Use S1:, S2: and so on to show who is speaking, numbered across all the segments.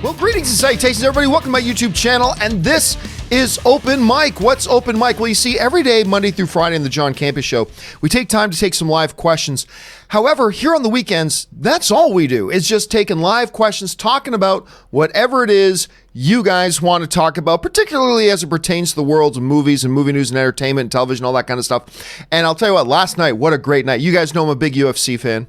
S1: Well, greetings and salutations, everybody. Welcome to my YouTube channel, and this is Open Mic. What's Open Mic? Well, you see, every day, Monday through Friday on the John Campea Show, we take time to take some live questions. However, here on the weekends, that's all we do, is just taking live questions, talking about whatever it is you guys want to talk about, particularly as it pertains to the worlds of movies and movie news and entertainment and television, all that kind of stuff. And I'll tell you what, last night, what a great night. You guys know I'm a big UFC fan,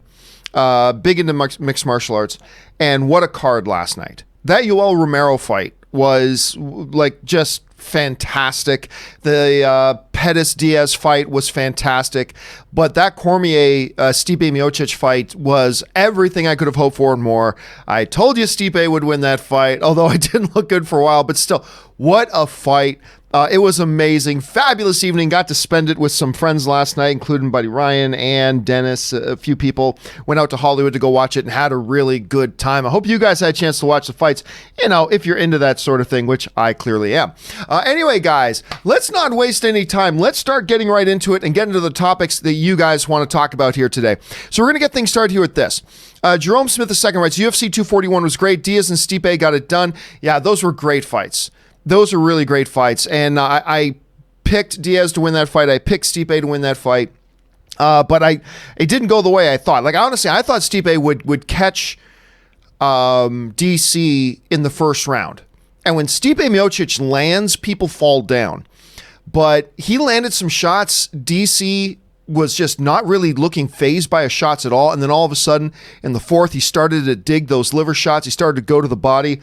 S1: big into mixed martial arts, and what a card last night. That Yoel Romero fight was like just fantastic. The Pettis Diaz fight was fantastic, but that Cormier Stipe Miocic fight was everything I could have hoped for and more. I told you Stipe would win that fight, although I didn't look good for a while, but still, what a fight. It was amazing. Fabulous evening. Got to spend it with some friends last night, including Buddy Ryan and Dennis. A few people went out to Hollywood to go watch it and had a really good time. I hope you guys had a chance to watch the fights, you know, if you're into that sort of thing, which I clearly am. Anyway, guys, let's not waste any time. Let's start getting right into it and get into the topics that you guys want to talk about here today. So we're going to get things started here with this. Jerome Smith II writes, UFC 241 was great. Diaz and Stipe got it done. Yeah, those were great fights. Those are really great fights, and I picked Diaz to win that fight. I picked Stipe to win that fight, but it didn't go the way I thought. Like, honestly, I thought Stipe would catch DC in the first round, and when Stipe Miocic lands, people fall down. But he landed some shots. DC was just not really looking phased by his shots at all, and then all of a sudden, in the fourth, he started to dig those liver shots. He started to go to the body.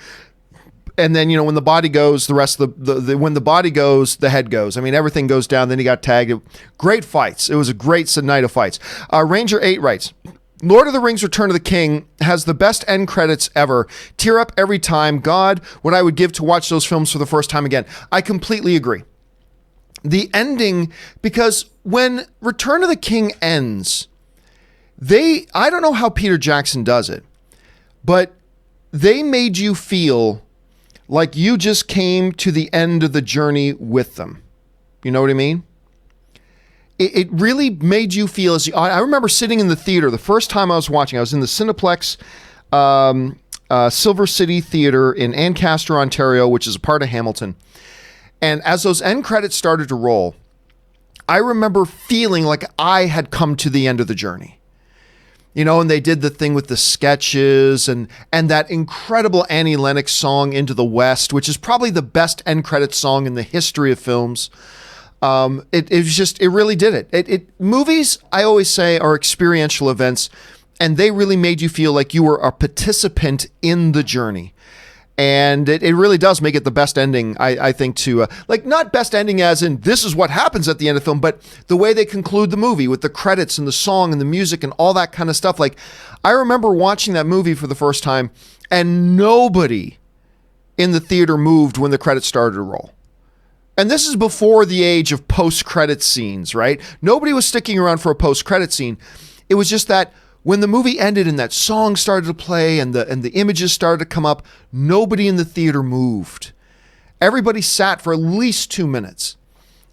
S1: And then, you know, when the body goes, the rest of when the body goes, the head goes. I mean, everything goes down. Then he got tagged. Great fights. It was a great night of fights. Ranger 8 writes, Lord of the Rings Return of the King has the best end credits ever. Tear up every time. God, what I would give to watch those films for the first time again. I completely agree. The ending, because when Return of the King ends, I don't know how Peter Jackson does it, but they made you feel like you just came to the end of the journey with them. You know what I mean? It really made you feel as I remember sitting in the theater the first time I was watching. I was in the Cineplex Silver City Theater in Ancaster, Ontario, which is a part of Hamilton. And as those end credits started to roll, I remember feeling like I had come to the end of the journey. You know, and they did the thing with the sketches and that incredible Annie Lennox song, Into the West, which is probably the best end credit song in the history of films. It really did it. Movies, I always say, are experiential events, and they really made you feel like you were a participant in the journey. And it really does make it the best ending, I think, to, like, not best ending as in this is what happens at the end of the film, but the way they conclude the movie with the credits and the song and the music and all that kind of stuff. Like, I remember watching that movie for the first time, and nobody in the theater moved when the credits started to roll. And this is before the age of post-credit scenes, right? Nobody was sticking around for a post-credit scene. It was just that when the movie ended and that song started to play and the images started to come up, nobody in the theater moved. Everybody sat for at least 2 minutes,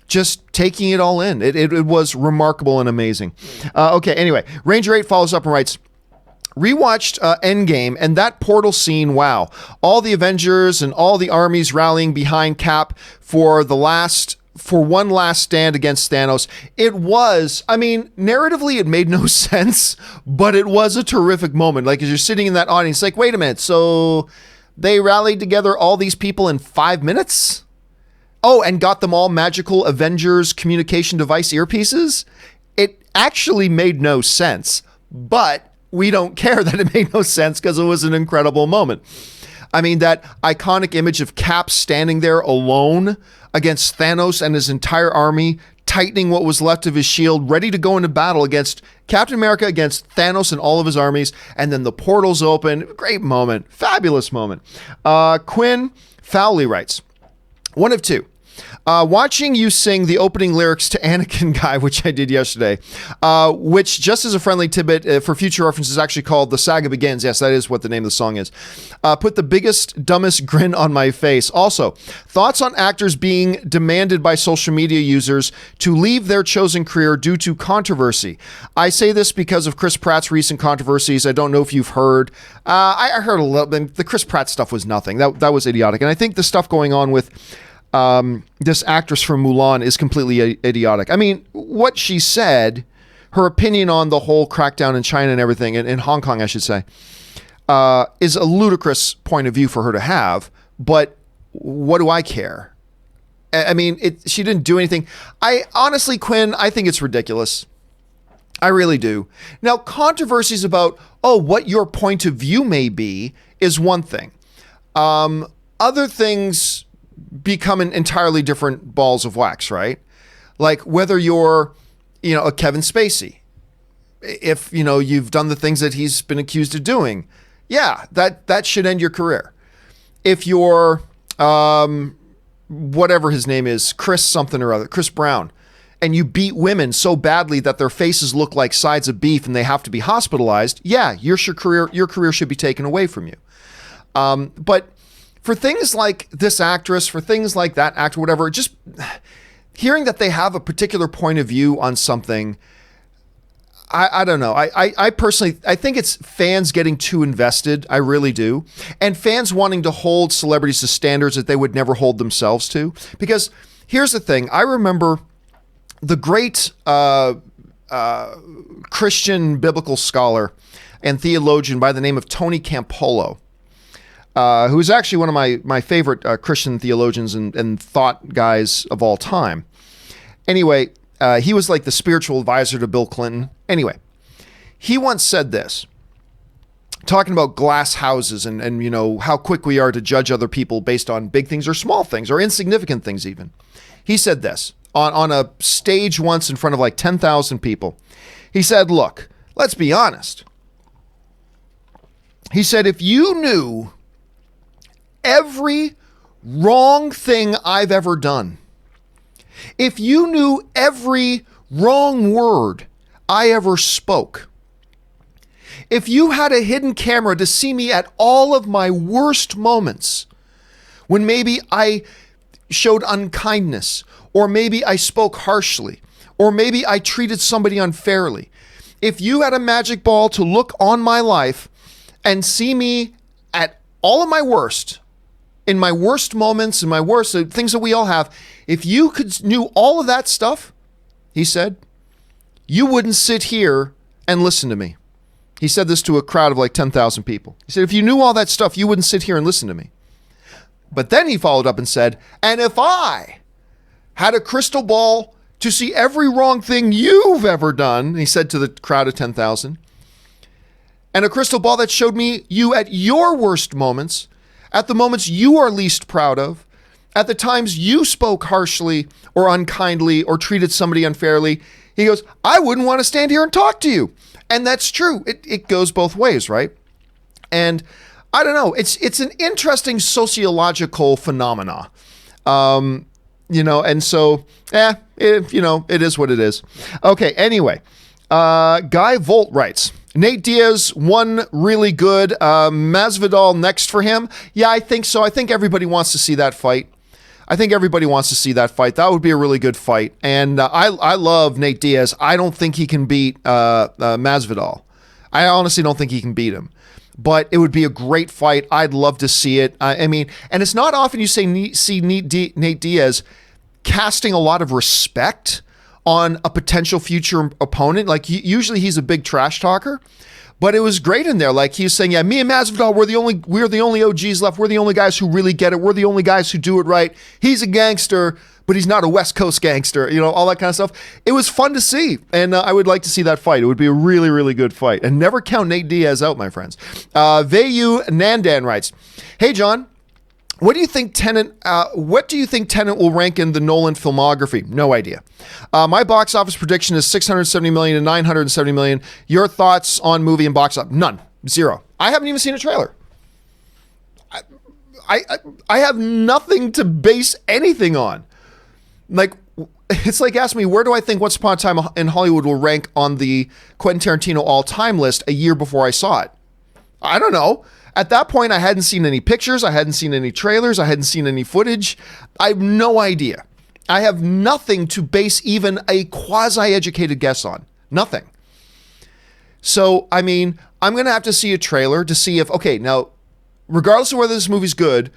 S1: just taking it all in. It was remarkable and amazing. Okay, anyway, Ranger 8 follows up and writes, rewatched Endgame, and that portal scene, wow. All the Avengers and all the armies rallying behind Cap for one last stand against Thanos. It was, I mean, narratively, it made no sense, but it was a terrific moment. Like, as you're sitting in that audience, like, wait a minute, so they rallied together all these people in 5 minutes? Oh, and got them all magical Avengers communication device earpieces? It actually made no sense, but we don't care that it made no sense because it was an incredible moment. I mean, that iconic image of Cap standing there alone against Thanos and his entire army, tightening what was left of his shield, ready to go into battle against Captain America, against Thanos and all of his armies, and then the portals open. Great moment. Fabulous moment. Quinn Fowley writes, one of two. Watching you sing the opening lyrics to Anakin Guy, which I did yesterday, which, just as a friendly tidbit for future reference, is actually called The Saga Begins. Yes, that is what the name of the song is. Put the biggest, dumbest grin on my face. Also, thoughts on actors being demanded by social media users to leave their chosen career due to controversy. I say this because of Chris Pratt's recent controversies. I don't know if you've heard. I heard a little bit. The Chris Pratt stuff was nothing. That was idiotic. And I think the stuff going on with this actress from Mulan is completely idiotic. I mean, what she said, her opinion on the whole crackdown in China and everything, in Hong Kong, I should say, is a ludicrous point of view for her to have. But what do I care? I mean, she didn't do anything. Honestly, Quinn, I think it's ridiculous. I really do. Now, controversies about, what your point of view may be is one thing. Other things become an entirely different balls of wax, right? Like whether you're, a Kevin Spacey, if, you've done the things that he's been accused of doing, yeah, that should end your career. If you're, whatever his name is, Chris something or other, Chris Brown, and you beat women so badly that their faces look like sides of beef and they have to be hospitalized, yeah, your career should be taken away from you. But for things like this actress, for things like that actor, whatever, just hearing that they have a particular point of view on something, I don't know. I personally, I think it's fans getting too invested. I really do. And fans wanting to hold celebrities to standards that they would never hold themselves to. Because here's the thing. I remember the great Christian biblical scholar and theologian by the name of Tony Campolo, who is actually one of my favorite Christian theologians and thought guys of all time. Anyway, he was like the spiritual advisor to Bill Clinton. Anyway, he once said this, talking about glass houses and how quick we are to judge other people based on big things or small things or insignificant things even. He said this on a stage once in front of like 10,000 people. He said, look, let's be honest. He said, if you knew every wrong thing I've ever done, if you knew every wrong word I ever spoke, if you had a hidden camera to see me at all of my worst moments, when maybe I showed unkindness, or maybe I spoke harshly, or maybe I treated somebody unfairly, if you had a magic ball to look on my life and see me at all of my worst, in my worst moments, in my worst things that we all have, if you knew all of that stuff, he said, you wouldn't sit here and listen to me. He said this to a crowd of like 10,000 people. He said, if you knew all that stuff, you wouldn't sit here and listen to me. But then he followed up and said, and if I had a crystal ball to see every wrong thing you've ever done, he said to the crowd of 10,000, and a crystal ball that showed me you at your worst moments, at the moments you are least proud of, at the times you spoke harshly or unkindly or treated somebody unfairly, he goes, I wouldn't want to stand here and talk to you. And that's true. It goes both ways, right? And I don't know. It's an interesting sociological phenomena. And so, it is what it is. Okay, anyway. Guy Volt writes, Nate Diaz, one really good. Masvidal next for him. Yeah, I think so. I think everybody wants to see that fight. That would be a really good fight. And I love Nate Diaz. I don't think he can beat Masvidal. I honestly don't think he can beat him. But it would be a great fight. I'd love to see it. I mean, and it's not often you see Nate Diaz casting a lot of respect on a potential future opponent. Like usually he's a big trash talker, but it was great in there. Like he was saying, yeah, me and Masvidal, we're the only OGs left. We're the only guys who really get it. We're the only guys who do it right. He's a gangster, but he's not a West Coast gangster, all that kind of stuff. It was fun to see. And I would like to see that fight. It would be a really, really good fight. And never count Nate Diaz out, my friends. Vayu Nandan writes, hey, John, what do you think Tenet will rank in the Nolan filmography? No idea. My box office prediction is 670 million to 970 million. Your thoughts on movie and box office? None. Zero. I haven't even seen a trailer. I have nothing to base anything on. Like, it's like asking me, where do I think Once Upon a Time in Hollywood will rank on the Quentin Tarantino all-time list a year before I saw it? I don't know. At that point, I hadn't seen any pictures. I hadn't seen any trailers. I hadn't seen any footage. I have no idea. I have nothing to base even a quasi-educated guess on. Nothing. So, I mean, I'm going to have to see a trailer to see if, okay, now, regardless of whether this movie's good,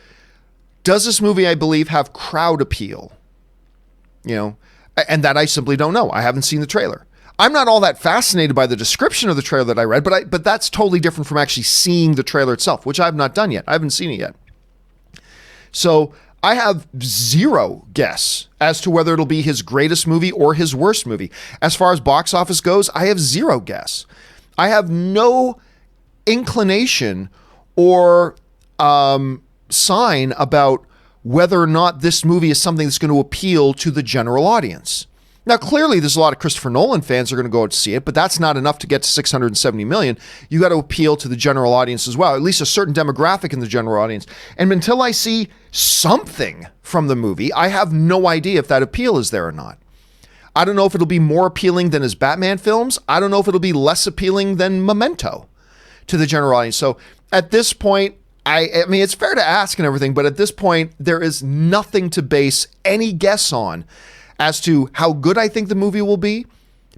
S1: does this movie, I believe, have crowd appeal? You know, and that I simply don't know. I haven't seen the trailer. I'm not all that fascinated by the description of the trailer that I read, but that's totally different from actually seeing the trailer itself, which I've not done yet. I haven't seen it yet. So I have zero guess as to whether it'll be his greatest movie or his worst movie. As far as box office goes, I have zero guess. I have no inclination or sign about whether or not this movie is something that's going to appeal to the general audience. Now, clearly, there's a lot of Christopher Nolan fans who are going to go out to see it, but that's not enough to get to 670 million. You got to appeal to the general audience as well, at least a certain demographic in the general audience. And until I see something from the movie, I have no idea if that appeal is there or not. I don't know if it'll be more appealing than his Batman films. I don't know if it'll be less appealing than Memento to the general audience. So at this point, I mean, it's fair to ask and everything, but at this point, there is nothing to base any guess on as to how good I think the movie will be.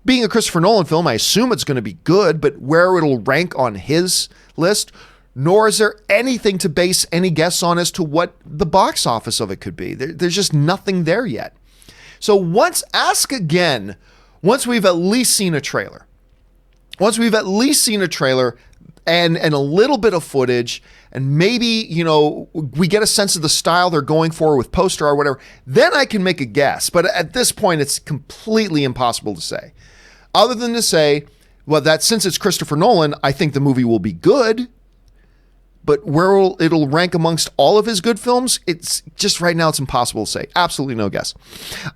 S1: Being a Christopher Nolan film, I assume it's going to be good, but where it'll rank on his list, nor is there anything to base any guess on as to what the box office of it could be. There's just nothing there yet. So ask again, once we've at least seen a trailer. Once we've at least seen a trailer and a little bit of footage, and maybe, you know, we get a sense of the style they're going for with poster or whatever, then I can make a guess. But at this point, it's completely impossible to say. Other than to say, well, that since it's Christopher Nolan, I think the movie will be good. But where it'll rank amongst all of his good films, it's just right now, it's impossible to say. Absolutely no guess.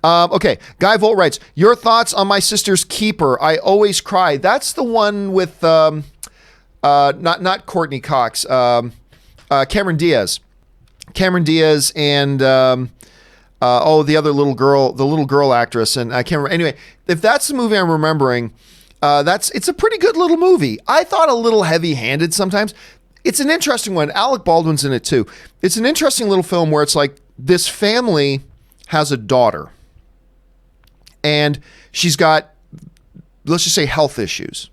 S1: Okay, Guy Volt writes, your thoughts on My Sister's Keeper? I Always Cry. That's the one with not Courtney Cox. Cameron Diaz and the other little girl actress, and I can't remember. Anyway, if that's the movie I'm remembering, it's a pretty good little movie. I thought a little heavy-handed sometimes. It's an interesting one. Alec Baldwin's in it too. It's an interesting little film where it's like this family has a daughter, and she's got, let's just say, health issues.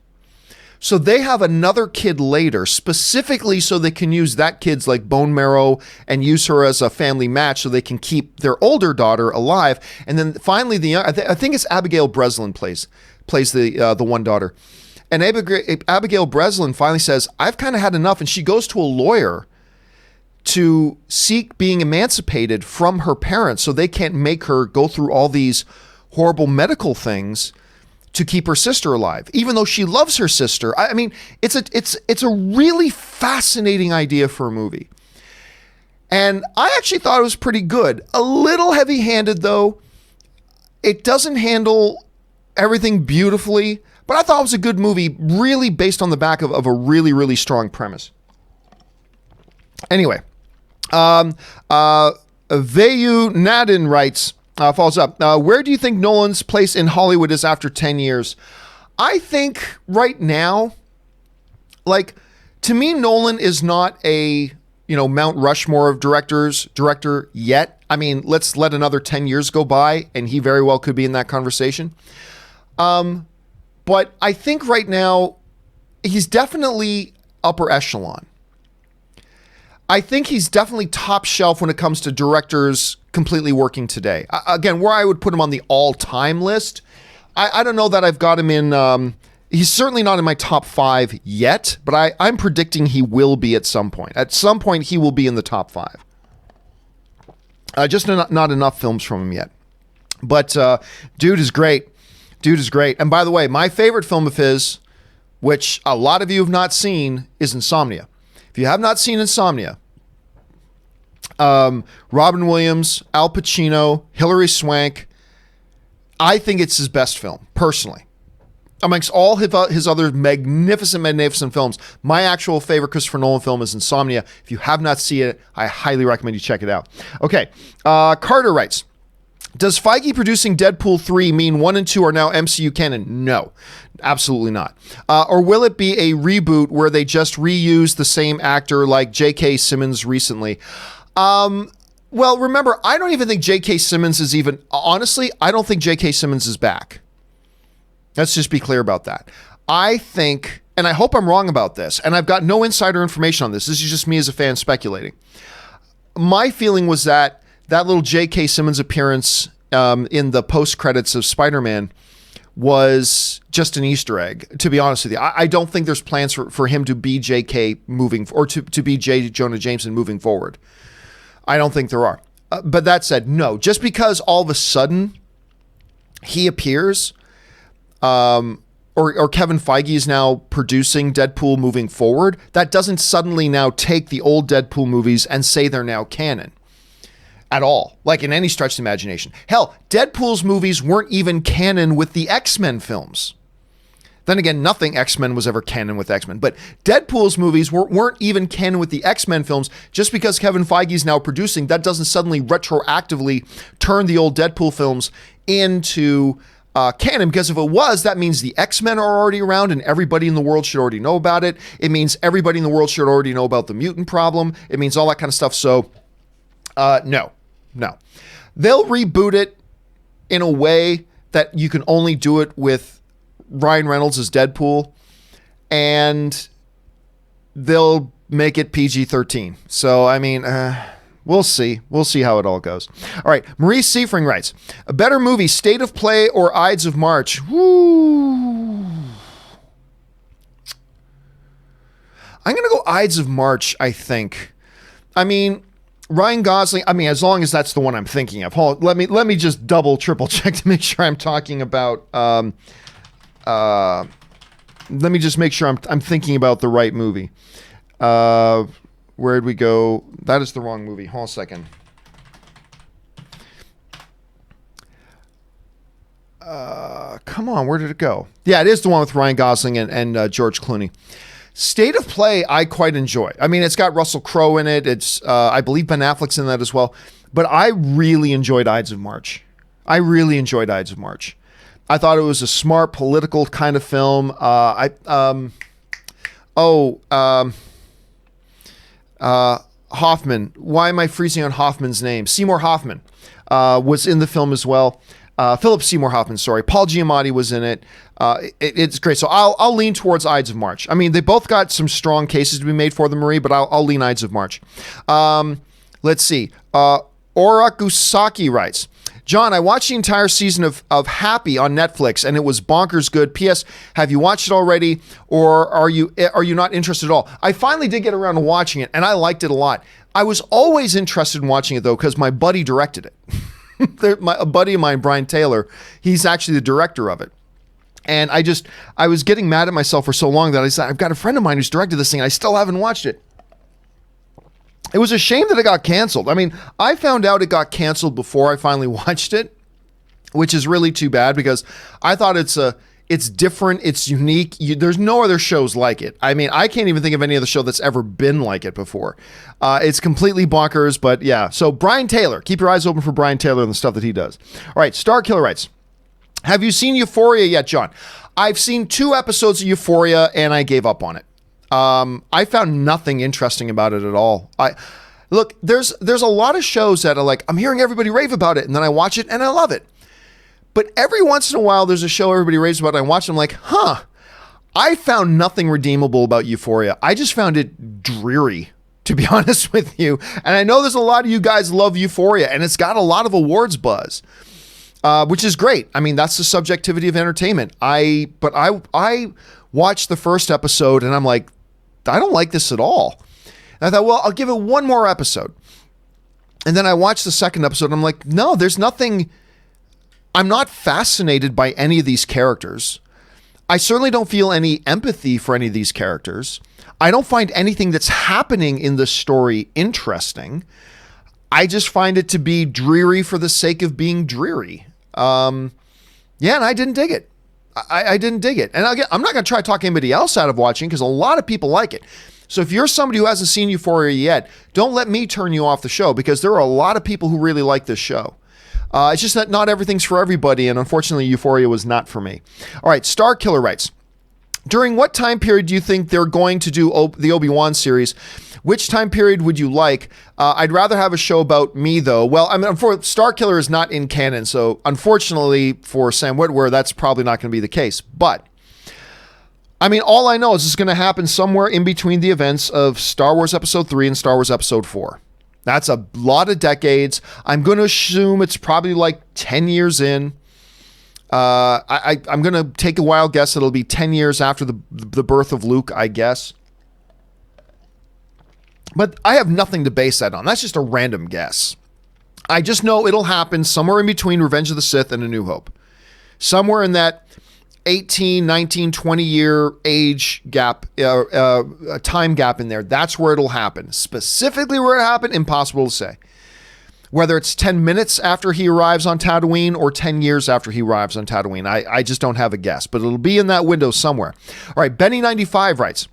S1: So they have another kid later, specifically so they can use that kid's like bone marrow and use her as a family match so they can keep their older daughter alive. And then finally, I think it's Abigail Breslin plays the one daughter. And Abigail Breslin finally says, I've kind of had enough. And she goes to a lawyer to seek being emancipated from her parents so they can't make her go through all these horrible medical things to keep her sister alive, even though she loves her sister. I mean, it's a really fascinating idea for a movie. And I actually thought it was pretty good. A little heavy-handed, though. It doesn't handle everything beautifully, but I thought it was a good movie, really based on the back of a really, really strong premise. Anyway, Vayu Nadin writes, follows up, where do you think Nolan's place in Hollywood is after 10 years? I think right now, like, to me, Nolan is not a, Mount Rushmore of director yet. I mean, let's let another 10 years go by, and he very well could be in that conversation. But I think right now, he's definitely upper echelon. I think he's definitely top shelf when it comes to directors completely working today. Again, where I would put him on the all-time list, I don't know that I've got him in, he's certainly not in my top 5 yet, but I'm predicting he will be at some point. At some point, he will be in the top 5. Just not enough films from him yet. But dude is great. And by the way, my favorite film of his, which a lot of you have not seen, is Insomnia. If you have not seen Insomnia, Robin Williams, Al Pacino, Hilary Swank, I think it's his best film, personally. Amongst all his other magnificent films, my actual favorite Christopher Nolan film is Insomnia. If you have not seen it, I highly recommend you check it out. Okay, Carter writes, Does Feige producing Deadpool 3 mean 1 and 2 are now MCU canon? No, absolutely not. Or will it be a reboot where they just reuse the same actor like J.K. Simmons recently? Well, remember, I don't even think J.K. Simmons is even, honestly, I don't think J.K. Simmons is back. Let's just be clear about that. I think, and I hope I'm wrong about this, and I've got no insider information on this. This is just me as a fan speculating. My feeling was that little J.K. Simmons appearance in the post-credits of Spider-Man was just an Easter egg, to be honest with you. I don't think there's plans for him to be J.K. moving, or to be J. Jonah Jameson moving forward. I don't think there are. But that said, no. Just because all of a sudden he appears, or Kevin Feige is now producing Deadpool moving forward, that doesn't suddenly now take the old Deadpool movies and say they're now canon at all, like in any stretch of the imagination. Hell, Deadpool's movies weren't even canon with the X-Men films. Then again, nothing X-Men was ever canon with X-Men, but Deadpool's movies weren't even canon with the X-Men films. Just because Kevin Feige is now producing, that doesn't suddenly retroactively turn the old Deadpool films into canon, because if it was, that means the X-Men are already around and everybody in the world should already know about it. It means everybody in the world should already know about the mutant problem. It means all that kind of stuff. So, no. They'll reboot it in a way that you can only do it with Ryan Reynolds as Deadpool, and they'll make it PG-13. So, I mean, we'll see. We'll see how it all goes. All right. Maurice Seifring writes, a better movie, State of Play or Ides of March? Woo. I'm going to go Ides of March, I think. I mean, Ryan Gosling, as long as that's the one I'm thinking of. Hold on, let me just double, triple check to make sure I'm talking about, let me just make sure I'm thinking about the right movie. Where'd we go? That is the wrong movie. Hold on a second. Come on, where did it go? Yeah, it is the one with Ryan Gosling and George Clooney. State of Play, I quite enjoy. I mean, it's got Russell Crowe in it. It's, I believe Ben Affleck's in that as well. But I really enjoyed Ides of March. I thought it was a smart political kind of film. Hoffman. Why am I freezing on Hoffman's name? Seymour Hoffman was in the film as well. Philip Seymour Hoffman, sorry. Paul Giamatti was in it. It's great. So I'll lean towards Ides of March. I mean, they both got some strong cases to be made for them, Marie, but I'll lean Ides of March. Let's see. Orakusaki writes, John, I watched the entire season of Happy on Netflix, and it was bonkers good. P.S. Have you watched it already, or are you not interested at all? I finally did get around to watching it, and I liked it a lot. I was always interested in watching it, though, because my buddy directed it. A buddy of mine, Brian Taylor, he's actually the director of it. And I was getting mad at myself for so long that I said, I've got a friend of mine who's directed this thing, and I still haven't watched it. It was a shame that it got canceled. I mean, I found out it got canceled before I finally watched it, which is really too bad, because I thought it's different, it's unique. There's no other shows like it. I mean, I can't even think of any other show that's ever been like it before. It's completely bonkers, but yeah. So Brian Taylor, keep your eyes open for Brian Taylor and the stuff that he does. All right, Star Killer writes, have you seen Euphoria yet, John? I've seen 2 episodes of Euphoria and I gave up on it. I found nothing interesting about it at all. Look, there's a lot of shows that are like, I'm hearing everybody rave about it, and then I watch it and I love it. But every once in a while, there's a show everybody raves about, and I watch it, I'm like, I found nothing redeemable about Euphoria. I just found it dreary, to be honest with you. And I know there's a lot of you guys love Euphoria, and it's got a lot of awards buzz, which is great. I mean, that's the subjectivity of entertainment. But I watched the first episode, and I'm like, I don't like this at all. And I thought, well, I'll give it one more episode. And then I watched the second episode, and I'm like, no, there's nothing. I'm not fascinated by any of these characters. I certainly don't feel any empathy for any of these characters. I don't find anything that's happening in the story interesting. I just find it to be dreary for the sake of being dreary. And I didn't dig it. I didn't dig it. And again, I'm not going to try to talk anybody else out of watching, because a lot of people like it. So if you're somebody who hasn't seen Euphoria yet, don't let me turn you off the show, because there are a lot of people who really like this show. It's just that not everything's for everybody, and unfortunately, Euphoria was not for me. All right, Star Killer writes, during what time period do you think they're going to do the Obi-Wan series? Which time period would you like? I'd rather have a show about me, though. Well, I mean, for Star Killer is not in canon, so unfortunately for Sam Witwer, that's probably not going to be the case. But, I mean, all I know is it's going to happen somewhere in between the events of Star Wars Episode 3 and Star Wars Episode 4. That's a lot of decades. I'm going to assume it's probably like 10 years in. I'm going to take a wild guess. It'll be 10 years after the birth of Luke, I guess. But I have nothing to base that on. That's just a random guess. I just know it'll happen somewhere in between Revenge of the Sith and A New Hope. Somewhere in that 18, 19, 20-year age gap, time gap in there. That's where it'll happen. Specifically where it happened, impossible to say. Whether it's 10 minutes after he arrives on Tatooine or 10 years after he arrives on Tatooine. I just don't have a guess, but it'll be in that window somewhere. All right, Benny95 writes,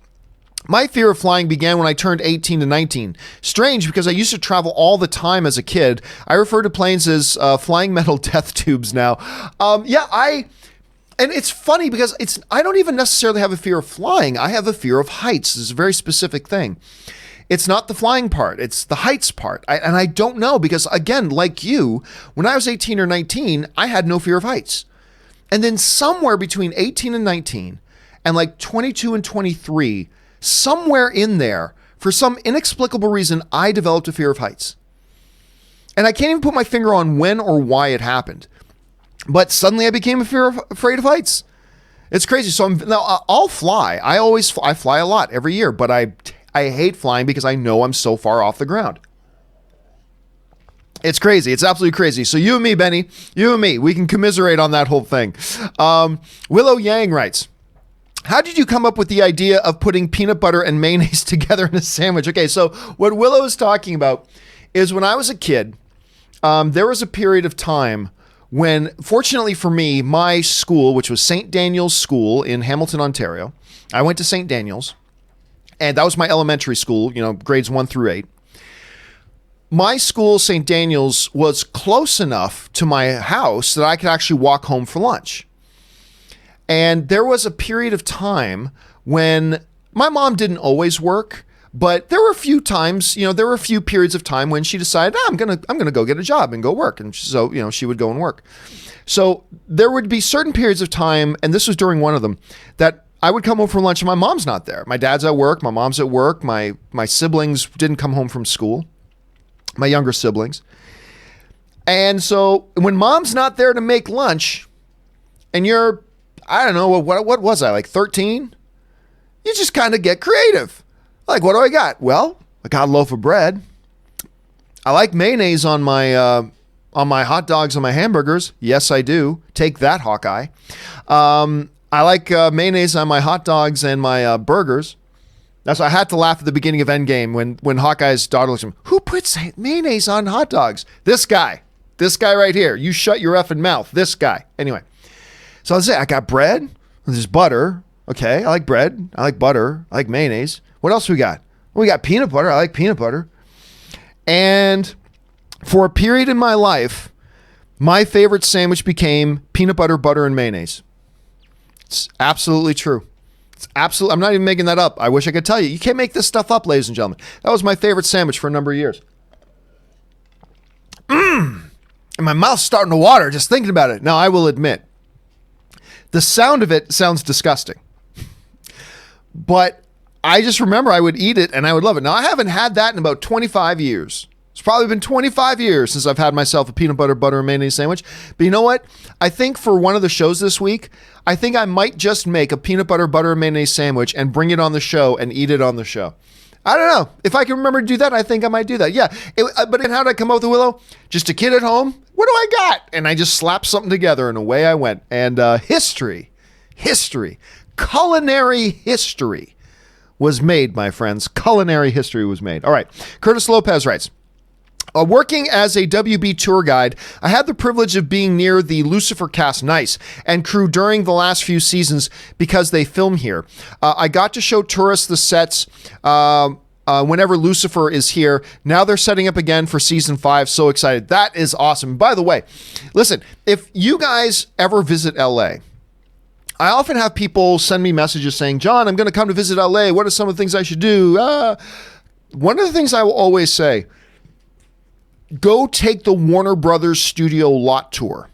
S1: my fear of flying began when I turned 18 to 19. Strange, because I used to travel all the time as a kid. I refer to planes as flying metal death tubes now. And it's funny because I don't even necessarily have a fear of flying. I have a fear of heights. This is a very specific thing. It's not the flying part. It's the heights part. And I don't know because, again, like you, when I was 18 or 19, I had no fear of heights. And then somewhere between 18 and 19 and like 22 and 23, somewhere in there, for some inexplicable reason, I developed a fear of heights. And I can't even put my finger on when or why it happened. But suddenly I became afraid of heights. It's crazy. So I'll fly. I fly a lot every year, but I hate flying because I know I'm so far off the ground. It's crazy. It's absolutely crazy. So you and me, Benny, you and me, we can commiserate on that whole thing. Willow Yang writes, how did you come up with the idea of putting peanut butter and mayonnaise together in a sandwich? Okay, so what Willow is talking about is when I was a kid, there was a period of time when, fortunately for me, my school, which was St. Daniel's School in Hamilton, Ontario, I went to St. Daniel's, and that was my elementary school, grades 1 through 8. My school, St. Daniel's, was close enough to my house that I could actually walk home for lunch. And there was a period of time when my mom didn't always work, but there were a few times, there were a few periods of time when she decided, I'm gonna go get a job and go work. And so, she would go and work. So there would be certain periods of time, and this was during one of them, that I would come home from lunch and my mom's not there. My dad's at work, my mom's at work, my siblings didn't come home from school, my younger siblings. And so when mom's not there to make lunch, and you're, I don't know, what was I, like 13? You just kind of get creative. Like, what do I got? Well, I got a loaf of bread. I like mayonnaise on my hot dogs and my hamburgers. Yes, I do. Take that, Hawkeye. I like mayonnaise on my hot dogs and my burgers. That's why I had to laugh at the beginning of Endgame when Hawkeye's daughter looks at him. Who puts mayonnaise on hot dogs? This guy right here. You shut your effing mouth. This guy. Anyway, so let's say I got bread. There's butter. Okay, I like bread. I like butter. I like mayonnaise. What else we got? We got peanut butter. I like peanut butter. And for a period in my life, my favorite sandwich became peanut butter, butter, and mayonnaise. It's absolutely true. I'm not even making that up. I wish I could tell you. You can't make this stuff up, ladies and gentlemen. That was my favorite sandwich for a number of years. And my mouth's starting to water just thinking about it. Now, I will admit, the sound of it sounds disgusting. But I just remember I would eat it and I would love it. Now, I haven't had that in about 25 years. It's probably been 25 years since I've had myself a peanut butter, and mayonnaise sandwich. But you know what? I think for one of the shows this week, I think I might just make a peanut butter, and mayonnaise sandwich and bring it on the show and eat it on the show. I don't know. If I can remember to do that, I think I might do that. Yeah. But how did I come up with the Willow? Just a kid at home. What do I got? And I just slapped something together and away I went. And history, culinary history was made, my friends. Culinary history was made. All right. Curtis Lopez writes, working as a WB tour guide, I had the privilege of being near the Lucifer cast, and crew during the last few seasons because they film here. I got to show tourists the sets whenever Lucifer is here. Now they're setting up again for season 5. So excited. That is awesome. By the way, listen, if you guys ever visit LA, I often have people send me messages saying, John, I'm going to come to visit LA. What are some of the things I should do? One of the things I will always say, go take the Warner Brothers studio lot tour.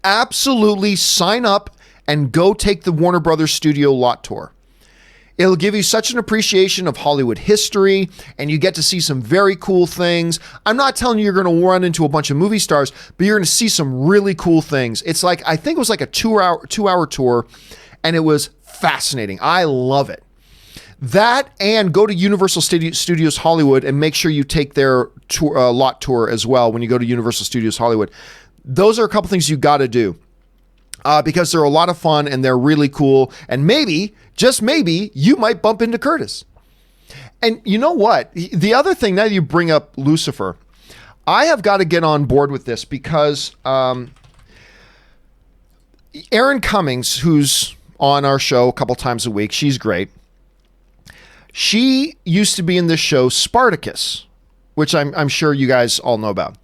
S1: Absolutely sign up and go take the Warner Brothers studio lot tour. It'll give you such an appreciation of Hollywood history, and you get to see some very cool things. I'm not telling you you're going to run into a bunch of movie stars, but you're going to see some really cool things. It's like, I think it was like a two-hour tour, and it was fascinating. I love it. That, and go to Universal Studios Hollywood and make sure you take their tour, lot tour as well when you go to Universal Studios Hollywood. Those are a couple things you got to do. Because they're a lot of fun and they're really cool. And maybe, just maybe, you might bump into Curtis. And you know what? The other thing, now that you bring up Lucifer, I have got to get on board with this because Erin Cummings, who's on our show a couple times a week, she's great. She used to be in this show, Spartacus, which I'm sure you guys all know about.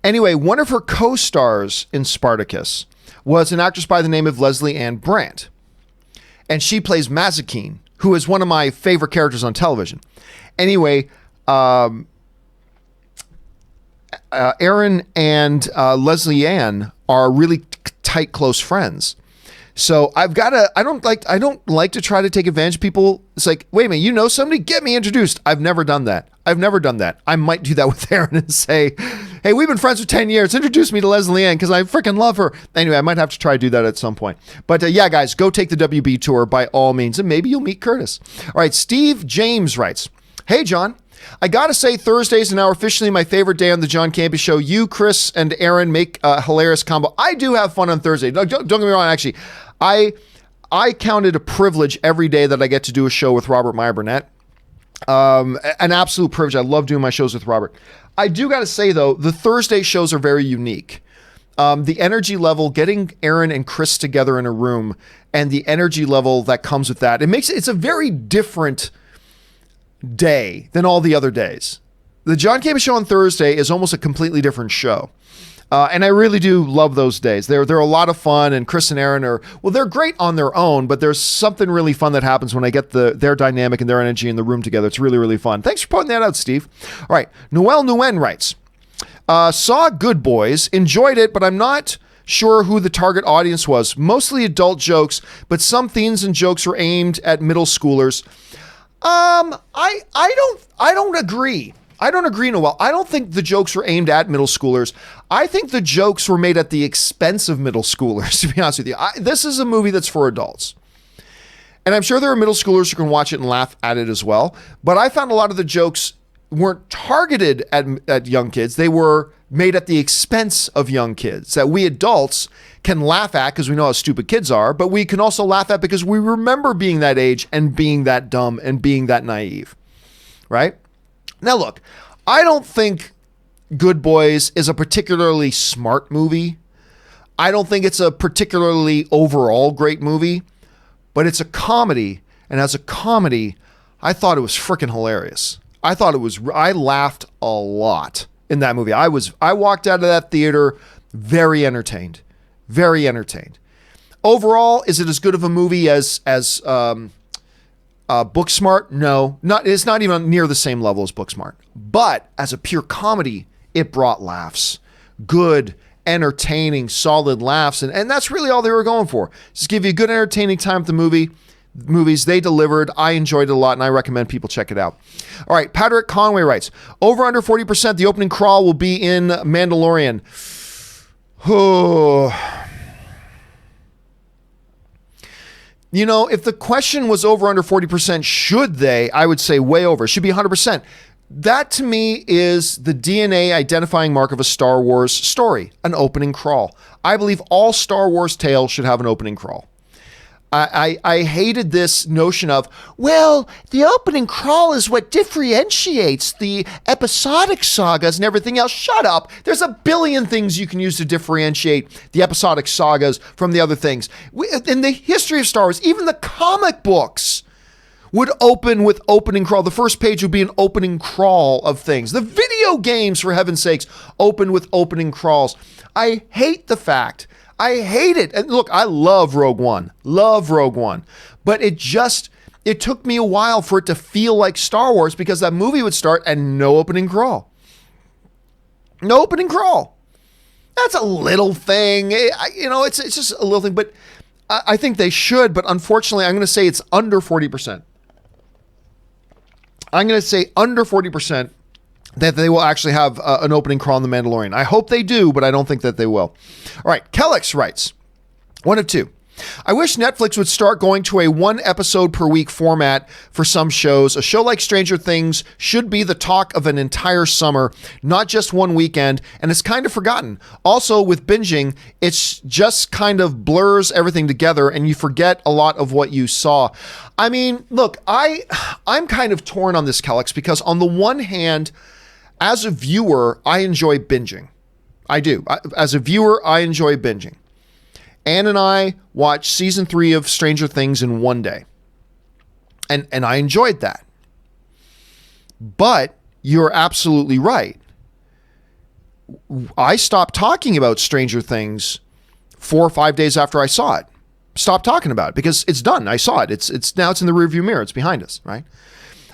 S1: Anyway, one of her co-stars in Spartacus was an actress by the name of Leslie Ann Brandt. And she plays Mazikeen, who is one of my favorite characters on television. Anyway, Erin and Leslie Ann are really tight, close friends. So I don't like to try to take advantage of people. It's like, wait a minute, you know somebody? Get me introduced. I've never done that. I might do that with Erin and say, hey, we've been friends for 10 years. Introduce me to Leslie Ann because I freaking love her. Anyway, I might have to try to do that at some point. But yeah, guys, go take the WB tour by all means, and maybe you'll meet Curtis. All right, Steve James writes, hey, John. I gotta say, Thursdays are now officially my favorite day on the John Campea Show. You, Chris, and Aaron make a hilarious combo. I do have fun on Thursday. Don't get me wrong, actually. I count it a privilege every day that I get to do a show with Robert Meyer Burnett. An absolute privilege. I love doing my shows with Robert. I do gotta say, though, the Thursday shows are very unique. The energy level, getting Aaron and Chris together in a room, and the energy level that comes with that, it's a very different day than all the other days. The John Campea Show on Thursday is almost a completely different show. And I really do love those days. They're a lot of fun, and Chris and Aaron they're great on their own, but there's something really fun that happens when I get their dynamic and their energy in the room together. It's really, really fun. Thanks for pointing that out, Steve. All right. Noel Nguyen writes, saw Good Boys, enjoyed it, but I'm not sure who the target audience was. Mostly adult jokes, but some themes and jokes were aimed at middle schoolers. I don't agree. I don't agree, Noel. I don't think the jokes were aimed at middle schoolers. I think the jokes were made at the expense of middle schoolers, to be honest with you. This is a movie that's for adults. And I'm sure there are middle schoolers who can watch it and laugh at it as well. But I found a lot of the jokes weren't targeted at young kids. They were made at the expense of young kids that we adults can laugh at because we know how stupid kids are, but we can also laugh at because we remember being that age and being that dumb and being that naive, right? Now, look, I don't think Good Boys is a particularly smart movie. I don't think it's a particularly overall great movie, but it's a comedy. And as a comedy, I thought it was freaking hilarious. I laughed a lot in that movie. I walked out of that theater very entertained. Overall, is it as good of a movie as Booksmart? No, it's not even near the same level as Booksmart. But as a pure comedy, it brought laughs. Good, entertaining, solid laughs. And that's really all they were going for. Just give you a good, entertaining time at the movies. They delivered. I enjoyed it a lot, and I recommend people check it out. All right, Patrick Conway writes, over under 40%, the opening crawl will be in Mandalorian. You know, if the question was over under 40%, should they? I would say way over. It should be 100%. That to me is the DNA identifying mark of a Star Wars story, an opening crawl. I believe all Star Wars tales should have an opening crawl. I hated this notion of, well, the opening crawl is what differentiates the episodic sagas and everything else. Shut up. There's a billion things you can use to differentiate the episodic sagas from the other things. In the history of Star Wars, even the comic books would open with opening crawl. The first page would be an opening crawl of things. The video games, for heaven's sakes, open with opening crawls. I hate the fact. I hate it. And look, I love Rogue One. But it took me a while for it to feel like Star Wars because that movie would start and no opening crawl. No opening crawl. That's a little thing. It's just a little thing, but I think they should, but unfortunately, I'm going to say it's under 40%. I'm going to say under 40% that they will actually have an opening crawl in The Mandalorian. I hope they do, but I don't think that they will. All right, Kellex writes, one of two. I wish Netflix would start going to a 1 episode per week format for some shows. A show like Stranger Things should be the talk of an entire summer, not just one weekend, and it's kind of forgotten. Also, with binging, it's just kind of blurs everything together and you forget a lot of what you saw. I mean, look, I'm kind of torn on this, Kellex, because on the one hand, as a viewer, I enjoy binging. I do. As a viewer, I enjoy binging. Ann and I watched season 3 of Stranger Things in one day. And I enjoyed that. But you're absolutely right. I stopped talking about Stranger Things 4 or 5 days after I saw it. Stopped talking about it because it's done. I saw it. It's now it's in the rearview mirror. It's behind us, right?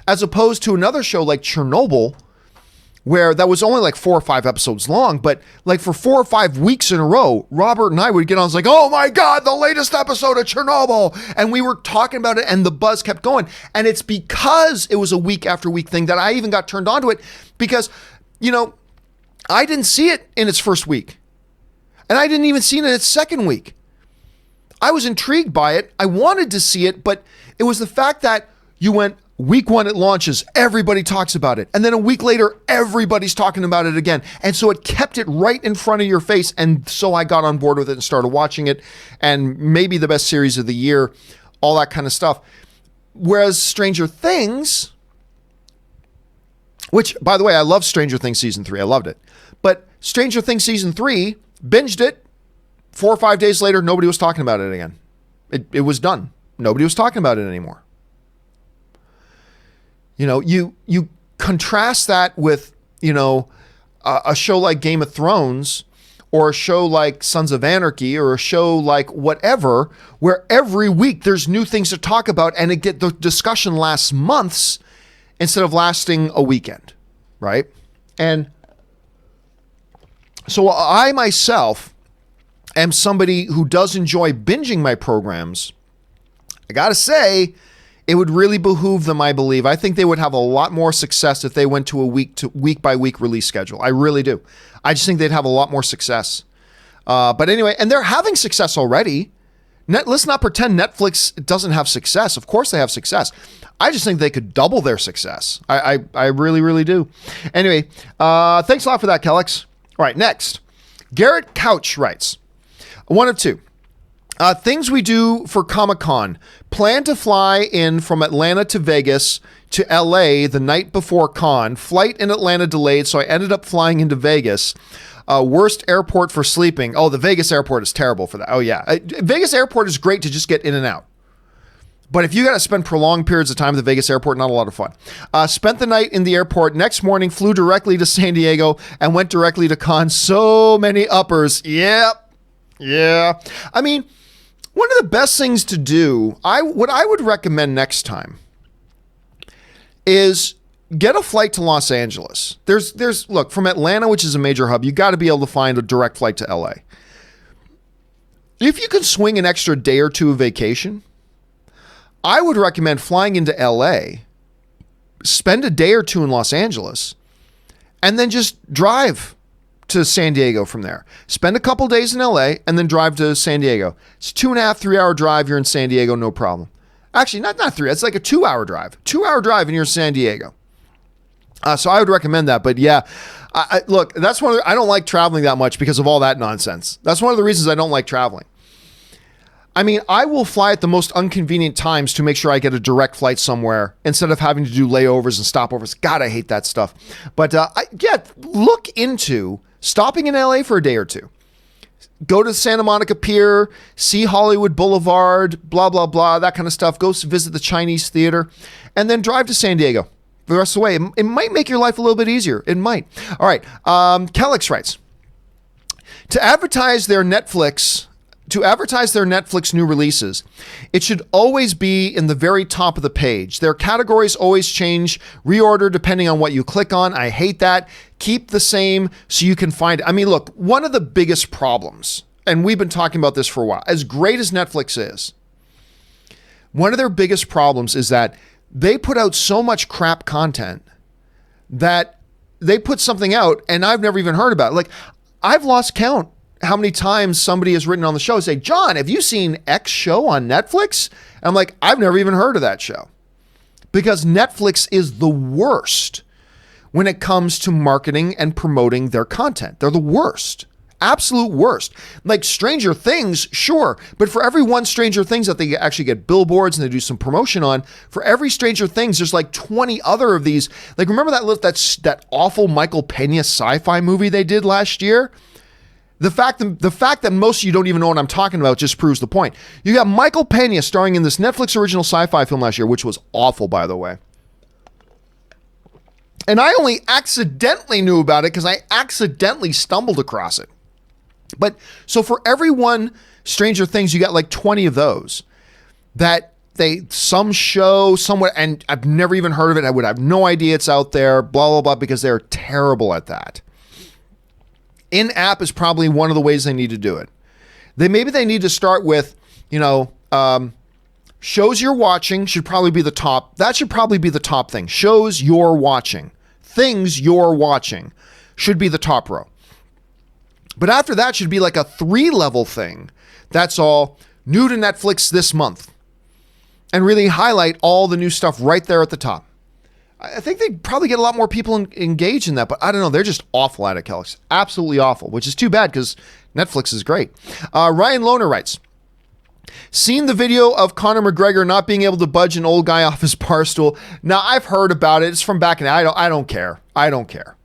S1: As opposed to another show like Chernobyl, where that was only like 4 or 5 episodes long, but like for 4 or 5 weeks in a row, Robert and I would get on, like, oh my God, the latest episode of Chernobyl. And we were talking about it and the buzz kept going. And it's because it was a week after week thing that I even got turned on to it because, I didn't see it in its first week. And I didn't even see it in its second week. I was intrigued by it. I wanted to see it, but it was the fact that you went, week 1, it launches, everybody talks about it. And then a week later, everybody's talking about it again. And so it kept it right in front of your face. And so I got on board with it and started watching it. And maybe the best series of the year, all that kind of stuff. Whereas Stranger Things, which, by the way, I love Stranger Things season 3. I loved it. But Stranger Things season 3, binged it. 4 or 5 days later, nobody was talking about it again. It was done. Nobody was talking about it anymore. You contrast that with, a show like Game of Thrones or a show like Sons of Anarchy or a show like whatever, where every week there's new things to talk about and the discussion lasts months instead of lasting a weekend, right? And so I myself am somebody who does enjoy binging my programs. I got to say, it would really behoove them, I believe. I think they would have a lot more success if they went to a week by week release schedule. I really do. I just think they'd have a lot more success. But anyway, and they're having success already. Let's not pretend Netflix doesn't have success. Of course they have success. I just think they could double their success. I really, really do. Anyway, thanks a lot for that, Kellex. All right, next. Garrett Couch writes, one of two. Things we do for Comic-Con. Plan to fly in from Atlanta to Vegas to LA the night before con. Flight in Atlanta delayed, so I ended up flying into Vegas. Worst airport for sleeping. Oh, the Vegas airport is terrible for that. Oh, yeah. Vegas airport is great to just get in and out. But if you got to spend prolonged periods of time at the Vegas airport, not a lot of fun. Spent the night in the airport. Next morning, flew directly to San Diego and went directly to con. So many uppers. Yep. Yeah. I mean, one of the best things to do, what I would recommend next time is get a flight to Los Angeles. Look, from Atlanta, which is a major hub, you got to be able to find a direct flight to LA. If you can swing an extra day or two of vacation, I would recommend flying into LA, spend a day or two in Los Angeles, and then just drive to San Diego from there. Spend a couple days in LA and then drive to San Diego. It's 2.5, 3 hour drive. You're in San Diego, no problem. Actually, not 3. It's like a 2 hour drive. 2 hour drive and you're in San Diego. So I would recommend that. But yeah, look, that's one. I don't like traveling that much because of all that nonsense. That's one of the reasons I don't like traveling. I mean, I will fly at the most inconvenient times to make sure I get a direct flight somewhere instead of having to do layovers and stopovers. God, I hate that stuff. But look into stopping in LA for a day or two. go to Santa Monica Pier, see Hollywood Boulevard, blah, blah, blah, that kind of stuff. Go visit the Chinese theater, and then drive to San Diego for the rest of the way. It might make your life a little bit easier. It might. All right. Kellex writes, to advertise their Netflix new releases, it should always be in the very top of the page. Their categories always change, reorder depending on what you click on. I hate that. Keep the same so you can find it. I mean, look, one of the biggest problems, and we've been talking about this for a while, as great as Netflix is, one of their biggest problems is that they put out so much crap content that they put something out and I've never even heard about it. Like, I've lost count how many times somebody has written on the show and say, John, have you seen X show on Netflix? And I'm like, I've never even heard of that show. Because Netflix is the worst when it comes to marketing and promoting their content. They're the worst. Absolute worst. Like Stranger Things, sure. But for every one Stranger Things that they actually get billboards and they do some promotion on, for every Stranger Things, there's like 20 other of these. Like, remember that awful Michael Pena sci-fi movie they did last year? The fact that most of you don't even know what I'm talking about just proves the point. You got Michael Pena starring in this Netflix original sci-fi film last year, which was awful, by the way. And I only accidentally knew about it because I accidentally stumbled across it. But so for every one Stranger Things, you got like 20 of those that some show somewhere, and I've never even heard of it. I would have no idea it's out there, blah, blah, blah, because they're terrible at that. In-app is probably one of the ways they need to do it. Maybe they need to start with, shows you're watching should probably be the top. That should probably be the top thing. Shows you're watching. Things you're watching should be the top row. But after that should be like a 3-level thing. That's all new to Netflix this month. And really highlight all the new stuff right there at the top. I think they'd probably get a lot more people engaged in that, but I don't know. They're just awful at it, Kellex. Absolutely awful, which is too bad because Netflix is great. Ryan Lohner writes, seen the video of Conor McGregor not being able to budge an old guy off his bar stool. Now, I've heard about it. It's from back in the day. I don't care. I don't care.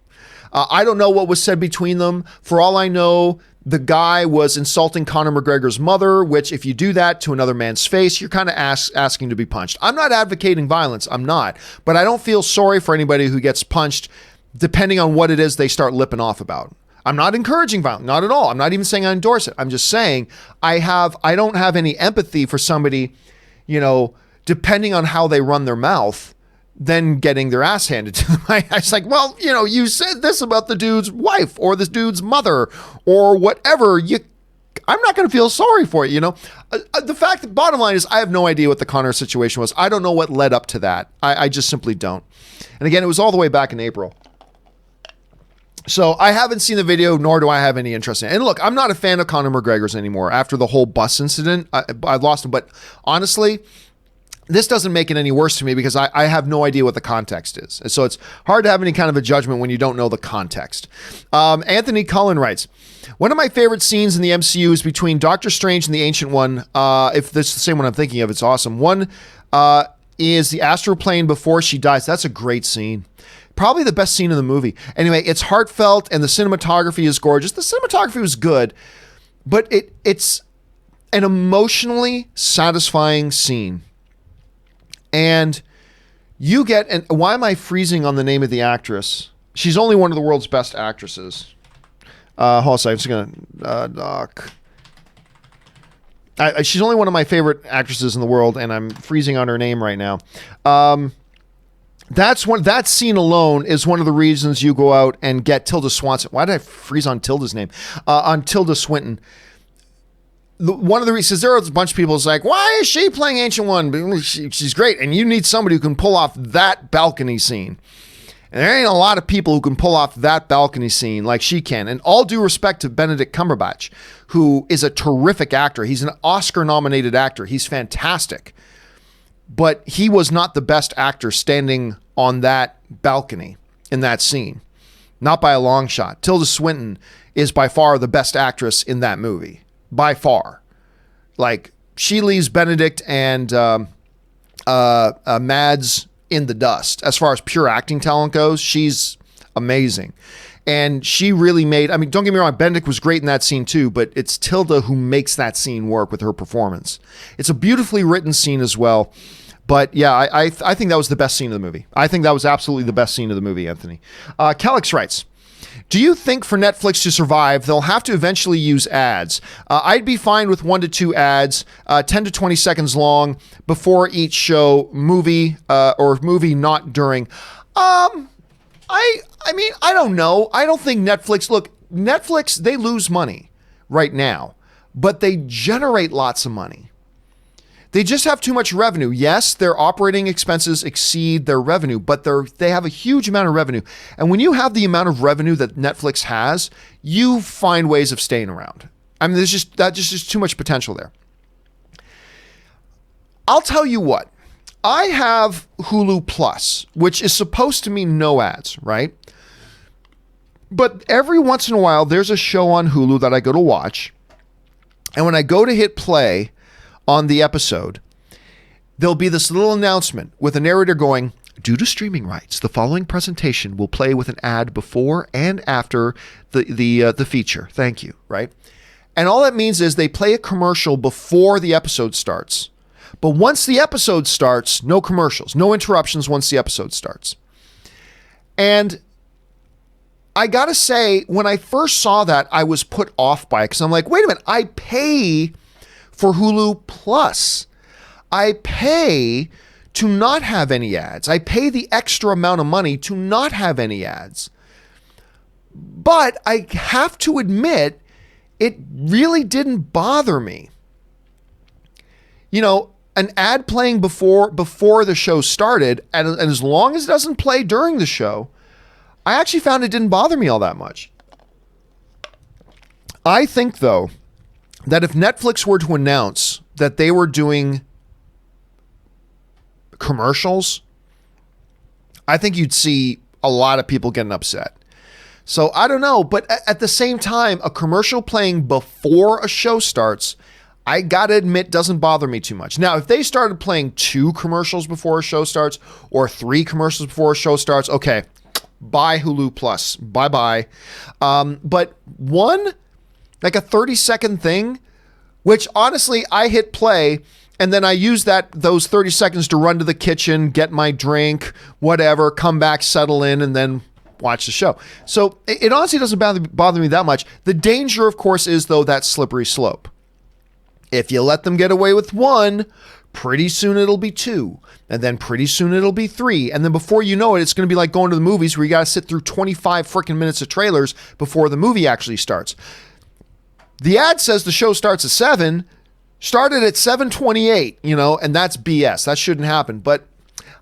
S1: I don't know what was said between them. For all I know, the guy was insulting Conor McGregor's mother, which if you do that to another man's face, you're kind of asking to be punched. I'm not advocating violence. I'm not. But I don't feel sorry for anybody who gets punched depending on what it is they start lipping off about. I'm not encouraging violence. Not at all. I'm not even saying I endorse it. I'm just saying I don't have any empathy for somebody, depending on how they run their mouth, then getting their ass handed to them. It's like, well, you said this about the dude's wife or this dude's mother or whatever. I'm not going to feel sorry for it. The bottom line is I have no idea what the Conor situation was. I don't know what led up to that. I just simply don't. And again, it was all the way back in April. So I haven't seen the video, nor do I have any interest in it. And look, I'm not a fan of Conor McGregor's anymore. After the whole bus incident, I lost him. But honestly, this doesn't make it any worse to me because I have no idea what the context is. So it's hard to have any kind of a judgment when you don't know the context. Anthony Cullen writes, one of my favorite scenes in the MCU is between Doctor Strange and the Ancient One. If this is the same one I'm thinking of, it's awesome. One is the astral plane before she dies. That's a great scene. Probably the best scene in the movie. Anyway, it's heartfelt and the cinematography is gorgeous. The cinematography was good, but it's an emotionally satisfying scene. And you get, and why am I freezing on the name of the actress? She's only one of the world's best actresses. Hold on a second, I'm just gonna, doc. She's only one of my favorite actresses in the world, and I'm freezing on her name right now. That scene alone is one of the reasons you go out and get Tilda Swinton. Why did I freeze on Tilda's name? On Tilda Swinton. One of the reasons, there are a bunch of people who's like, why is she playing Ancient One? She's great. And you need somebody who can pull off that balcony scene. And there ain't a lot of people who can pull off that balcony scene like she can. And all due respect to Benedict Cumberbatch, who is a terrific actor. He's an Oscar-nominated actor. He's fantastic. But he was not the best actor standing on that balcony in that scene. Not by a long shot. Tilda Swinton is by far the best actress in that movie. By far. Like, she leaves Benedict and Mads in the dust. As far as pure acting talent goes, she's amazing. And she really made, I mean, don't get me wrong, Benedict was great in that scene too, but it's Tilda who makes that scene work with her performance. It's a beautifully written scene as well. But yeah, I think that was the best scene of the movie. I think that was absolutely the best scene of the movie, Anthony. Calix writes, do you think for Netflix to survive, they'll have to eventually use ads? I'd be fine with 1 to 2 ads, 10 to 20 seconds long before each show, movie, or movie not during. I mean, I don't know. I don't think Netflix, they lose money right now, but they generate lots of money. They just have too much revenue. Yes, their operating expenses exceed their revenue, but they have a huge amount of revenue. And when you have the amount of revenue that Netflix has, you find ways of staying around. I mean, there's just too much potential there. I'll tell you what. I have Hulu Plus, which is supposed to mean no ads, right? But every once in a while, there's a show on Hulu that I go to watch. And when I go to hit play on the episode, there'll be this little announcement with a narrator going, due to streaming rights, the following presentation will play with an ad before and after the feature. Thank you, right? And all that means is they play a commercial before the episode starts. But once the episode starts, no commercials, no interruptions once the episode starts. And I got to say, when I first saw that, I was put off by it because I'm like, wait a minute, I pay for Hulu Plus. I pay to not have any ads. I pay the extra amount of money to not have any ads. But I have to admit, it really didn't bother me. You know, an ad playing before the show started, and as long as it doesn't play during the show, I actually found it didn't bother me all that much. I think, though, that if Netflix were to announce that they were doing commercials, I think you'd see a lot of people getting upset. So I don't know, but at the same time, a commercial playing before a show starts, I gotta admit, doesn't bother me too much. Now, if they started playing 2 commercials before a show starts or 3 commercials before a show starts, okay, bye Hulu Plus, bye-bye. But one, like a 30-second thing, which honestly, I hit play and then I use those 30 seconds to run to the kitchen, get my drink, whatever, come back, settle in, and then watch the show. So it honestly doesn't bother me that much. The danger, of course, is, though, that slippery slope. If you let them get away with 1, pretty soon it'll be 2. And then pretty soon it'll be 3. And then before you know it, it's going to be like going to the movies where you got to sit through 25 freaking minutes of trailers before the movie actually starts. The ad says the show starts at 7, started at 7:28, and that's BS. That shouldn't happen. But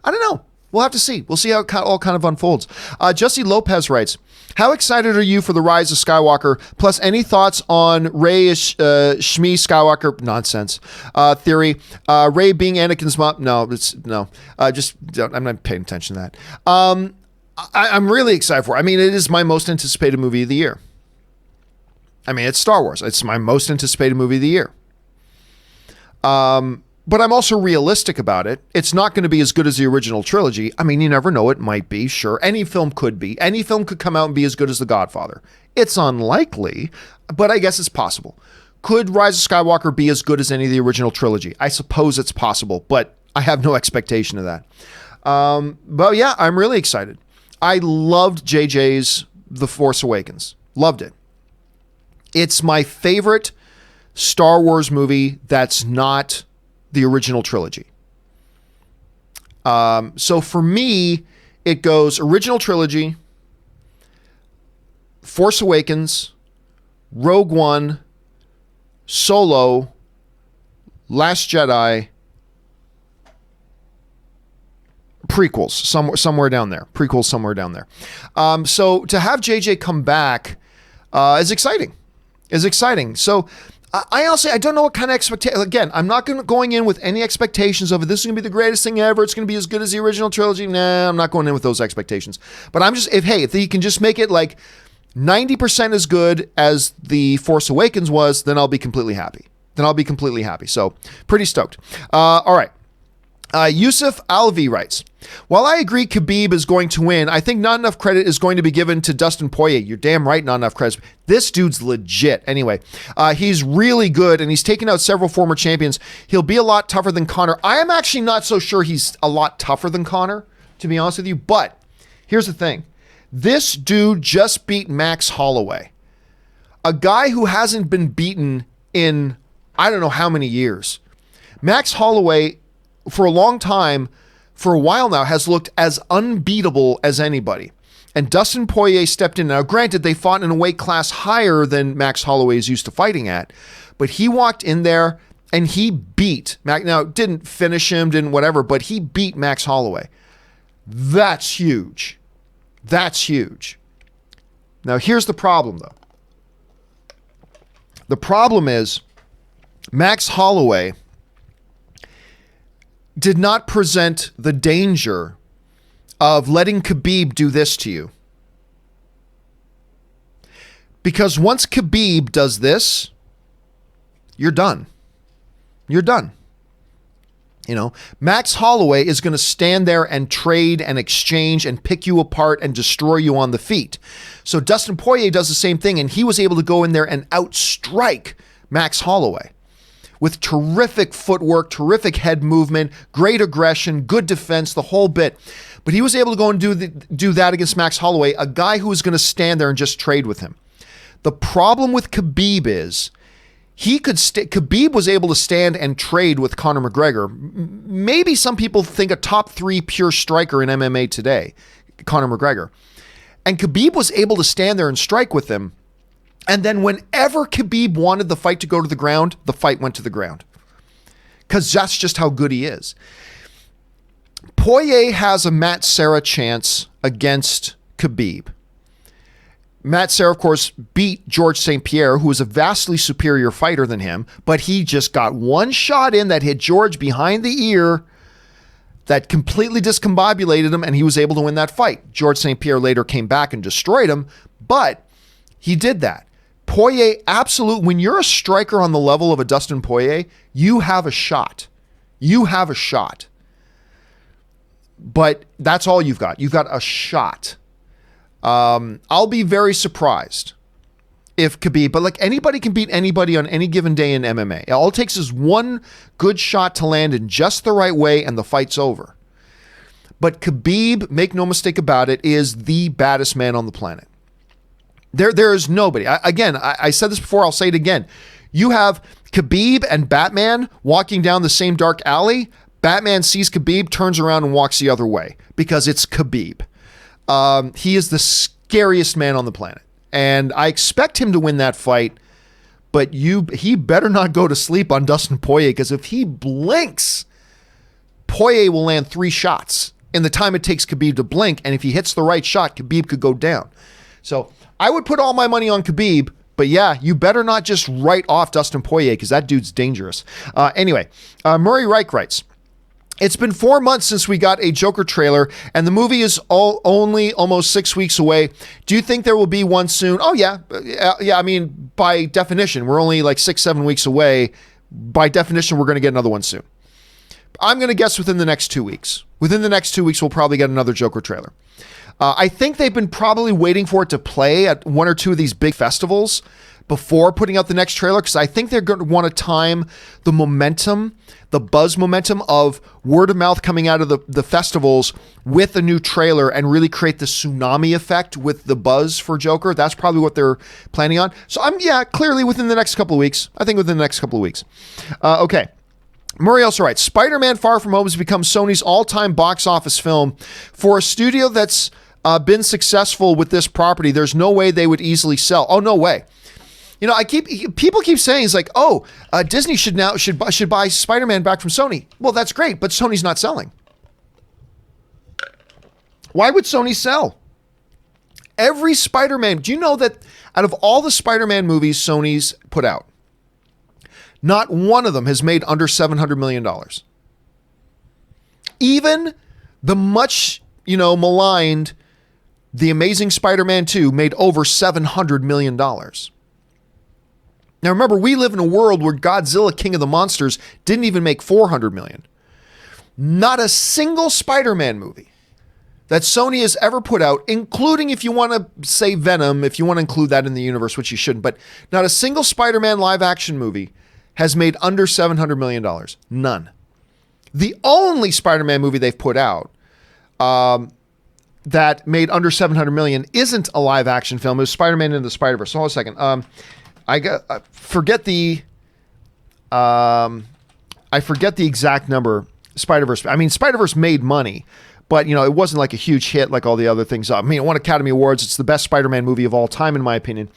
S1: I don't know. We'll have to see. We'll see how it all kind of unfolds. Jesse Lopez writes, how excited are you for the rise of Skywalker? Plus, any thoughts on Rey Shmi Skywalker nonsense theory? Rey being Anakin's mom? No. I'm not paying attention to that. I'm really excited for it. I mean, it is my most anticipated movie of the year. I mean, it's Star Wars. It's my most anticipated movie of the year. But I'm also realistic about it. It's not going to be as good as the original trilogy. I mean, you never know. It might be, sure. Any film could be. Any film could come out and be as good as The Godfather. It's unlikely, but I guess it's possible. Could Rise of Skywalker be as good as any of the original trilogy? I suppose it's possible, but I have no expectation of that. But yeah, I'm really excited. I loved JJ's The Force Awakens. Loved it. It's my favorite Star Wars movie that's not the original trilogy. So for me, it goes original trilogy, Force Awakens, Rogue One, Solo, Last Jedi, prequels, somewhere down there. Prequels somewhere down there. So to have JJ come back is exciting. So I honestly, I don't know what kind of expectation. Again, I'm not going in with any expectations of it. This is going to be the greatest thing ever. It's going to be as good as the original trilogy. Nah, I'm not going in with those expectations. But I'm just, if he can just make it like 90% as good as The Force Awakens was, then I'll be completely happy. So pretty stoked. All right. Yusuf Alvi writes, while I agree Khabib is going to win, I think not enough credit is going to be given to Dustin Poirier. You're damn right, not enough credit. This dude's legit. Anyway, he's really good, and he's taken out several former champions. He'll be a lot tougher than Conor. I am actually not so sure he's a lot tougher than Conor, to be honest with you. But here's the thing. This dude just beat Max Holloway, a guy who hasn't been beaten in I don't know how many years. Max Holloway, for a long time, for a while now, has looked as unbeatable as anybody. And Dustin Poirier stepped in. Now, granted, they fought in a weight class higher than Max Holloway is used to fighting at, but he walked in there and he beat Max. Now, didn't finish him, didn't whatever, but he beat Max Holloway. That's huge. That's huge. Now, here's the problem, though. The problem is Max Holloway did not present the danger of letting Khabib do this to you. Because once Khabib does this, you're done. You're done. You know, Max Holloway is going to stand there and trade and exchange and pick you apart and destroy you on the feet. So Dustin Poirier does the same thing, and he was able to go in there and outstrike Max Holloway with terrific footwork, terrific head movement, great aggression, good defense, the whole bit. But he was able to go and do that against Max Holloway, a guy who was going to stand there and just trade with him. The problem with Khabib is Khabib was able to stand and trade with Conor McGregor. Maybe some people think a top 3 pure striker in MMA today, Conor McGregor. And Khabib was able to stand there and strike with him. And then whenever Khabib wanted the fight to go to the ground, the fight went to the ground. Because that's just how good he is. Poirier has a Matt Serra chance against Khabib. Matt Serra, of course, beat George St. Pierre, who was a vastly superior fighter than him, but he just got one shot in that hit George behind the ear that completely discombobulated him, and he was able to win that fight. George St. Pierre later came back and destroyed him, but he did that. Poirier, absolute. When you're a striker on the level of a Dustin Poirier, you have a shot. You have a shot. But that's all you've got. You've got a shot. I'll be very surprised if Khabib, but like anybody can beat anybody on any given day in MMA. All it takes is one good shot to land in just the right way and the fight's over. But Khabib, make no mistake about it, is the baddest man on the planet. There is nobody. I said this before, I'll say it again. You have Khabib and Batman walking down the same dark alley. Batman sees Khabib, turns around and walks the other way because it's Khabib. He is the scariest man on the planet. And I expect him to win that fight, but he better not go to sleep on Dustin Poirier, because if he blinks, Poirier will land 3 shots in the time it takes Khabib to blink. And if he hits the right shot, Khabib could go down. So I would put all my money on Khabib, but yeah, you better not just write off Dustin Poirier, because that dude's dangerous. Anyway, Murray Reich writes, it's been 4 months since we got a Joker trailer, and the movie is only almost 6 weeks away. Do you think there will be one soon? Oh, yeah. Yeah, I mean, by definition, we're only like 6-7 weeks away. By definition, we're going to get another one soon. I'm going to guess within the next 2 weeks. Within the next 2 weeks, we'll probably get another Joker trailer. I think they've been probably waiting for it to play at 1 or 2 of these big festivals before putting out the next trailer, because I think they're going to want to time the momentum, the buzz momentum of word of mouth coming out of the festivals with a new trailer and really create the tsunami effect with the buzz for Joker. That's probably what they're planning on. So clearly within the next couple of weeks. I think within the next couple of weeks. Okay. Murray also writes, Spider-Man Far From Home has become Sony's all-time box office film. For a studio that's been successful with this property, there's no way they would easily sell. Oh, no way. You know, people keep saying, it's like, Disney should buy Spider-Man back from Sony. Well, that's great, but Sony's not selling. Why would Sony sell? Every Spider-Man, do you know that out of all the Spider-Man movies Sony's put out, not one of them has made under $700 million. Even the much, maligned The Amazing Spider-Man 2 made over $700 million. Now, remember, we live in a world where Godzilla, King of the Monsters, didn't even make $400 million. Not a single Spider-Man movie that Sony has ever put out, including if you want to say Venom, if you want to include that in the universe, which you shouldn't, but not a single Spider-Man live action movie has made under $700 million. None. The only Spider-Man movie they've put out that made under $700 million isn't a live action film. It was Spider-Man into the Spider-Verse. So hold a second. I forget the exact number. Spider-Verse. I mean, Spider-Verse made money, but it wasn't like a huge hit like all the other things. I mean, it won Academy Awards. It's the best Spider-Man movie of all time, in my opinion.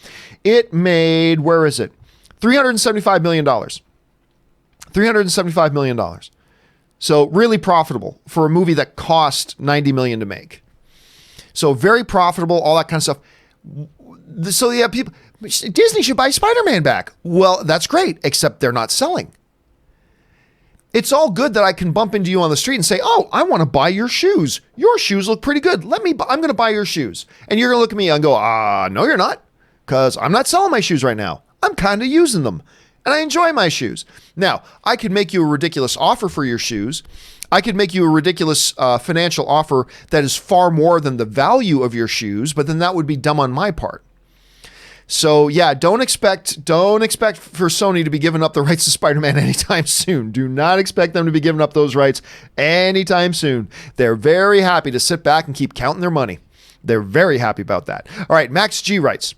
S1: It made, where is it? $375 million. $375 million. So really profitable for a movie that cost $90 million to make. So very profitable, all that kind of stuff. So yeah, people, Disney should buy Spider-Man back. Well, that's great, except they're not selling. It's all good that I can bump into you on the street and say, oh, I want to buy your shoes. Your shoes look pretty good. I'm going to buy your shoes. And you're going to look at me and go, no, you're not. Because I'm not selling my shoes right now. I'm kind of using them. And I enjoy my shoes. Now, I could make you a ridiculous offer for your shoes. I could make you a ridiculous financial offer that is far more than the value of your shoes, but then that would be dumb on my part. So yeah, don't expect for Sony to be giving up the rights to Spider-Man anytime soon. Do not expect them to be giving up those rights anytime soon. They're very happy to sit back and keep counting their money. They're very happy about that. All right, Max G writes,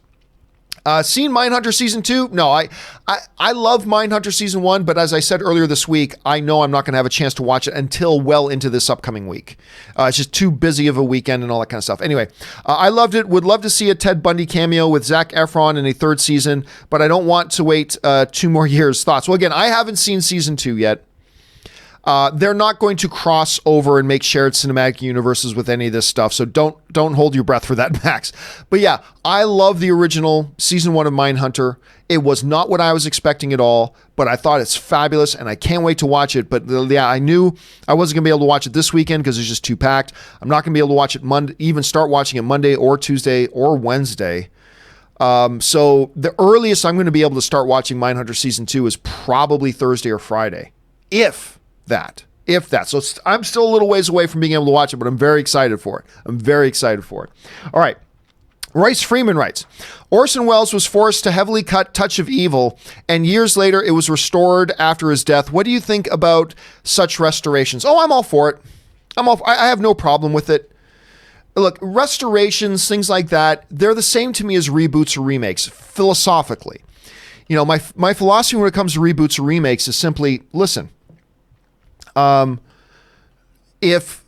S1: seen Mindhunter Season 2? No, I love Mindhunter Season 1, but as I said earlier this week, I know I'm not going to have a chance to watch it until well into this upcoming week. It's just too busy of a weekend and all that kind of stuff. Anyway, I loved it. Would love to see a Ted Bundy cameo with Zac Efron in a third season, but I don't want to wait 2 more years. Thoughts? Well, again, I haven't seen Season 2 yet. They're not going to cross over and make shared cinematic universes with any of this stuff, so don't hold your breath for that, Max. But yeah, I love the original Season 1 of Mindhunter. It was not what I was expecting at all, but I thought it's fabulous, and I can't wait to watch it. But yeah, I knew I wasn't going to be able to watch it this weekend because it's just too packed. I'm not going to be able to watch it Monday, even start watching it Monday or Tuesday or Wednesday. So the earliest I'm going to be able to start watching Mindhunter Season 2 is probably Thursday or Friday, if that. So I'm still a little ways away from being able to watch it, but I'm very excited for it. All right. Royce Freeman writes, Orson Welles was forced to heavily cut Touch of Evil, and years later it was restored after his death. What do you think about such restorations? Oh, I'm all for it. I have no problem with it. Look, restorations, things like that, they're the same to me as reboots or remakes, philosophically. My philosophy when it comes to reboots or remakes is simply, listen, if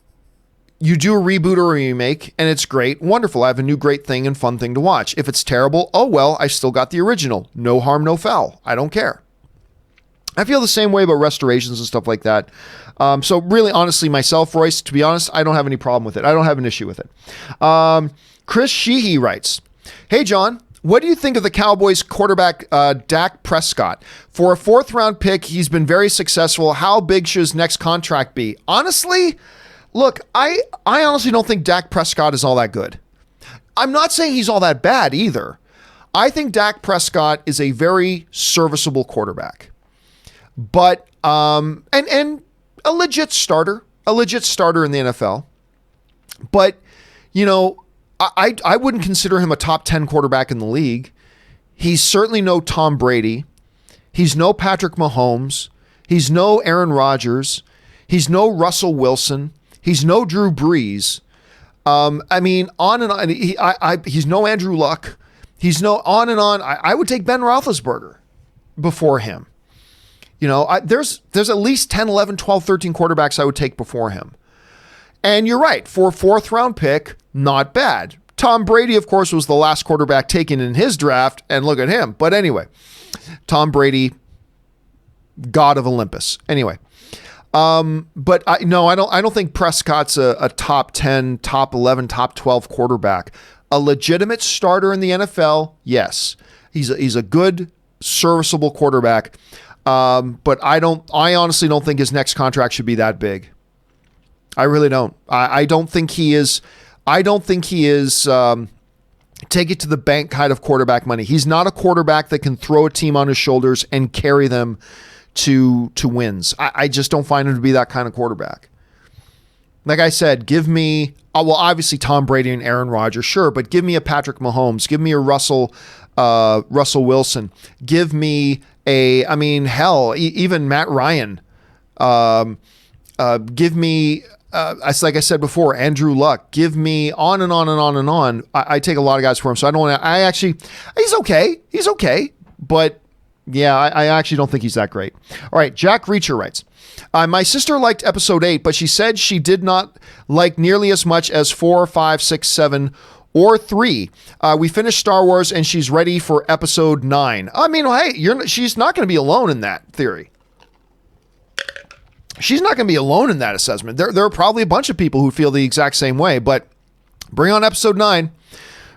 S1: you do a reboot or a remake and it's great, wonderful. I have a new great thing and fun thing to watch. If it's terrible, oh well, I still got the original. No harm, no foul. I don't care. I feel the same way about restorations and stuff like that. So really, honestly, myself, Royce, to be honest, I don't have any problem with it. I don't have an issue with it. Chris Sheehy writes, hey, John, what do you think of the Cowboys quarterback, Dak Prescott? For a 4th-round pick, he's been very successful. How big should his next contract be? Honestly, look, I honestly don't think Dak Prescott is all that good. I'm not saying he's all that bad either. I think Dak Prescott is a very serviceable quarterback. But, and a legit starter in the NFL. But, I wouldn't consider him a top 10 quarterback in the league. He's certainly no Tom Brady. He's no Patrick Mahomes. He's no Aaron Rodgers. He's no Russell Wilson. He's no Drew Brees. On and on. He's no Andrew Luck. He's no on and on. I would take Ben Roethlisberger before him. There's at least 10, 11, 12, 13 quarterbacks I would take before him. And you're right, for a 4th-round pick, not bad. Tom Brady, of course, was the last quarterback taken in his draft, and look at him. But anyway, Tom Brady, god of Olympus. Anyway, but I don't think Prescott's a top 10, top 11, top 12 quarterback. A legitimate starter in the NFL, yes. He's a good, serviceable quarterback. But I honestly don't think his next contract should be that big. I really don't. I don't think he is take it to the bank kind of quarterback money. He's not a quarterback that can throw a team on his shoulders and carry them to wins. I just don't find him to be that kind of quarterback. Like I said, give me, well, obviously Tom Brady and Aaron Rodgers, sure, but give me a Patrick Mahomes, give me a Russell Wilson, give me even Matt Ryan, give me, like I said before, Andrew Luck, give me on and on and on and on. I take a lot of guys for him, so I don't want to, he's okay, but yeah, I actually don't think he's that great. All right, Jack Reacher writes, my sister liked episode 8, but she said she did not like nearly as much as 4, 5, 6, 7, or 3. We finished Star Wars and she's ready for episode 9. I mean, hey, she's not going to be alone in that theory. She's not going to be alone in that assessment. There are probably a bunch of people who feel the exact same way, but bring on episode 9.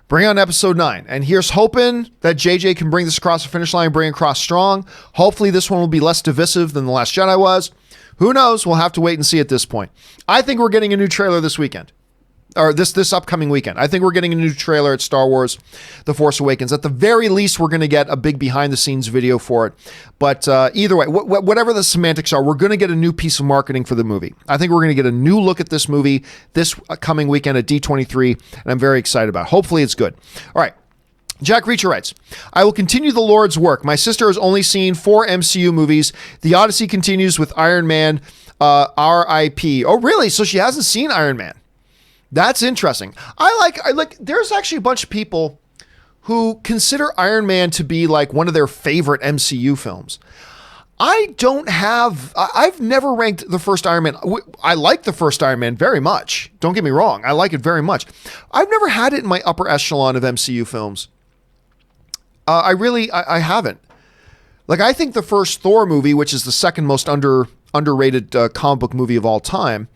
S1: Bring on episode 9. And here's hoping that JJ can bring this across the finish line, bring it across strong. Hopefully this one will be less divisive than The Last Jedi was. Who knows? We'll have to wait and see at this point. I think we're getting a new trailer this weekend. Or this upcoming weekend. I think we're getting a new trailer at Star Wars The Force Awakens. At the very least, we're going to get a big behind-the-scenes video for it. But either way, whatever the semantics are, we're going to get a new piece of marketing for the movie. I think we're going to get a new look at this movie this coming weekend at D23, and I'm very excited about it. Hopefully it's good. All right. Jack Reacher writes, I will continue the Lord's work. My sister has only seen 4 MCU movies. The Odyssey continues with Iron Man, R.I.P. Oh, really? So she hasn't seen Iron Man. That's interesting. I like, there's actually a bunch of people who consider Iron Man to be like one of their favorite MCU films. I've never ranked the first Iron Man. I like the first Iron Man very much. Don't get me wrong. I like it very much. I've never had it in my upper echelon of MCU films. I haven't. Like, I think the first Thor movie, which is the second most underrated comic book movie of all time,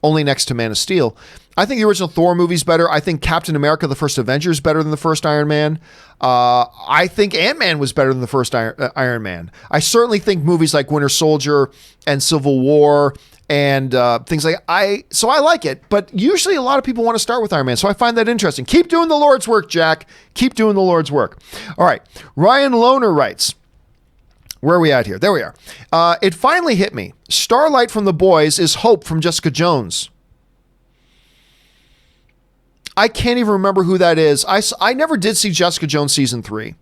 S1: only next to Man of Steel, I think the original Thor movie's better. I think Captain America, the first Avengers, better than the first Iron Man. I think Ant-Man was better than the first Iron Man. I certainly think movies like Winter Soldier and Civil War and things like so I like it, but usually a lot of people want to start with Iron Man, so I find that interesting. Keep doing the Lord's work, Jack. Keep doing the Lord's work. All right. Ryan Lohner writes, where are we at here? There we are. It finally hit me. Starlight from The Boys is Hope from Jessica Jones. I can't even remember who that is. I never did see Jessica Jones season 3.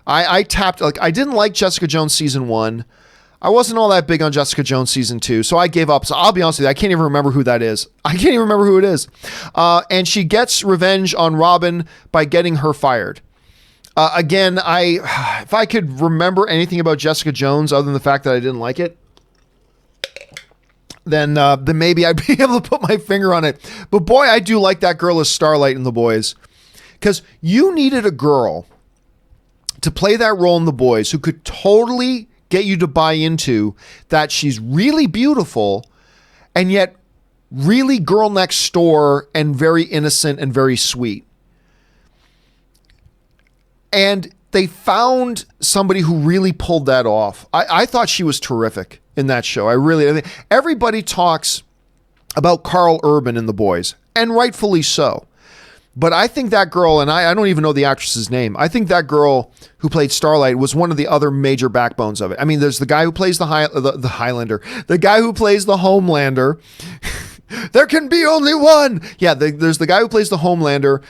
S1: I didn't like Jessica Jones season 1. I wasn't all that big on Jessica Jones season 2, so I gave up. So I'll be honest with you, I can't even remember who that is. I can't even remember who it is. And she gets revenge on Robin by getting her fired. Again, if I could remember anything about Jessica Jones other than the fact that I didn't like it, then maybe I'd be able to put my finger on it. But boy, I do like that girl as Starlight in The Boys. Because you needed a girl to play that role in The Boys who could totally get you to buy into that she's really beautiful and yet really girl next door and very innocent and very sweet. And they found somebody who really pulled that off. I thought she was terrific in that show. I mean, everybody talks about Carl Urban in The Boys, and rightfully so. But I think that girl, and I don't even know the actress's name, I think that girl who played Starlight was one of the other major backbones of it. I mean, there's the guy who plays the Highlander, the guy who plays the Homelander. There can be only one. Yeah, there's the guy who plays the Homelander.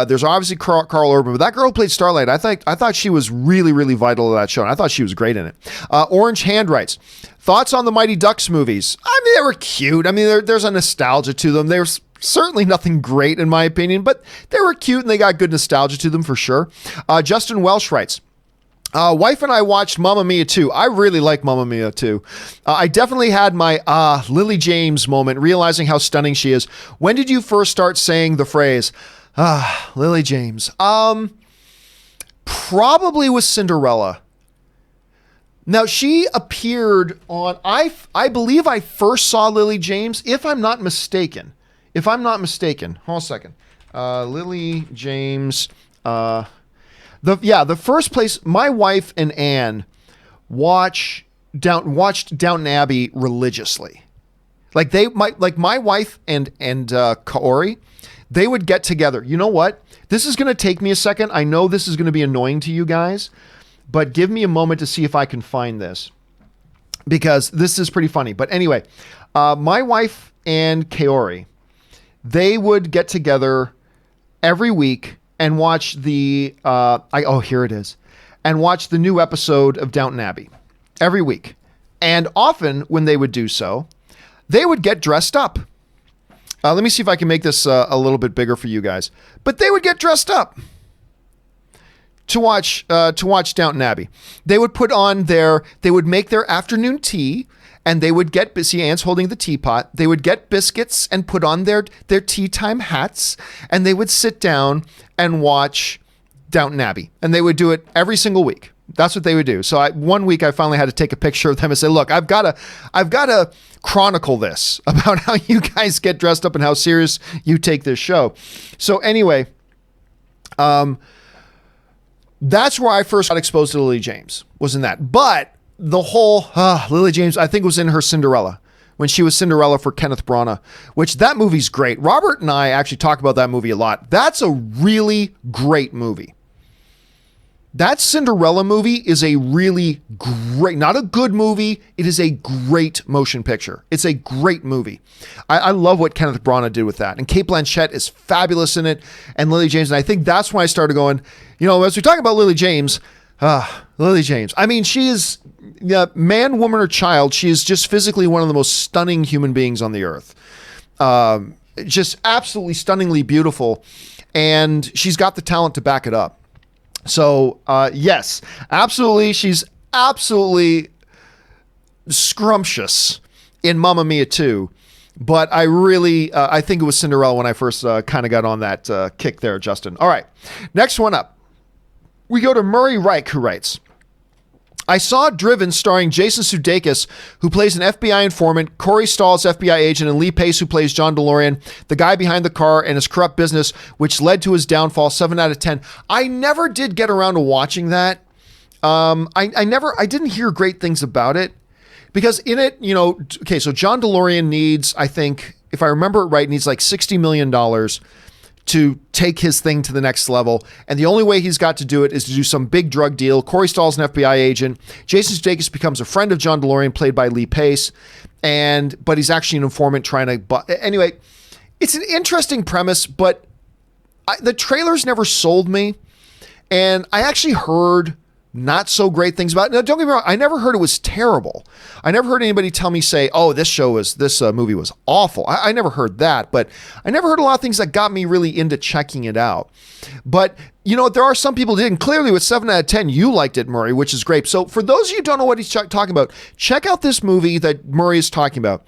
S1: There's obviously Carl Urban, but that girl who played Starlight, I thought she was really, really vital to that show, and I thought she was great in it. Orange Hand writes, thoughts on the Mighty Ducks movies? I mean, they were cute. I mean, there's a nostalgia to them. There's certainly nothing great in my opinion, but they were cute and they got good nostalgia to them for sure. Justin Welsh writes, wife and I watched Mamma Mia 2. I really like Mamma Mia 2. I definitely had my Lily James moment, realizing how stunning she is. When did you first start saying the phrase, Lily James? Probably with Cinderella. Now, she appeared on, I believe I first saw Lily James, if I'm not mistaken. Hold on a second. Lily James, the first place my wife and Anne watched Downton Abbey religiously. Like my wife and Kaori, they would get together. You know what? This is going to take me a second. I know this is going to be annoying to you guys, but give me a moment to see if I can find this. because this is pretty funny. But anyway, my wife and Kaori, they would get together every week and watch the here it is, and watch the new episode of Downton Abbey every week. And often when they would do so, they would get dressed up. Let me see if I can make this a little bit bigger for you guys. But they would get dressed up to watch Downton Abbey. They would they would make their afternoon tea, and they would get busy. Anne's holding the teapot. They would get biscuits and put on their tea time hats, and they would sit down and watch Downton Abbey. And they would do it every single week. That's what they would do. So one week I finally had to take a picture of them and say, look, I've got to chronicle this about how you guys get dressed up and how serious you take this show. So anyway, that's where I first got exposed to Lily James, was in that. But the whole Lily James, I think, was in her Cinderella, when she was Cinderella for Kenneth Branagh, which that movie's great. Robert and I actually talk about that movie a lot. That's a really great movie. That Cinderella movie is a really great, not a good movie. It is a great motion picture. It's a great movie. I love what Kenneth Branagh did with that. And Cate Blanchett is fabulous in it. And Lily James. And I think that's when I started going, as we talk about Lily James, Lily James. I mean, she is, man, woman, or child. She is just physically one of the most stunning human beings on the earth. Just absolutely stunningly beautiful. And she's got the talent to back it up. So, yes, absolutely. She's absolutely scrumptious in Mamma Mia 2. But I really, I think it was Cinderella when I first kind of got on that kick there, Justin. All right, next one up. We go to Murray Reich, who writes, I saw Driven starring Jason Sudeikis, who plays an FBI informant, Corey Stahl's FBI agent, and Lee Pace, who plays John DeLorean, the guy behind the car and his corrupt business, which led to his downfall. 7 out of 10. I never did get around to watching that. I didn't hear great things about it, because in it, okay, so John DeLorean needs, I think, if I remember it right, needs like $60 million to take his thing to the next level. And the only way he's got to do it is to do some big drug deal. Corey Stahl's an FBI agent. Jason Sudeikis becomes a friend of John DeLorean, played by Lee Pace. But he's actually an informant trying to... Anyway, it's an interesting premise, but the trailers never sold me. And I actually heard not so great things about it. Now, don't get me wrong, I never heard it was terrible. I never heard anybody tell me, say, oh, this movie was awful. I never heard that, but I never heard a lot of things that got me really into checking it out. But, there are some people who did, and clearly with 7 out of 10, you liked it, Murray, which is great. So for those of you who don't know what he's talking about, check out this movie that Murray is talking about.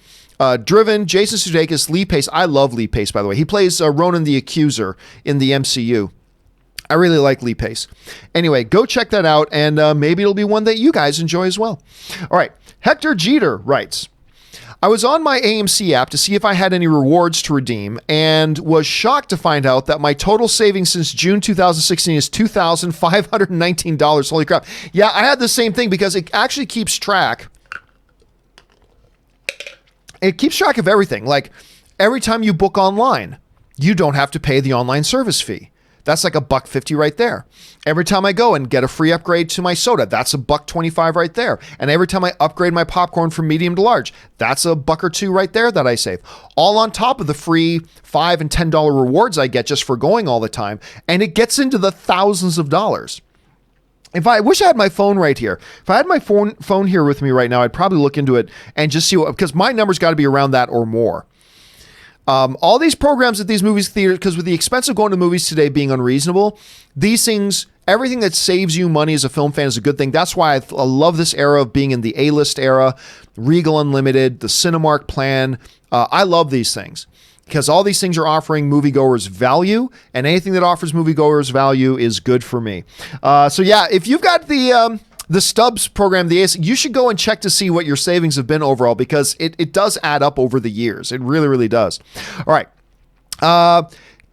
S1: Driven, Jason Sudeikis, Lee Pace. I love Lee Pace, by the way. He plays Ronan the Accuser in the MCU. I really like Lee Pace. Anyway, go check that out, and maybe it'll be one that you guys enjoy as well. All right. Hector Jeter writes, I was on my AMC app to see if I had any rewards to redeem, and was shocked to find out that my total savings since June 2016 is $2,519. Holy crap. Yeah, I had the same thing, because it actually keeps track. It keeps track of everything. Like, every time you book online, you don't have to pay the online service fee. That's like $1.50 right there. Every time I go and get a free upgrade to my soda, that's $1.25 right there. And every time I upgrade my popcorn from medium to large, that's $1 or $2 right there that I save. All on top of the free $5 and $10 rewards I get just for going all the time. And it gets into the thousands of dollars. I wish I had my phone right here. If I had my phone here with me right now, I'd probably look into it and just see because my number's got to be around that or more. All these programs at these movies theaters, because with the expense of going to movies today being unreasonable, these things, everything that saves you money as a film fan is a good thing. That's why I love this era of being in the A-list era, Regal Unlimited, the Cinemark plan. I love these things because all these things are offering moviegoers value, and anything that offers moviegoers value is good for me. So yeah, if you've got the Stubbs program, you should go and check to see what your savings have been overall, because it does add up over the years. It really, really does. All right.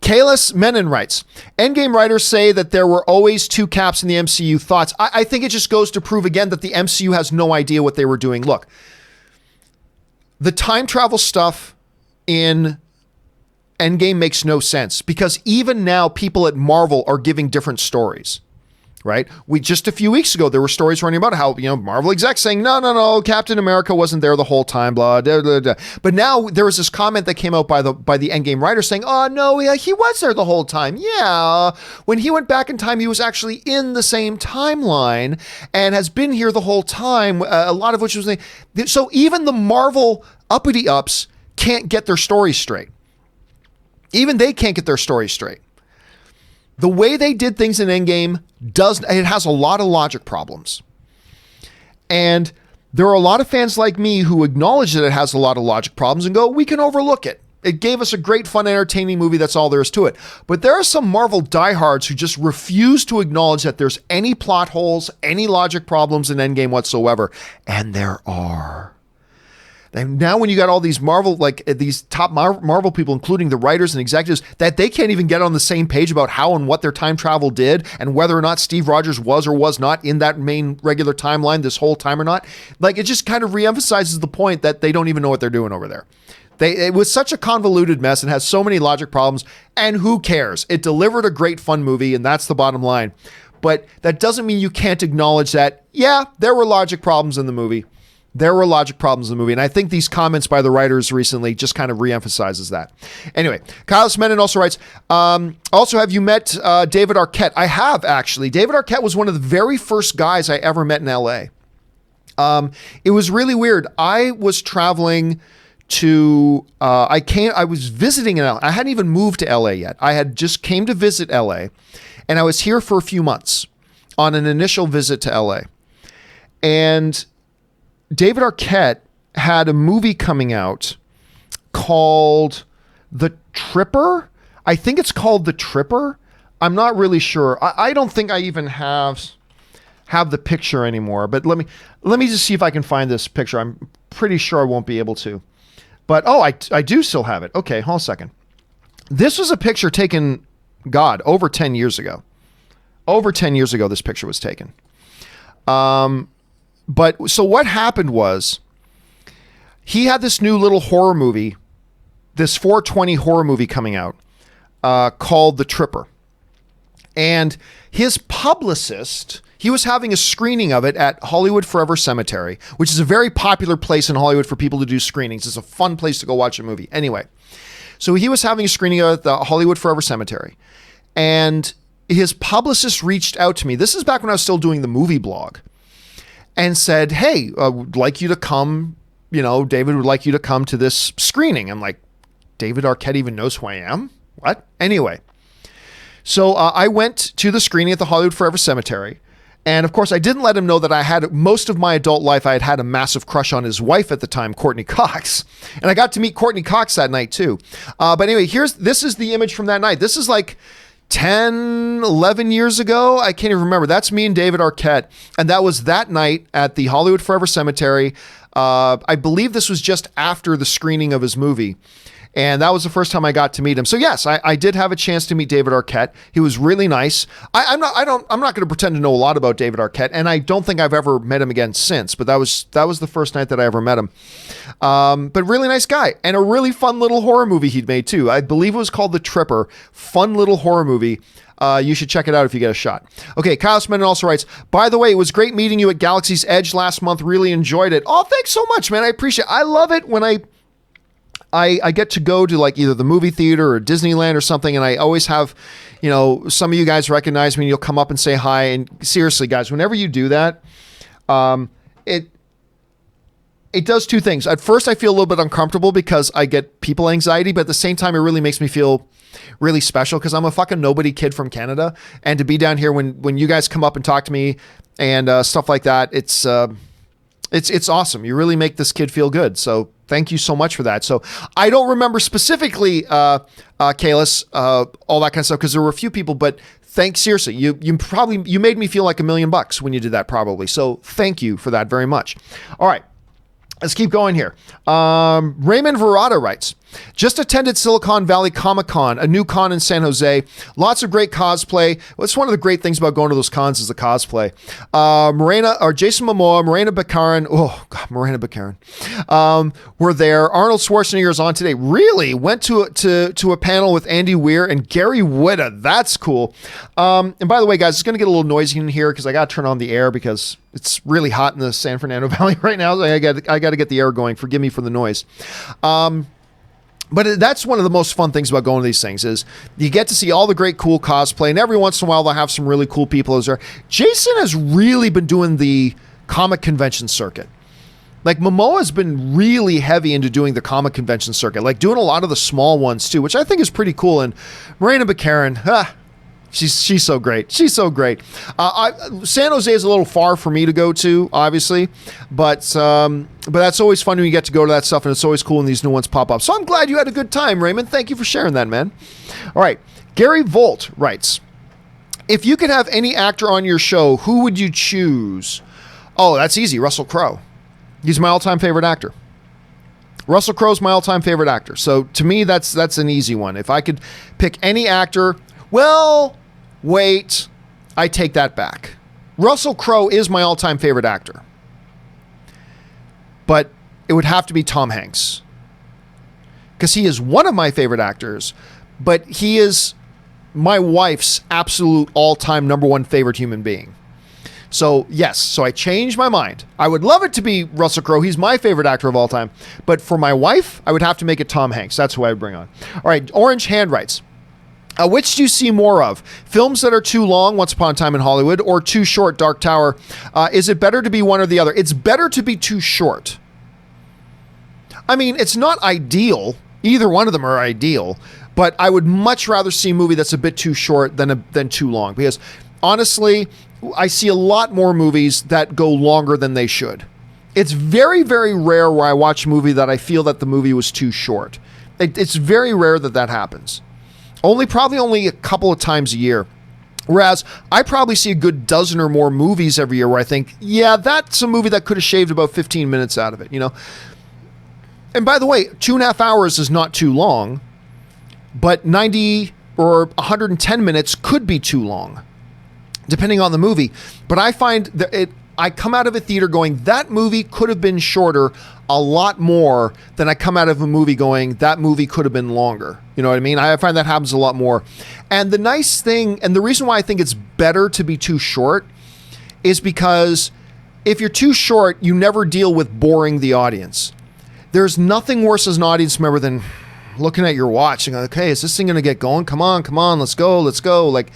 S1: Kalis Menon writes, Endgame writers say that there were always 2 caps in the MCU. Thoughts? I think it just goes to prove again that the MCU has no idea what they were doing. Look, the time travel stuff in Endgame makes no sense, because even now people at Marvel are giving different stories. right? We just a few weeks ago, there were stories running about how, Marvel execs saying, no, Captain America wasn't there the whole time, blah, blah, blah, blah. But now there was this comment that came out by the Endgame writer saying, oh, no, yeah, he was there the whole time. Yeah. When he went back in time, he was actually in the same timeline and has been here the whole time, a lot of which was... So even the Marvel uppity-ups can't get their story straight. Even they can't get their story straight. The way they did things in Endgame it has a lot of logic problems. And there are a lot of fans like me who acknowledge that it has a lot of logic problems and go, we can overlook it. It gave us a great, fun, entertaining movie. That's all there is to it. But there are some Marvel diehards who just refuse to acknowledge that there's any plot holes, any logic problems in Endgame whatsoever. And there are. And now when you got all these Marvel, like these top Marvel people, including the writers and executives, that they can't even get on the same page about how and what their time travel did and whether or not Steve Rogers was or was not in that main regular timeline this whole time or not. Like, it just kind of reemphasizes the point that they don't even know what they're doing over there. It was such a convoluted mess and has so many logic problems, and who cares? It delivered a great fun movie, and that's the bottom line. But that doesn't mean you can't acknowledge that, yeah, there were logic problems in the movie. There were logic problems in the movie. And I think these comments by the writers recently just kind of reemphasizes that. Anyway, Kyle Smenon also writes, also, have you met David Arquette? I have, actually. David Arquette was one of the very first guys I ever met in LA. It was really weird. I was traveling to, I was visiting in LA. I hadn't even moved to LA yet. I had just came to visit LA, and I was here for a few months on an initial visit to LA. And David Arquette had a movie coming out called The Tripper. I think it's called The Tripper. I'm not really sure. I don't think I even have the picture anymore, but let me just see if I can find this picture. I'm pretty sure I won't be able to. But, I do still have it. Okay, hold on a second. This was a picture taken, over 10 years ago. Over 10 years ago, this picture was taken. But so what happened was he had this new little horror movie, this 420 horror movie coming out called The Tripper. And his publicist, he was having a screening of it at Hollywood Forever Cemetery, which is a very popular place in Hollywood for people to do screenings. It's a fun place to go watch a movie. Anyway, so he was having a screening of it at the Hollywood Forever Cemetery. And his publicist reached out to me. This is back when I was still doing the movie blog. And said, hey, would like you to come, David would like you to come to this screening. I'm like, David Arquette even knows who I am? What? Anyway, so I went to the screening at the Hollywood Forever Cemetery. And of course, I didn't let him know that I had, most of my adult life, I had had a massive crush on his wife at the time, Courtney Cox. And I got to meet Courtney Cox that night too. But anyway, this is the image from that night. This is like 10, 11 years ago. I can't even remember. That's me and David Arquette. And that was that night at the Hollywood Forever Cemetery. I believe this was just after the screening of his movie. And that was the first time I got to meet him. So yes, I did have a chance to meet David Arquette. He was really nice. I'm not going to pretend to know a lot about David Arquette, and I don't think I've ever met him again since. But that was the first night that I ever met him. But really nice guy, and a really fun little horror movie he'd made too. I believe it was called The Tripper. Fun little horror movie. You should check it out if you get a shot. Okay, Kyle Smenon also writes, by the way, it was great meeting you at Galaxy's Edge last month. Really enjoyed it. Oh, thanks so much, man. I appreciate it. I love it when I get to go to like either the movie theater or Disneyland or something, and I always have, some of you guys recognize me and you'll come up and say hi. And seriously, guys, whenever you do that, it does two things. At first, I feel a little bit uncomfortable because I get people anxiety, but at the same time, it really makes me feel really special because I'm a fucking nobody kid from Canada. And to be down here when you guys come up and talk to me and stuff like that, it's awesome. You really make this kid feel good. So thank you so much for that. So I don't remember specifically, Kalis, all that kind of stuff, because there were a few people, but thanks. Seriously, you made me feel like $1 million when you did that probably. So thank you for that very much. All right. Let's keep going here. Raymond Verrata writes, Just attended Silicon Valley Comic-Con, a new con in San Jose. Lots of great cosplay. What's one of the great things about going to those cons is the cosplay. Jason Momoa, Morena Baccarin. Oh, God, Morena Baccarin. Were there. Arnold Schwarzenegger is on today. Really? Went to a panel with Andy Weir and Gary Whitta. That's cool. And by the way, guys, it's going to get a little noisy in here because I got to turn on the air because it's really hot in the San Fernando Valley right now. So I got to get the air going. Forgive me for the noise. But that's one of the most fun things about going to these things is you get to see all the great, cool cosplay, and every once in a while they'll have some really cool people as there. Jason has really been doing the comic convention circuit. Like Momoa's been really heavy into doing the comic convention circuit, like doing a lot of the small ones too, which I think is pretty cool. And Morena Baccarin, she's so great. She's so great. San Jose is a little far for me to go to, obviously, but that's always fun when you get to go to that stuff, and it's always cool when these new ones pop up. So I'm glad you had a good time, Raymond. Thank you for sharing that, man. All right. Gary Volt writes, if you could have any actor on your show, who would you choose? Oh, that's easy. Russell Crowe. He's my all-time favorite actor. Russell Crowe's my all-time favorite actor. So to me, that's an easy one. If I could pick any actor, well, wait, I take that back. Russell Crowe is my all-time favorite actor. But it would have to be Tom Hanks. Because he is one of my favorite actors, but he is my wife's absolute all-time number one favorite human being. So, yes, so I changed my mind. I would love it to be Russell Crowe. He's my favorite actor of all time. But for my wife, I would have to make it Tom Hanks. That's who I would bring on. All right, Orange Hand writes, which do you see more of? Films that are too long, Once Upon a Time in Hollywood, or too short, Dark Tower? Is it better to be one or the other? It's better to be too short. I mean, it's not ideal. Either one of them are ideal. But I would much rather see a movie that's a bit too short than too long. Because, honestly, I see a lot more movies that go longer than they should. It's very, very rare where I watch a movie that I feel that the movie was too short. It's very rare that happens. Probably only a couple of times a year. Whereas I probably see a good dozen or more movies every year where I think, yeah, that's a movie that could have shaved about 15 minutes out of it, you know? And by the way, 2.5 hours is not too long, but 90 or 110 minutes could be too long, depending on the movie. But I find that I come out of a theater going, that movie could have been shorter a lot more than I come out of a movie going, that movie could have been longer. You know what I mean? I find that happens a lot more. And the nice thing, and the reason why I think it's better to be too short is because if you're too short, you never deal with boring the audience. There's nothing worse as an audience member than looking at your watch and going, okay, is this thing going to get going? Come on, let's go. Like,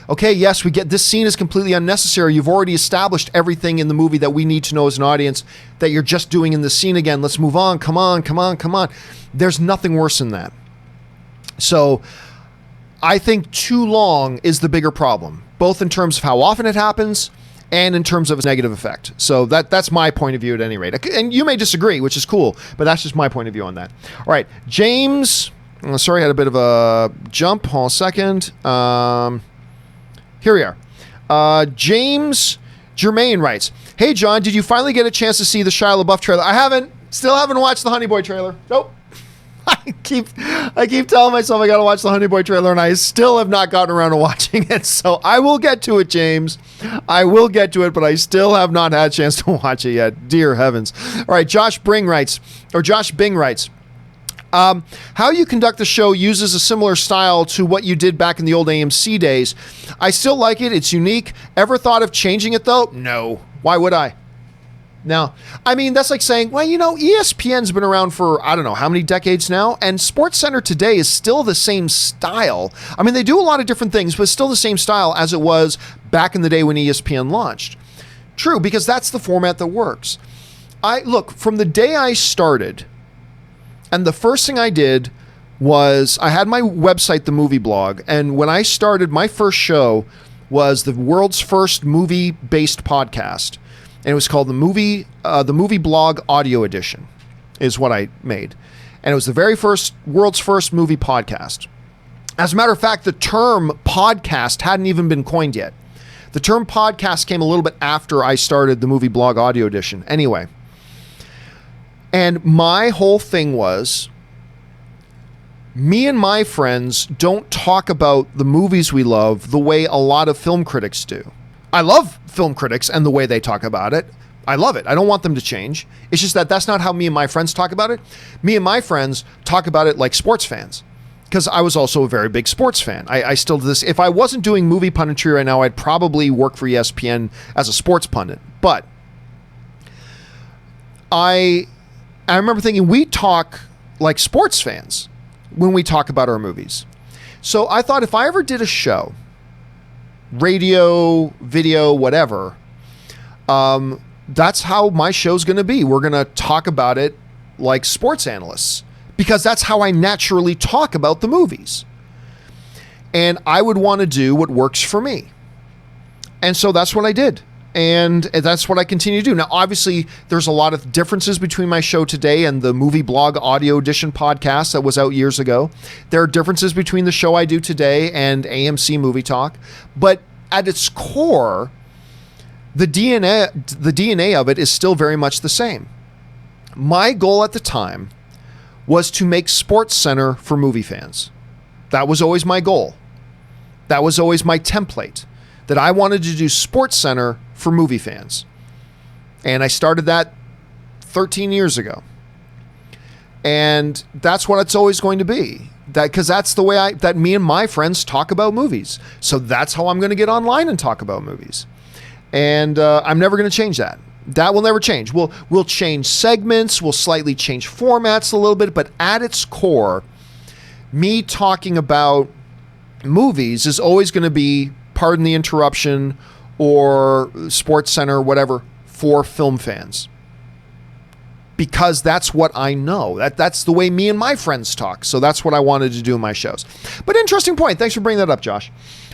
S1: okay, yes, we get this scene is completely unnecessary. You've already established everything in the movie that we need to know as an audience that you're just doing in the scene again. Let's move on. Come on. There's nothing worse than that. So I think too long is the bigger problem, both in terms of how often it happens and in terms of its negative effect. So that's my point of view at any rate. And you may disagree, which is cool, but that's just my point of view on that. All right, James, sorry, I had a bit of a jump. Hold on a second. Here we are. James Germain writes, hey, John, did you finally get a chance to see the Shia LaBeouf trailer? I haven't. Still haven't watched the Honey Boy trailer. Nope. I keep telling myself I got to watch the Honey Boy trailer, and I still have not gotten around to watching it. So I will get to it, James. I will get to it, but I still have not had a chance to watch it yet. Dear heavens. All right, Josh Bing writes, how you conduct the show uses a similar style to what you did back in the old AMC days. I still like it. It's unique. Ever thought of changing it, though? No. Why would I? Now, I mean, that's like saying, well, you know, ESPN's been around for, I don't know, how many decades now? And SportsCenter today is still the same style. I mean, they do a lot of different things, but it's still the same style as it was back in the day when ESPN launched. True, because that's the format that works. Look, from the day I started, and the first thing I did was I had my website, The Movie Blog, and when I started, my first show was the world's first movie-based podcast. And it was called the Movie Blog Audio Edition, is what I made. And it was the world's first movie podcast. As a matter of fact, the term podcast hadn't even been coined yet. The term podcast came a little bit after I started the Movie Blog Audio Edition. Anyway. And my whole thing was, me and my friends don't talk about the movies we love the way a lot of film critics do. I love film critics and the way they talk about it. I love it. I don't want them to change. It's just that that's not how me and my friends talk about it. Me and my friends talk about it like sports fans, because I was also a very big sports fan. I still do this. If I wasn't doing movie punditry right now, I'd probably work for ESPN as a sports pundit. But I remember thinking we talk like sports fans when we talk about our movies. So I thought if I ever did a show, radio, video, whatever, that's how my show's going to be. We're going to talk about it like sports analysts, because that's how I naturally talk about the movies. And I would want to do what works for me. And so that's what I did. And that's what I continue to do. Now, obviously, there's a lot of differences between my show today and the Movie Blog Audio Edition podcast that was out years ago. There are differences between the show I do today and AMC Movie Talk. But at its core, the DNA of it is still very much the same. My goal at the time was to make Sports Center for movie fans. That was always my goal. That was always my template, that I wanted to do Sports Center for movie fans. And I started that 13 years ago. And that's what it's always going to be. Because that's the way that me and my friends talk about movies. So that's how I'm going to get online and talk about movies. And I'm never going to change that. That will never change. We'll change segments. We'll slightly change formats a little bit. But at its core, me talking about movies is always going to be, pardon the interruption, or Sports Center, whatever, for film fans. Because that's what I know. That's the way me and my friends talk. So that's what I wanted to do in my shows. But interesting point. Thanks for bringing that up, Josh.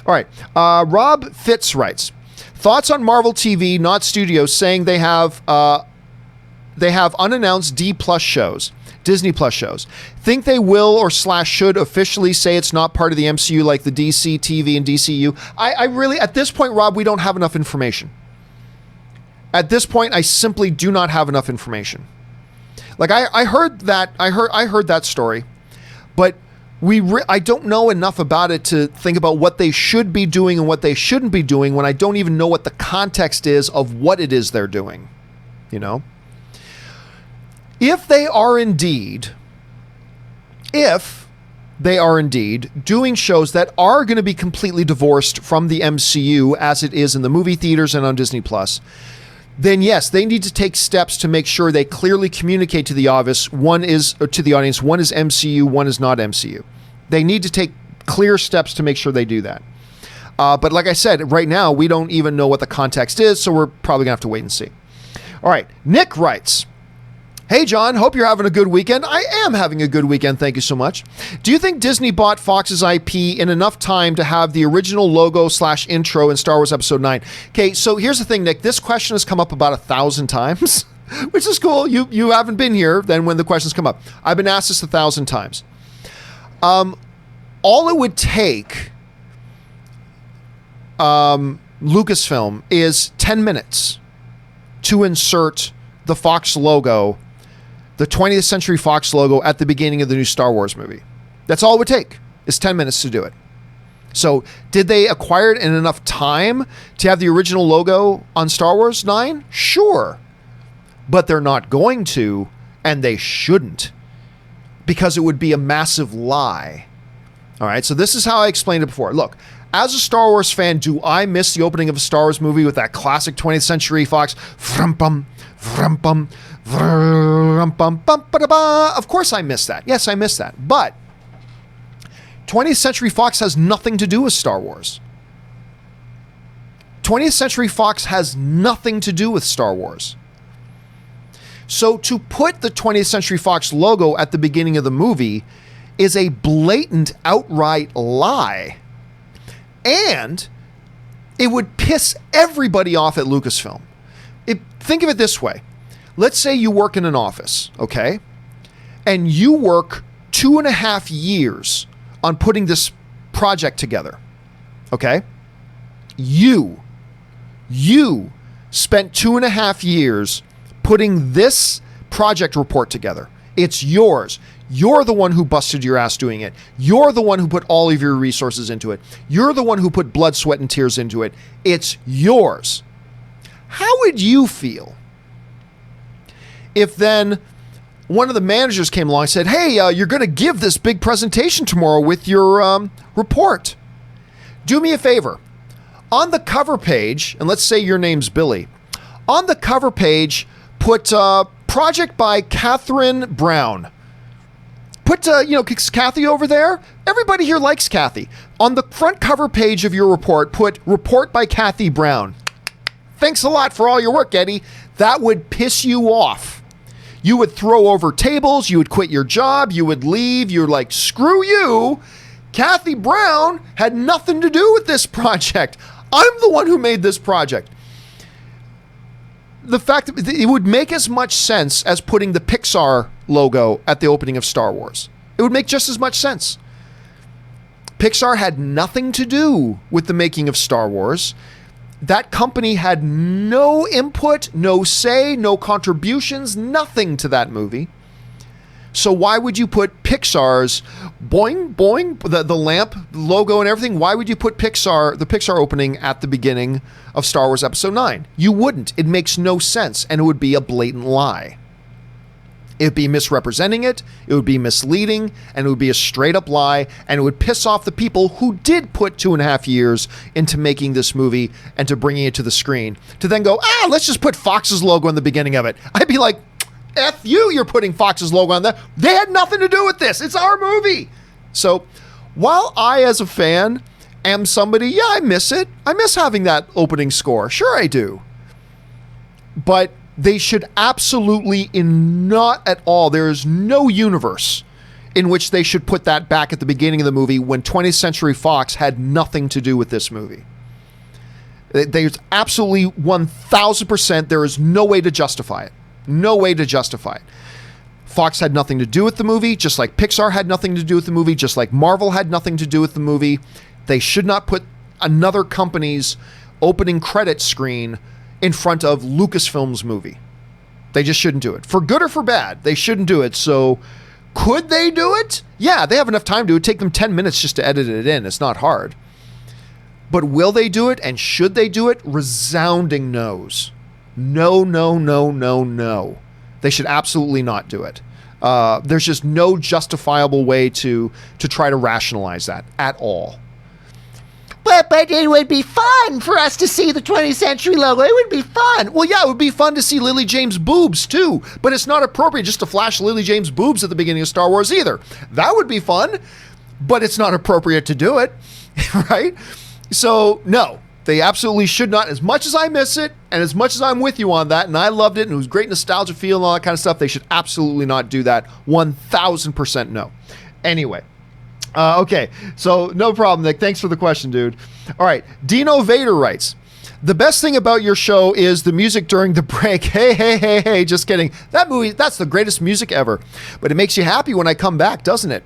S1: All right. Rob Fitz writes, thoughts on Marvel TV, not studios, saying they have unannounced D+ shows, Disney Plus shows. Think they will or / should officially say it's not part of the MCU like the DC TV and DCU? I really, at this point, Rob, we don't have enough information. At this point, I simply do not have enough information. Like I heard that story, but I don't know enough about it to think about what they should be doing and what they shouldn't be doing when I don't even know what the context is of what it is they're doing, you know? If they are indeed doing shows that are going to be completely divorced from the MCU as it is in the movie theaters and on Disney Plus, then yes, they need to take steps to make sure they clearly communicate to the audience, one is MCU, one is not MCU. They need to take clear steps to make sure they do that. But like I said, right now, we don't even know what the context is, so we're probably going to have to wait and see. All right, Nick writes, hey, John, hope you're having a good weekend. I am having a good weekend. Thank you so much. Do you think Disney bought Fox's IP in enough time to have the original logo / intro in Star Wars Episode 9? Okay, so here's the thing, Nick. This question has come up about 1,000 times, which is cool. You haven't been here then when the questions come up. I've been asked this 1,000 times. All it would take, Lucasfilm, is 10 minutes to insert the Fox logo, the 20th Century Fox logo, at the beginning of the new Star Wars movie. That's all it would take, is 10 minutes to do it. So did they acquire it in enough time to have the original logo on Star Wars 9? Sure. But they're not going to, and they shouldn't, because it would be a massive lie. All right, so this is how I explained it before. Look, as a Star Wars fan, do I miss the opening of a Star Wars movie with that classic 20th Century Fox? Vroom-bum, vroom-bum, vroom-bum, bum-ba-da-ba. Of course I miss that. Yes, I miss that. But 20th Century Fox has nothing to do with Star Wars. 20th Century Fox has nothing to do with Star Wars. So to put the 20th Century Fox logo at the beginning of the movie is a blatant, outright lie. And it would piss everybody off at Lucasfilm. Think of it this way. Let's say you work in an office, okay? And you work 2.5 years on putting this project together, okay? You spent 2.5 years putting this project report together. It's yours. You're the one who busted your ass doing it. You're the one who put all of your resources into it. You're the one who put blood, sweat, and tears into it. It's yours. How would you feel if then one of the managers came along and said, hey, you're going to give this big presentation tomorrow with your report. Do me a favor. On the cover page, and let's say your name's Billy, on the cover page, put project by Catherine Brown. Put, Kathy over there. Everybody here likes Kathy. On the front cover page of your report, put report by Kathy Brown. Thanks a lot for all your work, Eddie. That would piss you off. You would throw over tables. You would quit your job. You would leave. You're like, screw you. Kathy Brown had nothing to do with this project. I'm the one who made this project. The fact that it would make as much sense as putting the Pixar logo at the opening of Star Wars. It would make just as much sense. Pixar had nothing to do with the making of Star Wars. That company had no input, no say, no contributions, nothing to that movie. So why would you put Pixar's boing, boing, the lamp logo and everything? Why would you put the Pixar opening at the beginning of Star Wars Episode 9? You wouldn't. It makes no sense, and it would be a blatant lie. It would be misrepresenting it, it would be misleading, and it would be a straight up lie, and it would piss off the people who did put 2.5 years into making this movie and to bringing it to the screen. To then go, let's just put Fox's logo in the beginning of it. I'd be like, F you, you're putting Fox's logo on that. They had nothing to do with this. It's our movie. So while I, as a fan, am somebody, I miss it. I miss having that opening score. Sure I do. But they should absolutely not at all. There is no universe in which they should put that back at the beginning of the movie when 20th Century Fox had nothing to do with this movie. There's absolutely 1,000%. There is no way to justify it. No way to justify it. Fox had nothing to do with the movie, just like Pixar had nothing to do with the movie, just like Marvel had nothing to do with the movie. They should not put another company's opening credit screen in front of Lucasfilm's movie. They just shouldn't do it. For good or for bad, they shouldn't do it. So could they do it? Yeah, they have enough time to. It would take them 10 minutes just to edit it in. It's not hard. But will they do it, and should they do it? Resounding no's. No, no, no, no, no. They should absolutely not do it. There's just no justifiable way to try to rationalize that at all.
S2: But it would be fun for us to see the 20th Century logo. It would be fun.
S1: Well, yeah, it would be fun to see Lily James' boobs, too. But it's not appropriate just to flash Lily James' boobs at the beginning of Star Wars either. That would be fun, but it's not appropriate to do it, right? So, no. They absolutely should not. As much as I miss it, and as much as I'm with you on that, and I loved it, and it was great nostalgia feel and all that kind of stuff, they should absolutely not do that. 1,000% no. Anyway. Okay, so no problem, Nick. Thanks for the question, dude. All right, Dino Vader writes, the best thing about your show is the music during the break. Hey, just kidding. That movie, that's the greatest music ever. But it makes you happy when I come back, doesn't it?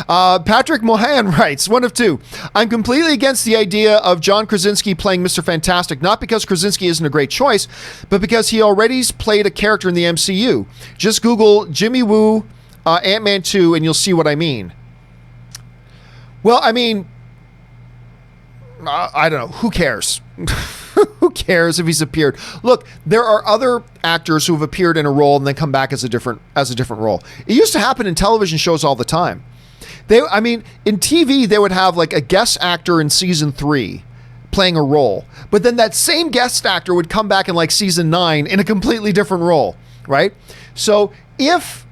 S1: Patrick Mohan writes, one of two. I'm completely against the idea of John Krasinski playing Mr. Fantastic, not because Krasinski isn't a great choice, but because he already's played a character in the MCU. Just Google Jimmy Woo, Ant-Man 2, and you'll see what I mean. Well, I mean, I don't know. Who cares? Who cares if he's appeared? Look, there are other actors who have appeared in a role and then come back as a different role. It used to happen in television shows all the time. In TV, they would have like a guest actor in season 3 playing a role, but then that same guest actor would come back in like season 9 in a completely different role, right? So if,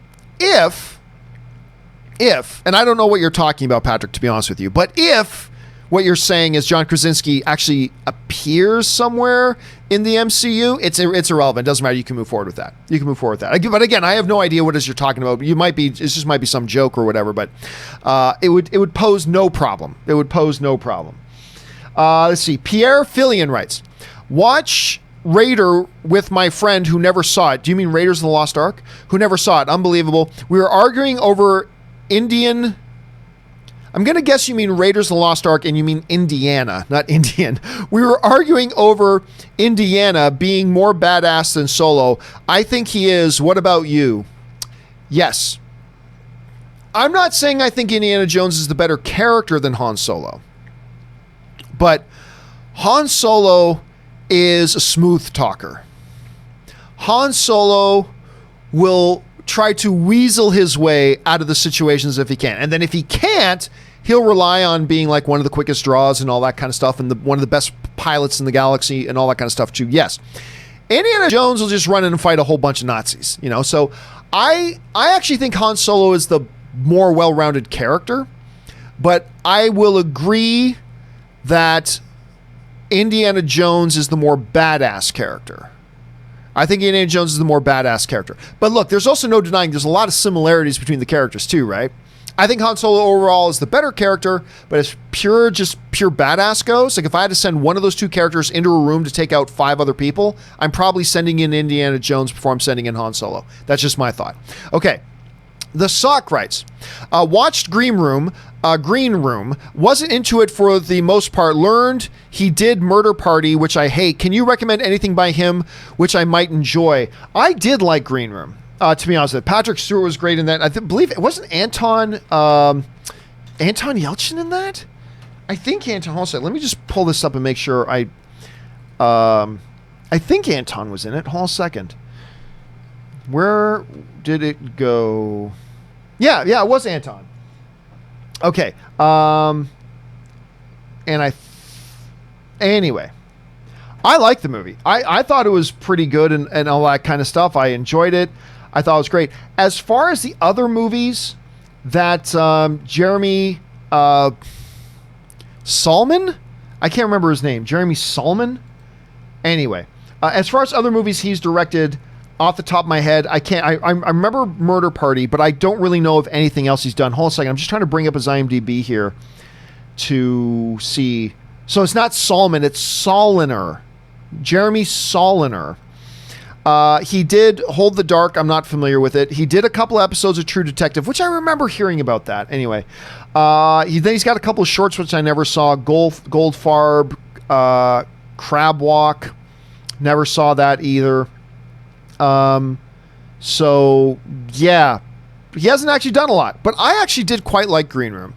S1: and I don't know what you're talking about, Patrick, to be honest with you, but if what you're saying is John Krasinski actually appears somewhere in the MCU, it's irrelevant. It doesn't matter. You can move forward with that. But again, I have no idea what it is you're talking about. It just might be some joke or whatever, but it would pose no problem. Let's see. Pierre Fillion writes, watch Raider with my friend who never saw it. Do you mean Raiders of the Lost Ark? Who never saw it. Unbelievable. We were arguing over Indian. I'm going to guess you mean Raiders of the Lost Ark and you mean Indiana, not Indian. We were arguing over Indiana being more badass than Solo. I think he is. What about you? Yes. I'm not saying I think Indiana Jones is the better character than Han Solo, but Han Solo is a smooth talker. Han Solo will try to weasel his way out of the situations if he can. And then if he can't, he'll rely on being like one of the quickest draws and all that kind of stuff, and one of the best pilots in the galaxy and all that kind of stuff too. Yes. Indiana Jones will just run in and fight a whole bunch of Nazis, you know? So I actually think Han Solo is the more well-rounded character, but I will agree that Indiana Jones is the more badass character. I think Indiana Jones is the more badass character. But look, there's also no denying there's a lot of similarities between the characters too, right? I think Han Solo overall is the better character, but as pure badass goes, like if I had to send one of those two characters into a room to take out 5 other people, I'm probably sending in Indiana Jones before I'm sending in Han Solo. That's just my thought. Okay. The Sock writes, watched Green Room, wasn't into it for the most part, learned he did Murder Party, which I hate. Can you recommend anything by him which I might enjoy? I did like Green Room, to be honest with you. Patrick Stewart was great in that. I believe it wasn't Anton Yelchin in that? I think Anton, hold on, let me just pull this up and make sure I think Anton was in it. Hold on a second. Where did it go? Yeah, it was Anton. Okay. Anyway, I liked the movie. I thought it was pretty good and all that kind of stuff. I enjoyed it. I thought it was great. As far as the other movies that Jeremy Salman, I can't remember his name. Jeremy Salman. Anyway, as far as other movies he's directed, off the top of my head, I remember Murder Party, but I don't really know of anything else he's done. Hold on a second. I'm just trying to bring up his IMDb here to see. So it's not Salman, it's Soliner. Jeremy Soliner. He did Hold the Dark. I'm not familiar with it. He did a couple episodes of True Detective, which I remember hearing about that. Anyway, he's got a couple of shorts, which I never saw. Goldfarb, Crab Walk. Never saw that either. So yeah, he hasn't actually done a lot, but I actually did quite like Green Room.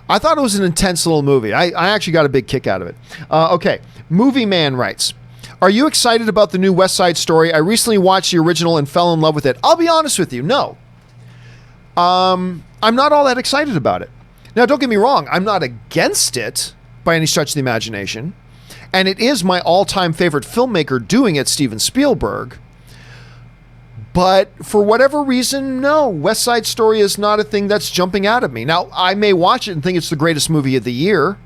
S1: I thought it was an intense little movie. I actually got a big kick out of it. Okay. Movie Man writes, are you excited about the new West Side Story? I recently watched the original and fell in love with it. I'll be honest with you. No, I'm not all that excited about it. Now, don't get me wrong. I'm not against it by any stretch of the imagination. And it is my all-time favorite filmmaker doing it, Steven Spielberg. But for whatever reason, no, West Side Story is not a thing that's jumping out at me. Now, I may watch it and think it's the greatest movie of the year,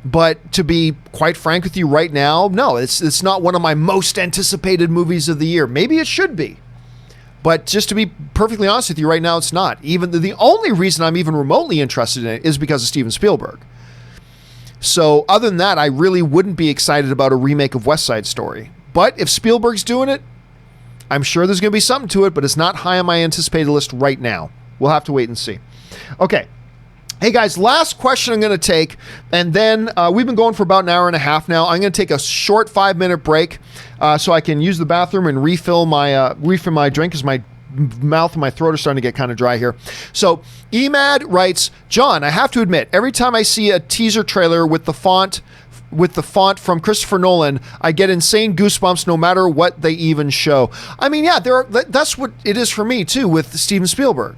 S1: but to be quite frank with you right now, no, it's not one of my most anticipated movies of the year. Maybe it should be, but just to be perfectly honest with you right now, it's not. Even the only reason I'm even remotely interested in it is because of Steven Spielberg. So other than that, I really wouldn't be excited about a remake of West Side Story. But if Spielberg's doing it, I'm sure there's going to be something to it, but it's not high on my anticipated list right now. We'll have to wait and see. Okay. Hey guys, last question I'm going to take, and then we've been going for about an hour and a half now. I'm going to take a short 5-minute break so I can use the bathroom and refill my drink because my mouth and my throat are starting to get kind of dry here. So Emad writes, John, I have to admit, every time I see a teaser trailer with the font from Christopher Nolan, I get insane goosebumps no matter what they even show. I mean, yeah, that's what it is for me too with Steven Spielberg.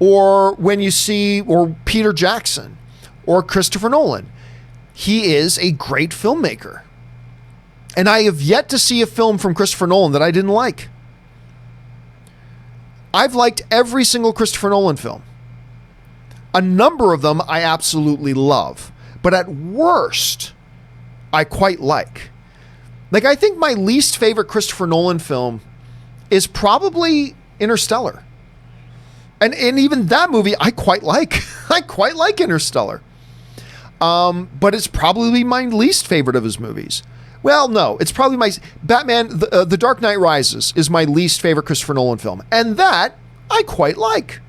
S1: Or when you see, or Peter Jackson, or Christopher Nolan. He is a great filmmaker. And I have yet to see a film from Christopher Nolan that I didn't like. I've liked every single Christopher Nolan film. A number of them I absolutely love. But at worst, I quite like. Like, I think my least favorite Christopher Nolan film is probably Interstellar. And even that movie, I quite like. I quite like Interstellar. But it's probably my least favorite of his movies. Well, no, it's probably my... Batman, The Dark Knight Rises is my least favorite Christopher Nolan film. And that, I quite like.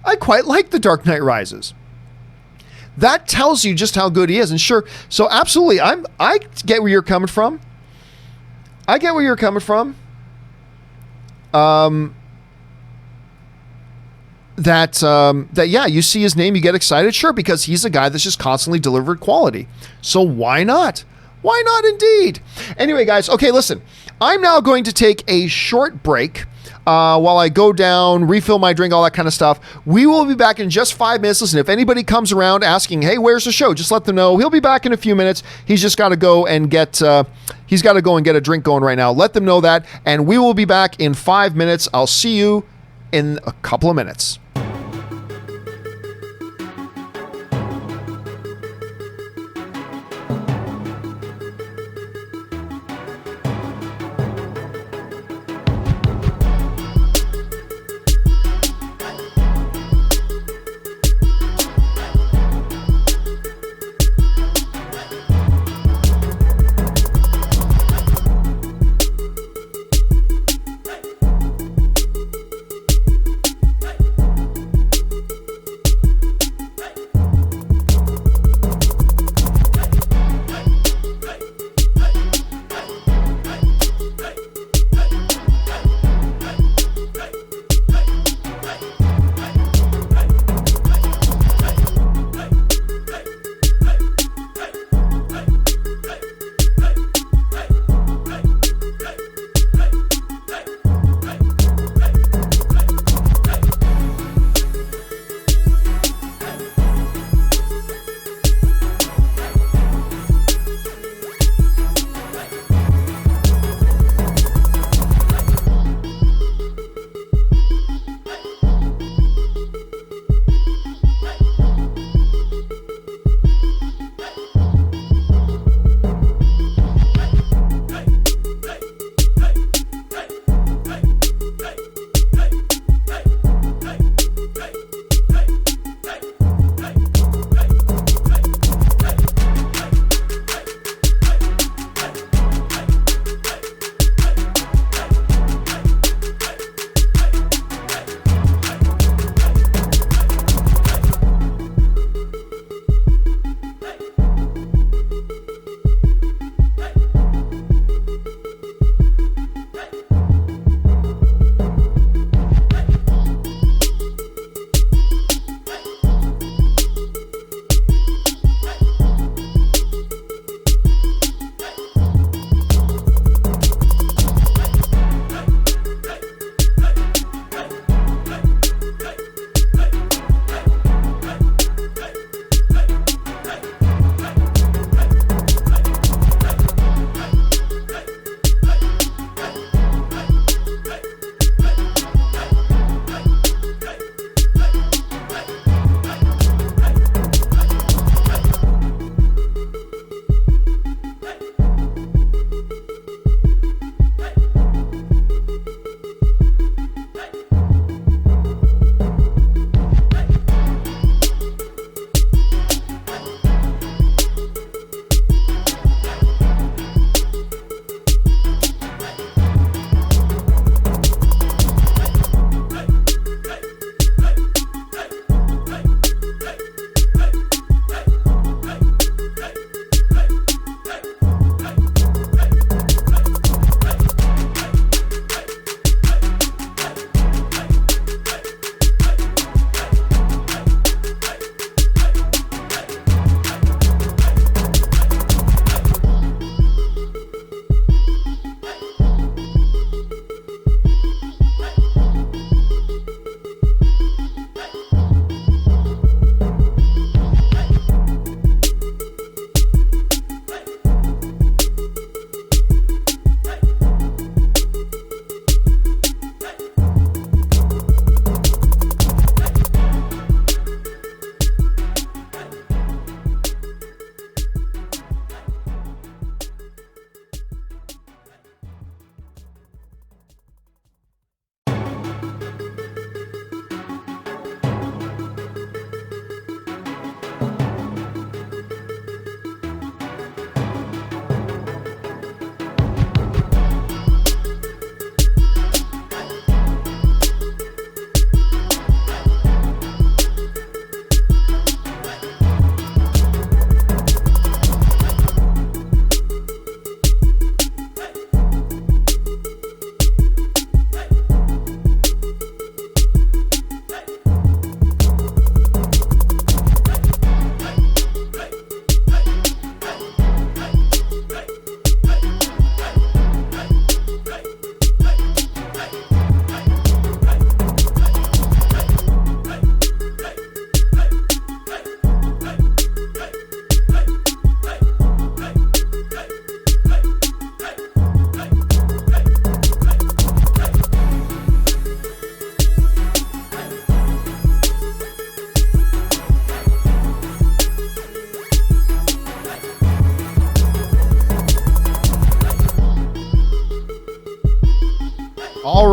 S1: I quite like The Dark Knight Rises. That tells you just how good he is. And sure, so absolutely, I get where you're coming from. I get where you're coming from. that you see his name, you get excited, sure, because he's a guy that's just constantly delivered quality. So why not? Why not indeed? Anyway, guys, okay, listen, I'm now going to take a short break while I go down, refill my drink, all that kind of stuff. We will be back in just 5 minutes. Listen, if anybody comes around asking, hey, where's the show? Just let them know. He'll be back in a few minutes. He's just got to go and get a drink going right now. Let them know that, and we will be back in 5 minutes. I'll see you in a couple of minutes.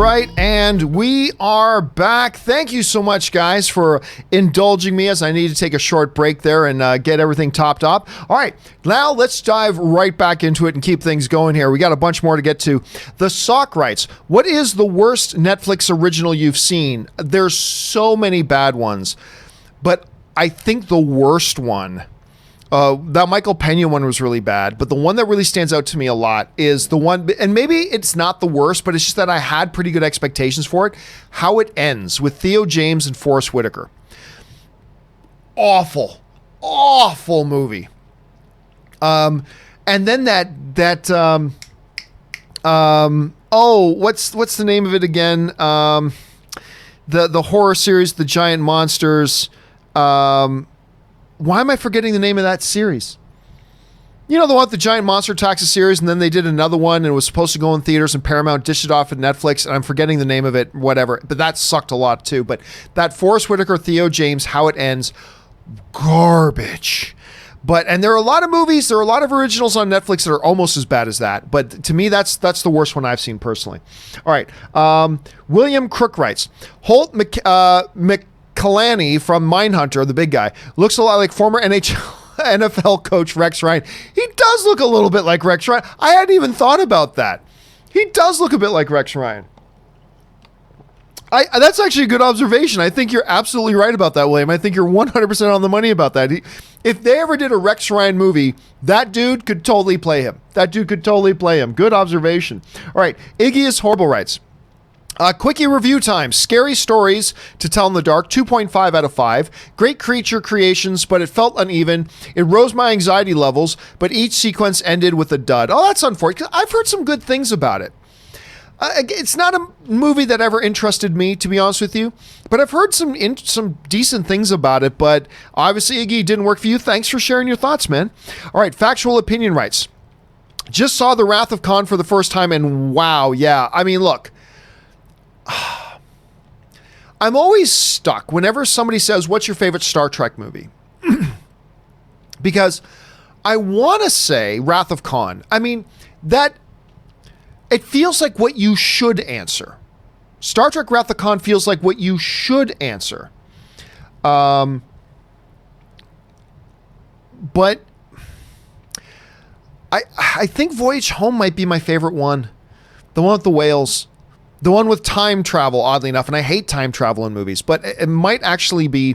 S1: right, and we are back. Thank you so much, guys, for indulging me as I need to take a short break there and get everything topped up. All right, now let's dive right back into it and keep things going here. We got a bunch more to get to. The Sock writes, what is the worst Netflix original you've seen? There's so many bad ones, but I think the worst one, that Michael Pena one was really bad, but the one that really stands out to me a lot is the one, and maybe it's not the worst, but it's just that I had pretty good expectations for it. How It Ends, with Theo James and Forrest Whitaker. Awful movie. And then what's the name of it again? The horror series, The Giant Monsters. Why am I forgetting the name of that series? You know, the one with the giant monster attacks series, and then they did another one, and it was supposed to go in theaters, and Paramount dished it off at Netflix, and I'm forgetting the name of it, whatever. But that sucked a lot, too. But that Forrest Whitaker, Theo James, How It Ends, garbage. And there are a lot of movies, there are a lot of originals on Netflix that are almost as bad as that. But to me, that's the worst one I've seen personally. All right. William Crook writes, Holt Kalani from Mindhunter, the big guy, looks a lot like former NFL coach Rex Ryan. He does look a little bit like Rex Ryan. I hadn't even thought about that. He does look a bit like Rex Ryan. That's actually a good observation. I think you're absolutely right about that, William. I think you're 100% on the money about that. If they ever did a Rex Ryan movie, that dude could totally play him. Good observation. All right. Iggy is Horrible writes, quickie review time. Scary stories to tell in the dark. 2.5 out of 5. Great creature creations, but it felt uneven. It rose my anxiety levels, but each sequence ended with a dud. Oh, that's unfortunate. I've heard some good things about it. It's not a movie that ever interested me, to be honest with you, but I've heard some decent things about it. But obviously, Iggy, didn't work for you. Thanks for sharing your thoughts, man. All right, Factual Opinion writes, just saw The Wrath of Khan for the first time, and wow, yeah. I mean, look. I'm always stuck whenever somebody says, what's your favorite Star Trek movie? Because I want to say Wrath of Khan. I mean, that it feels like what you should answer. Star Trek Wrath of Khan feels like what you should answer. But I think Voyage Home might be my favorite one. The one with the whales. The one with time travel, oddly enough, and I hate time travel in movies, but it might actually be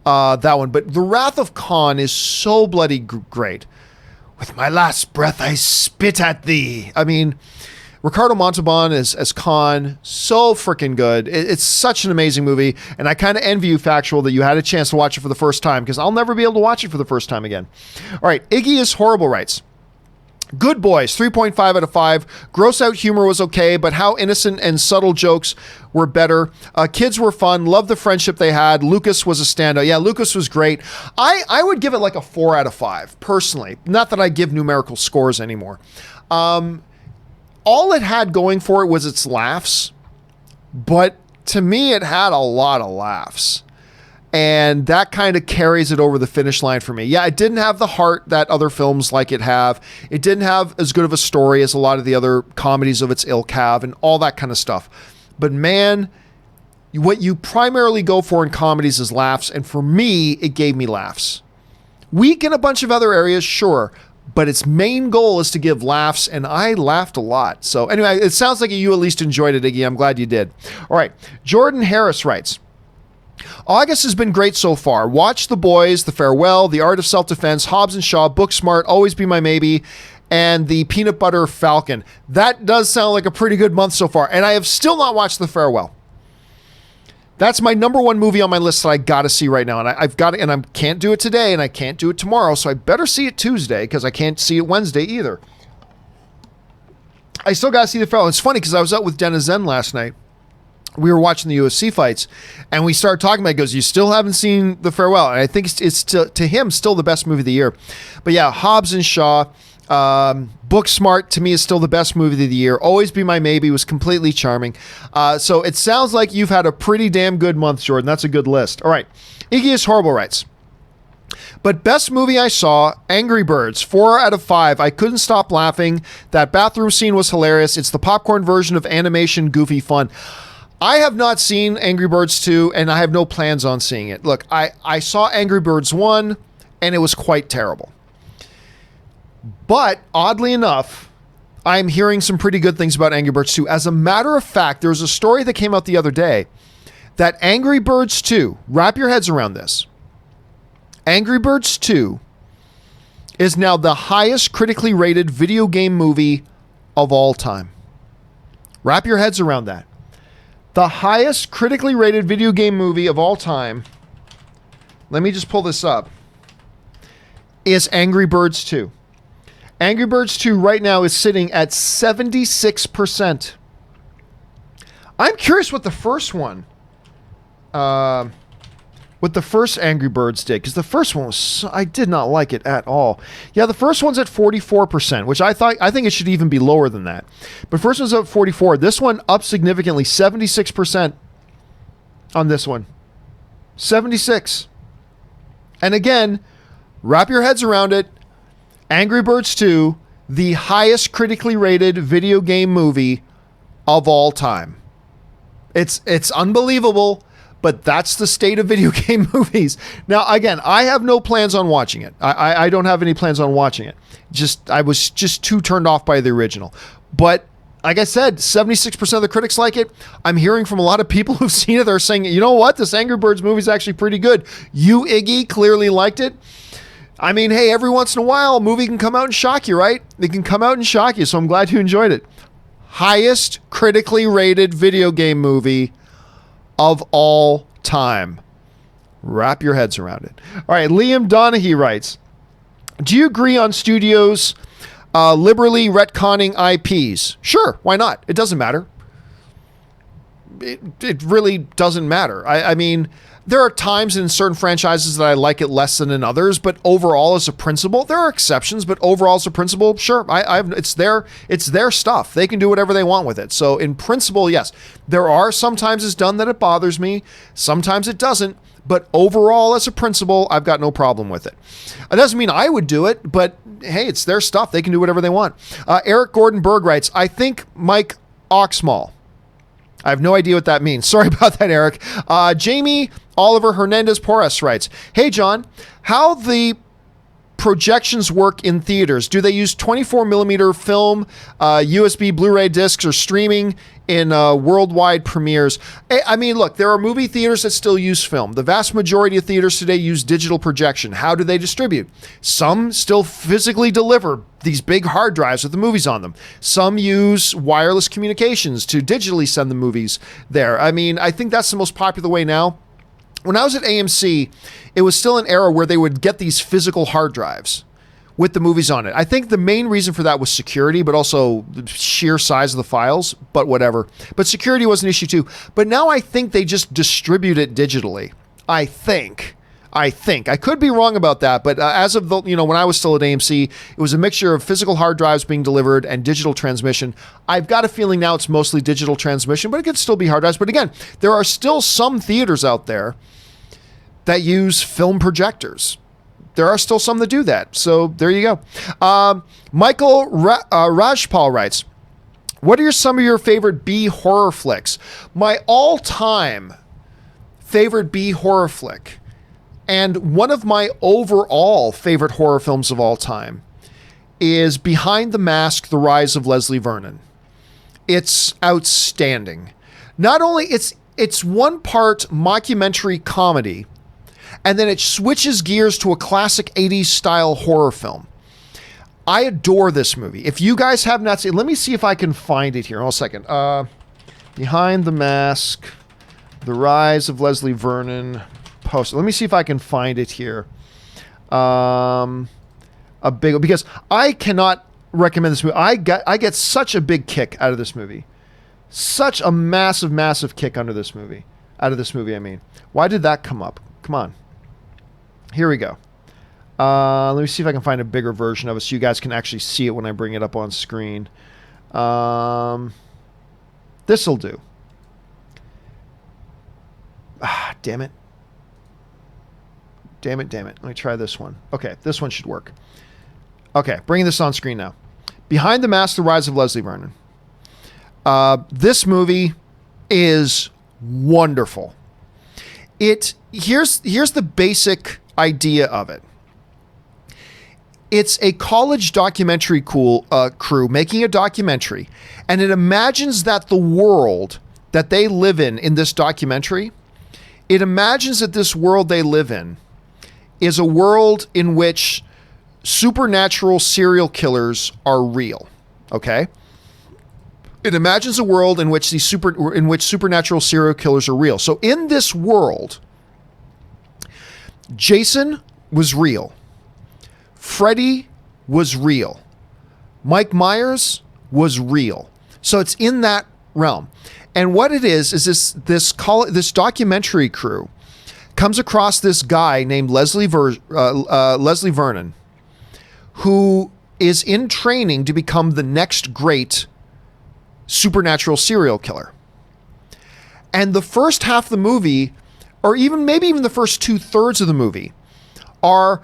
S1: that one. But The Wrath of Khan is so bloody great. With my last breath, I spit at thee. I mean, Ricardo Montalban as Khan, so freaking good. It's such an amazing movie, and I kind of envy you, Factual, that you had a chance to watch it for the first time, because I'll never be able to watch it for the first time again. All right, Iggy is Horrible writes, Good Boys, 3.5 out of 5. Gross out humor was okay, but how innocent and subtle jokes were better. Kids were fun. Loved the friendship they had. Lucas was a standout. Yeah, Lucas was great. I would give it like a 4 out of 5, personally. Not that I give numerical scores anymore. All it had going for it was its laughs, but to me, it had a lot of laughs. And that kind of carries it over the finish line for me. Yeah, it didn't have the heart that other films like it have. It didn't have as good of a story as a lot of the other comedies of its ilk have and all that kind of stuff. But man, what you primarily go for in comedies is laughs. And for me, it gave me laughs. Weak in a bunch of other areas, sure. But its main goal is to give laughs, and I laughed a lot. So anyway, it sounds like you at least enjoyed it, Iggy. I'm glad you did. All right, Jordan Harris writes, August has been great so far. Watch The Boys, The Farewell, The Art of Self-Defense, Hobbs and Shaw, Booksmart, Always Be My Maybe, and The Peanut Butter Falcon. That does sound like a pretty good month so far, and I have still not watched The Farewell. That's my number one movie on my list that I got to see right now, and I've got it, and I can't do it today, and I can't do it tomorrow, so I better see it Tuesday, because I can't see it Wednesday either. I still got to see The Farewell. It's funny, because I was out with Dennis Zen last night. We were watching the UFC fights, and we started talking about it. He goes, you still haven't seen The Farewell. And I think it's to him still the best movie of the year. But yeah, Hobbs and Shaw, Booksmart to me is still the best movie of the year. Always Be My Maybe was completely charming. So it sounds like you've had a pretty damn good month, Jordan. That's a good list. All right. Iggy is Horrible writes, But best movie I saw, Angry Birds, 4 out of 5. I couldn't stop laughing. That bathroom scene was hilarious. It's the popcorn version of animation goofy fun. I have not seen Angry Birds 2, and I have no plans on seeing it. Look, I saw Angry Birds 1, and it was quite terrible. But oddly enough, I'm hearing some pretty good things about Angry Birds 2. As a matter of fact, there was a story that came out the other day that Angry Birds 2, wrap your heads around this, Angry Birds 2 is now the highest critically rated video game movie of all time. Wrap your heads around that. The highest critically rated video game movie of all time, let me just pull this up, is Angry Birds 2. Angry Birds 2 right now is sitting at 76%. I'm curious what the first one, what the first Angry Birds did, because the first one was, I did not like it at all. Yeah, the first one's at 44%, which I think it should even be lower than that. But first one's up 44. This one up significantly, 76% on this one. 76. And again, wrap your heads around it. Angry Birds 2, the highest critically rated video game movie of all time. It's unbelievable, but that's the state of video game movies. Now, again, I have no plans on watching it. I don't have any plans on watching it. I was just too turned off by the original. But like I said, 76% of the critics like it. I'm hearing from a lot of people who've seen it. They're saying, you know what? This Angry Birds movie is actually pretty good. You, Iggy, clearly liked it. I mean, hey, every once in a while, a movie can come out and shock you, right? It can come out and shock you, so I'm glad you enjoyed it. Highest critically rated video game movie of all time. Wrap your heads around it. All right, Liam Donaghy writes, do you agree on studios liberally retconning IPs? Sure, why not? It doesn't matter. It really doesn't matter. I mean, there are times in certain franchises that I like it less than in others, but overall as a principle, there are exceptions, but overall as a principle, sure, it's their stuff. They can do whatever they want with it. So in principle, yes, there are sometimes it's done that it bothers me. Sometimes it doesn't, but overall as a principle, I've got no problem with it. It doesn't mean I would do it, but hey, it's their stuff. They can do whatever they want. Eric Gordon Berg writes, I think Mike Oxmall. I have no idea what that means. Sorry about that, Eric. Jamie Oliver Hernandez Porras writes, hey, John, how the projections work in theaters? Do they use 24 millimeter film, USB Blu-ray discs, or streaming in worldwide premieres? I mean, look, there are movie theaters that still use film. The vast majority of theaters today use digital projection. How do they distribute? Some still physically deliver these big hard drives with the movies on them. Some use wireless communications to digitally send the movies there. I mean, I think that's the most popular way now. When I was at AMC, it was still an era where they would get these physical hard drives with the movies on it. I think the main reason for that was security, but also the sheer size of the files, but whatever. But security was an issue too. But now I think they just distribute it digitally. I think. I could be wrong about that, but as of the, when I was still at AMC, it was a mixture of physical hard drives being delivered and digital transmission. I've got a feeling now it's mostly digital transmission, but it could still be hard drives. But again, there are still some theaters out there that use film projectors. There are still some that do that. So there you go. Michael Rajpal writes, what are some of your favorite B horror flicks? My all-time favorite B horror flick, and one of my overall favorite horror films of all time, is Behind the Mask, The Rise of Leslie Vernon. It's outstanding. Not only it's one part mockumentary comedy, and then it switches gears to a classic 80s style horror film. I adore this movie. If you guys have not seen it, let me see if I can find it here. Hold on a second. Behind the Mask, The Rise of Leslie Vernon poster. Let me see if I can find it here. Because I cannot recommend this movie. I get such a big kick out of this movie. Such a massive kick out of this movie. I mean. Why did that come up? Come on. Here we go. Let me see if I can find a bigger version of it so you guys can actually see it when I bring it up on screen. This'll do. Damn it. Damn it. Let me try this one. Okay, this one should work. Okay, bringing this on screen now. Behind the Mask, The Rise of Leslie Vernon. This movie is wonderful. Here's the basic idea of it. It's a college documentary crew making a documentary, and it imagines that the world that they live in this documentary, it imagines that this world they live in is a world in which supernatural serial killers are real. Okay? It imagines a world in which supernatural serial killers are real. So in this world, Jason was real. Freddy was real. Mike Myers was real. So it's in that realm. And what it is this documentary crew comes across this guy named Leslie Vernon, who is in training to become the next great supernatural serial killer. And the first half of the movie, or maybe even the first 2/3 of the movie, are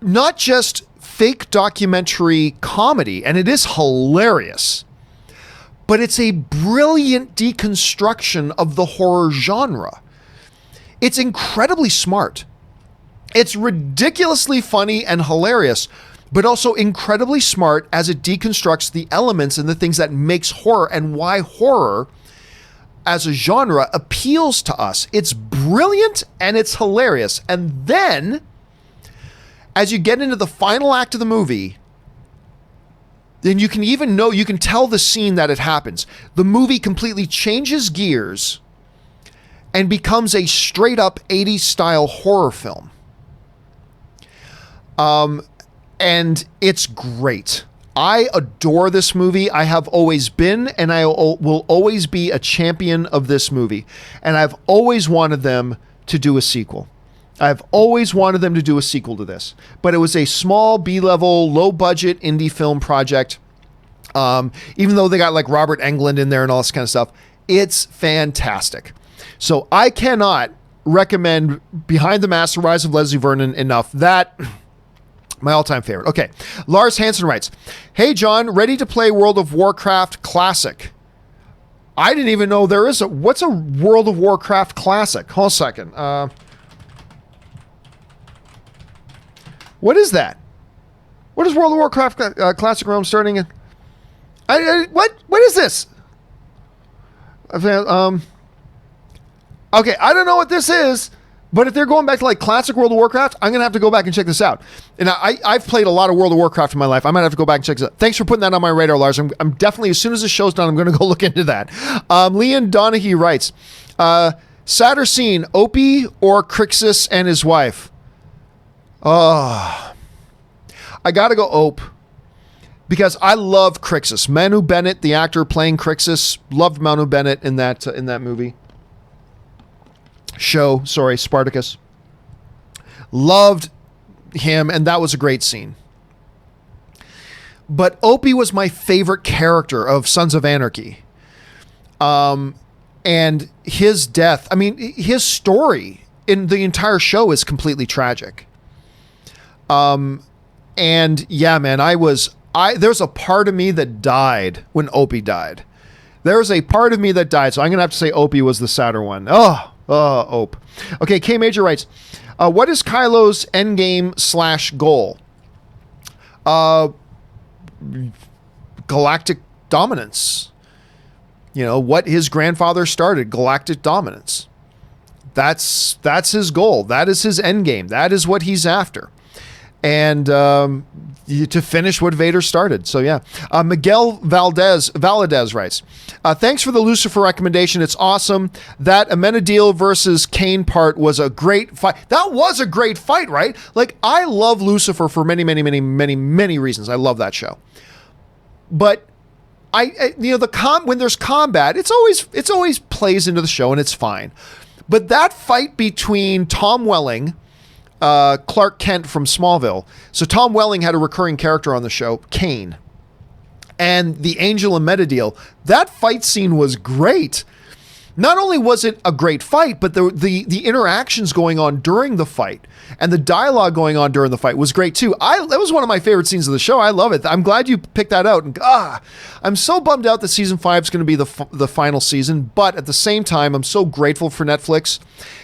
S1: not just fake documentary comedy, and it is hilarious, but it's a brilliant deconstruction of the horror genre. It's incredibly smart. It's ridiculously funny and hilarious, but also incredibly smart as it deconstructs the elements and the things that makes horror and why horror as a genre appeals to us. It's brilliant and it's hilarious. And then as you get into the final act of the movie, then you can tell the scene that it happens. The movie completely changes gears and becomes a straight up 80s style horror film. And it's great. I adore this movie. I have always been, and I will always be a champion of this movie. And I've always wanted them to do a sequel. I've always wanted them to do a sequel to this. But it was a small B-level, low-budget indie film project. Even though they got like Robert Englund in there and all this kind of stuff. It's fantastic. So I cannot recommend Behind the Mask, The Rise of Leslie Vernon enough. That... my all-time favorite. Okay. Lars Hansen writes, "Hey, John, ready to play World of Warcraft Classic?" I didn't even know there is what's a World of Warcraft Classic? Hold on a second. What is that? What is World of Warcraft Classic where I'm starting in? What is this? Okay, I don't know what this is. But if they're going back to like classic World of Warcraft, I'm going to have to go back and check this out. And I've played a lot of World of Warcraft in my life. I might have to go back and check this out. Thanks for putting that on my radar, Lars. I'm definitely, as soon as the show's done, I'm going to go look into that. Leon Donahue writes, sadder scene, Opie or Crixus and his wife? Oh, I got to go Ope. Because I love Crixus. Manu Bennett, the actor playing Crixus, loved Manu Bennett in that movie. Spartacus. Loved him, and that was a great scene. But Opie was my favorite character of Sons of Anarchy. And his death, I mean, his story in the entire show is completely tragic. And yeah, man, there's a part of me that died when Opie died. There's a part of me that died, so I'm going to have to say Opie was the sadder one. Ope. Okay, K Major writes, what is Kylo's endgame / goal? Galactic dominance. You know, what his grandfather started, galactic dominance. That's his goal. That is his endgame. That is what he's after. And to finish what Vader started. So yeah. Miguel Valadez writes, thanks for the Lucifer recommendation. It's awesome. That Amenadiel versus Kane part was a great fight. That was a great fight, right? Like, I love Lucifer for many, many, many, many, many reasons. I love that show. But when there's combat, it's always plays into the show and it's fine. But that fight between Tom Welling, Clark Kent from Smallville. So Tom Welling had a recurring character on the show, Kane. And the Angel and Metadeel. That fight scene was great. not only was it a great fight, but the interactions going on during the fight and the dialogue going on during the fight was great too. That was one of my favorite scenes of the show. I love it. I'm glad you picked that out. And I'm so bummed out that season 5 is going to be the final season, but at the same time, I'm so grateful for Netflix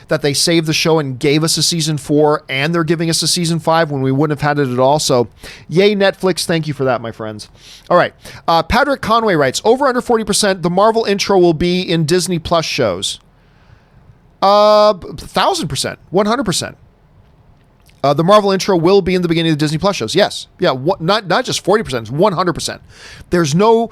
S1: that they saved the show and gave us a season 4, and they're giving us a season 5 when we wouldn't have had it at all. So yay, Netflix. Thank you for that, my friends. All right. Patrick Conway writes, over under 40%, the Marvel intro will be in Disney Plus shows. 1,000%, 100%. The Marvel intro will be in the beginning of the Disney Plus shows. Yes. Yeah. Not just 40%, it's 100%. There's no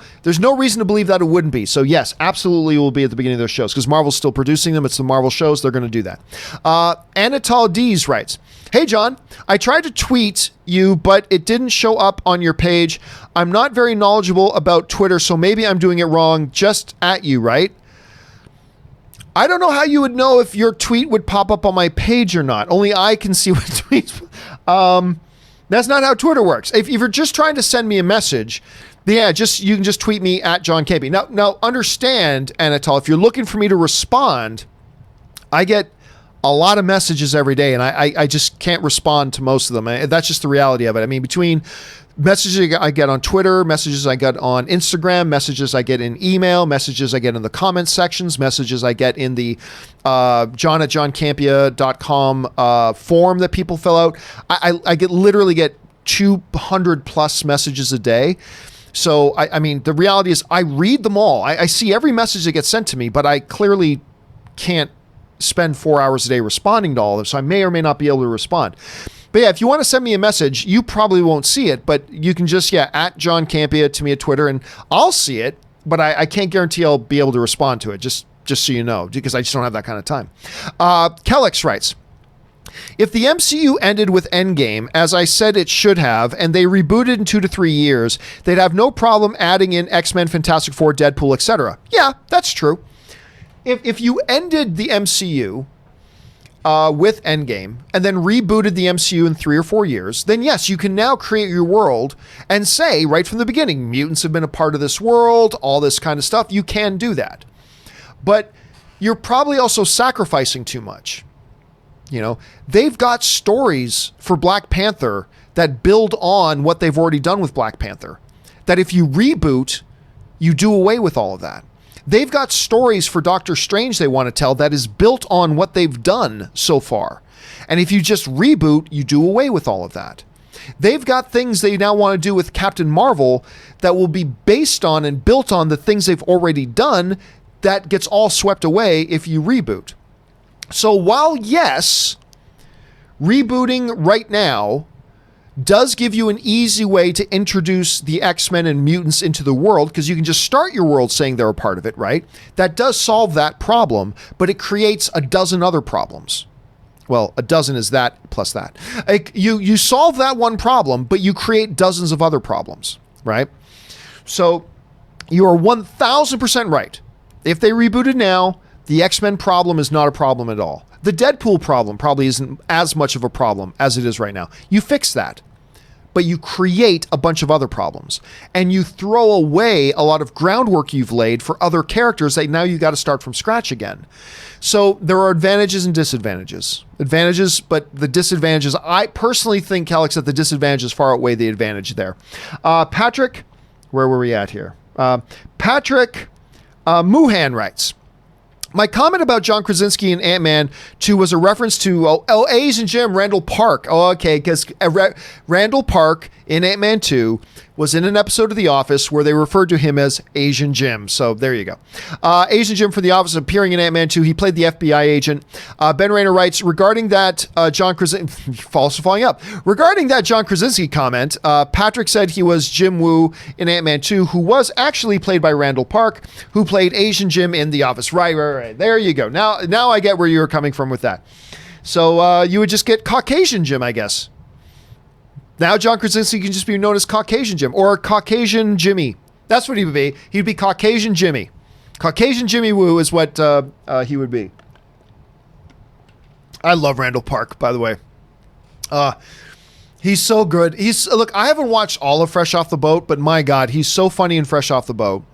S1: reason to believe that it wouldn't be. So yes, absolutely it will be at the beginning of those shows because Marvel's still producing them. It's the Marvel shows. They're going to do that. Anatol Dees writes, hey, John, I tried to tweet you, but it didn't show up on your page. I'm not very knowledgeable about Twitter, so maybe I'm doing it wrong. Just at you, right? I don't know how you would know if your tweet would pop up on my page or not. Only I can see what tweets. That's not how Twitter works. If you're just trying to send me a message, yeah, you can just tweet me at John Campea. Now understand, Anatol, if you're looking for me to respond, I get a lot of messages every day, and I just can't respond to most of them. That's just the reality of it. I mean, between messages I get on Twitter, messages I get on Instagram, messages I get in email, messages I get in the comment sections, messages I get in the john@johncampea.com form that people fill out. I literally get 200 plus messages a day. So, I mean, the reality is I read them all. I see every message that gets sent to me, but I clearly can't spend 4 hours a day responding to all of them. So I may or may not be able to respond. But yeah, if you want to send me a message, you probably won't see it, but you can just, at John Campea to me at Twitter, and I'll see it, but I can't guarantee I'll be able to respond to it, just so you know, because I just don't have that kind of time. Kellex writes, if the MCU ended with Endgame, as I said it should have, and they rebooted in 2 to 3 years, they'd have no problem adding in X-Men, Fantastic Four, Deadpool, etc. Yeah, that's true. If you ended the MCU with Endgame and then rebooted the MCU in 3 or 4 years, then yes, you can now create your world and say right from the beginning, mutants have been a part of this world, all this kind of stuff. You can do that. But you're probably also sacrificing too much. You know, they've got stories for Black Panther that build on what they've already done with Black Panther. That if you reboot, you do away with all of that. They've got stories for Doctor Strange they want to tell that is built on what they've done so far. And if you just reboot, you do away with all of that. They've got things they now want to do with Captain Marvel that will be based on and built on the things they've already done that gets all swept away if you reboot. So while yes, rebooting right now does give you an easy way to introduce the X-Men and mutants into the world, because you can just start your world saying they're a part of it, right? That does solve that problem, but it creates a dozen other problems. Well, a dozen is that plus that. You solve that one problem, but you create dozens of other problems, right? So you are 1,000% right. If they rebooted now, the X-Men problem is not a problem at all. The Deadpool problem probably isn't as much of a problem as it is right now. You fix that, but you create a bunch of other problems, and you throw away a lot of groundwork you've laid for other characters that now you got to start from scratch again. So there are advantages and disadvantages. Advantages, but the disadvantages, I personally think, Alex, that the disadvantages far outweigh the advantage there. Patrick, where were we at here? Patrick Muhan writes, my comment about John Krasinski in Ant-Man 2 was a reference to Asian Jim Randall Park. Oh, okay, because Randall Park in Ant-Man 2 was in an episode of The Office where they referred to him as Asian Jim. So there you go. Asian Jim for The Office appearing in Ant-Man 2. He played the FBI agent. Ben Rayner writes, regarding that John Krasinski comment, Patrick said he was Jim Woo in Ant-Man 2, who was actually played by Randall Park, who played Asian Jim in The Office. Right. There you go. Now I get where you're coming from with that. So you would just get Caucasian Jim, I guess. Now John Krasinski can just be known as Caucasian Jim or Caucasian Jimmy. That's what he would be. He'd be Caucasian Jimmy. Caucasian Jimmy Woo is what he would be. I love Randall Park, by the way. He's so good. Look, I haven't watched all of Fresh Off the Boat, but my God, he's so funny in Fresh Off the Boat.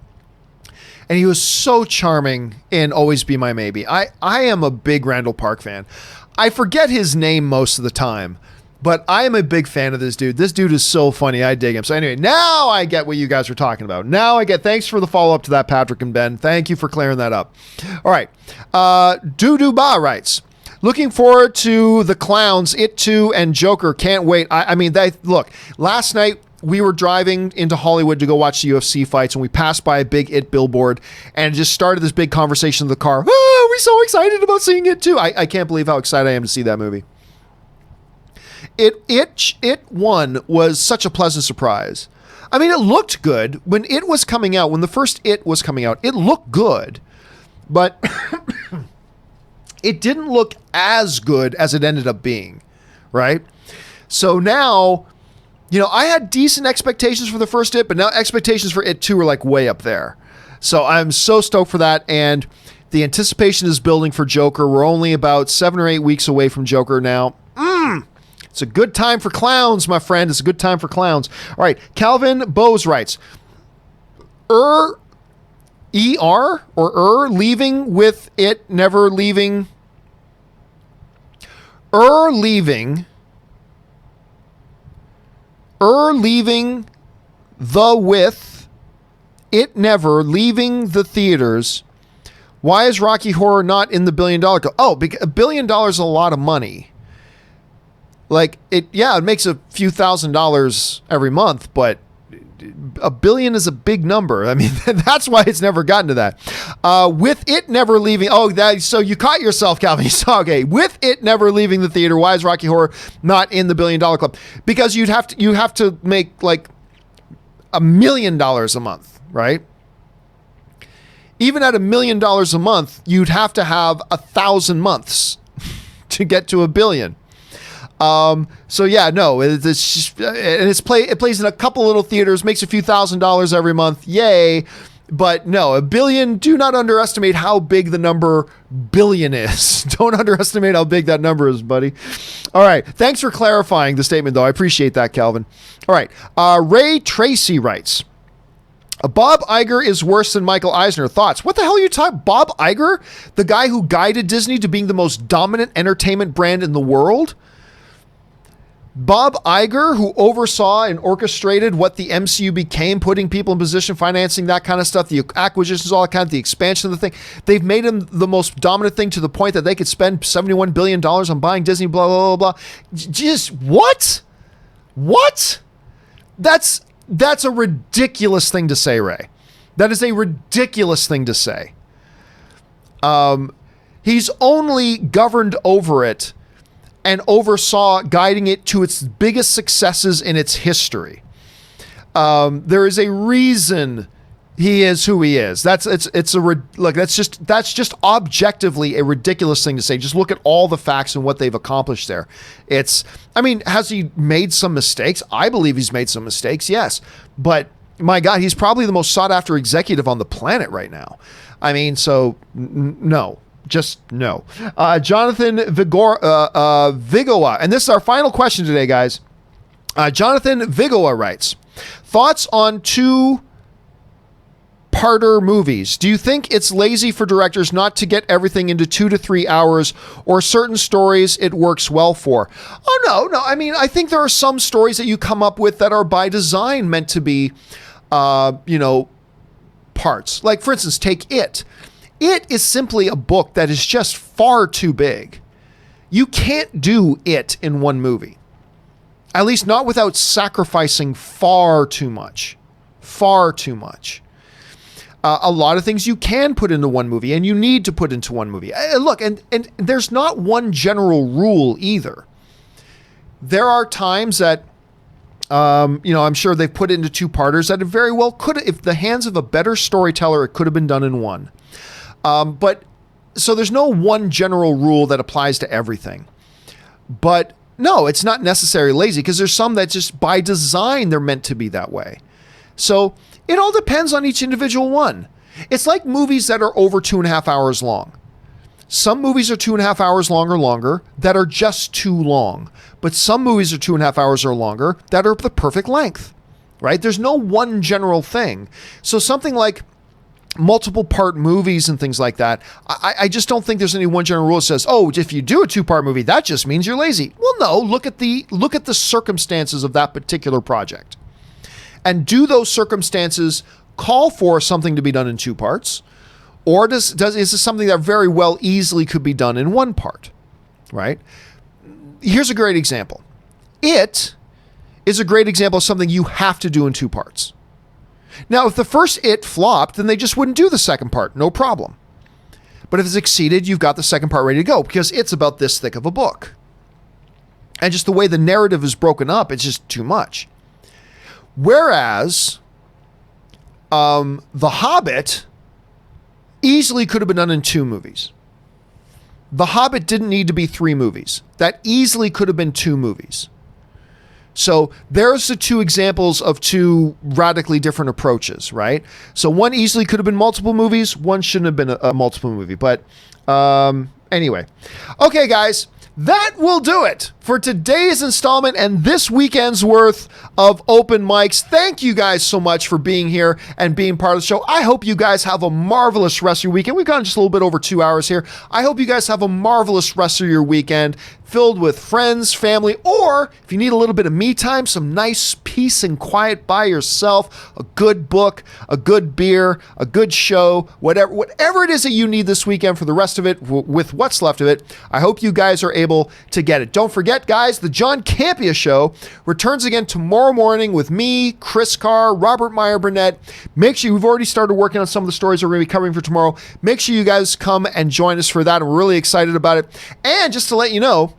S1: And he was so charming in Always Be My Maybe. I am a big Randall Park fan. I forget his name most of the time, but I am a big fan of this dude. This dude is so funny. I dig him. So anyway, now I get what you guys were talking about. Now I get, thanks for the follow-up to that, Patrick and Ben. Thank you for clearing that up. All right. Doo Ba writes, looking forward to the clowns, It 2 and Joker. Can't wait. I mean, look, last night we were driving into Hollywood to go watch the UFC fights, and we passed by a big It billboard, and it just started this big conversation in the car. Oh, we're so excited about seeing It 2. I can't believe how excited I am to see that movie. It 1 was such a pleasant surprise. I mean, it looked good when it was coming out. When the first It was coming out, it looked good, but it didn't look as good as it ended up being, right? So now, you know, I had decent expectations for the first It, but now expectations for It 2 are like way up there. So I'm so stoked for that, and the anticipation is building for Joker. We're only about 7 or 8 weeks away from Joker now. It's a good time for clowns, my friend. It's a good time for clowns. All right. Calvin Bose writes, leaving with it, never leaving. Leaving the with it, never leaving the theaters. Why is Rocky Horror not in the $1 billion? Oh, because $1 billion is a lot of money. Like it makes a few $1,000s every month, but $1 billion is a big number. I mean, that's why it's never gotten to that. With it never leaving. So you caught yourself, Calvin. You saw, okay. With it never leaving the theater. Why is Rocky Horror not in the $1 billion club? Because you have to make like $1 million a month, right? Even at $1 million a month, you'd have to have 1,000 months to get to $1 billion. So yeah, no, it's just, and it plays in a couple little theaters, makes a few $1,000s every month. Yay. But no, $1 billion, do not underestimate how big the number billion is. Don't underestimate how big that number is, buddy. All right. Thanks for clarifying the statement though. I appreciate that, Calvin. All right. Ray Tracy writes, Bob Iger is worse than Michael Eisner. Thoughts? What the hell are you talking? Bob Iger, the guy who guided Disney to being the most dominant entertainment brand in the world? Bob Iger, who oversaw and orchestrated what the MCU became, putting people in position, financing that kind of stuff, the acquisitions, all that kind of, the expansion of the thing. They've made him the most dominant thing to the point that they could spend $71 billion on buying Disney, blah, blah, blah, blah. Just what? What? That's a ridiculous thing to say, Ray. That is a ridiculous thing to say. He's only governed over it and oversaw guiding it to its biggest successes in its history. There is a reason he is who he is. That's just objectively a ridiculous thing to say. Just look at all the facts and what they've accomplished there. Has he made some mistakes? I believe he's made some mistakes, yes. But my God, he's probably the most sought after executive on the planet right now. I mean, so no. Just no. Jonathan Vigoa, and this is our final question today, guys. Jonathan Vigoa writes, thoughts on 2-parter movies. Do you think it's lazy for directors not to get everything into 2 to 3 hours, or certain stories it works well for? Oh, no. I mean, I think there are some stories that you come up with that are by design meant to be, parts. Like, for instance, take It. It is simply a book that is just far too big. You can't do It in one movie. At least not without sacrificing far too much. Far too much. A lot of things you can put into one movie, and you need to put into one movie. Look, and there's not one general rule either. There are times that, I'm sure they've put it into 2-parters that it very well could, if the hands of a better storyteller, it could have been done in one. But so there's no one general rule that applies to everything. But no, it's not necessarily lazy, because there's some that just by design, they're meant to be that way. So it all depends on each individual one. It's like movies that are over 2.5 hours long. Some movies are 2.5 hours long or longer that are just too long. But some movies are 2.5 hours or longer that are the perfect length, right? There's no one general thing. So something like multiple part movies and things like that, I just don't think there's any one general rule that says, oh, if you do a 2-part movie, that just means you're lazy. Well, no, look at the circumstances of that particular project. And do those circumstances call for something to be done in 2 parts? Or is this something that very well easily could be done in 1 part, right? Here's a great example. It is a great example of something you have to do in 2 parts. Now, if the first It flopped, then they just wouldn't do the second part, no problem. But if it succeeded, you've got the second part ready to go because it's about this thick of a book. And just the way the narrative is broken up, it's just too much. Whereas The Hobbit easily could have been done in 2 movies. The Hobbit didn't need to be 3 movies. That easily could have been 2 movies. So there's the 2 examples of 2 radically different approaches, right? So one easily could have been multiple movies. One shouldn't have been a multiple movie. But anyway. Okay, guys. That will do it for today's installment and this weekend's worth of open mics. Thank you guys so much for being here and being part of the show. I hope you guys have a marvelous rest of your weekend. We've gone just a little bit over 2 hours here. I hope you guys have a marvelous rest of your weekend filled with friends, family, or if you need a little bit of me time, some nice peace and quiet by yourself, a good book, a good beer, a good show, whatever it is that you need this weekend for the rest of it, with what's left of it, I hope you guys are able to get it. Don't forget, guys, the John Campea Show returns again tomorrow morning with me, Chris Carr, Robert Meyer Burnett. Make sure we've already started working on some of the stories we're going to be covering for tomorrow. Make sure you guys come and join us for that. I'm really excited about it. And just to let you know,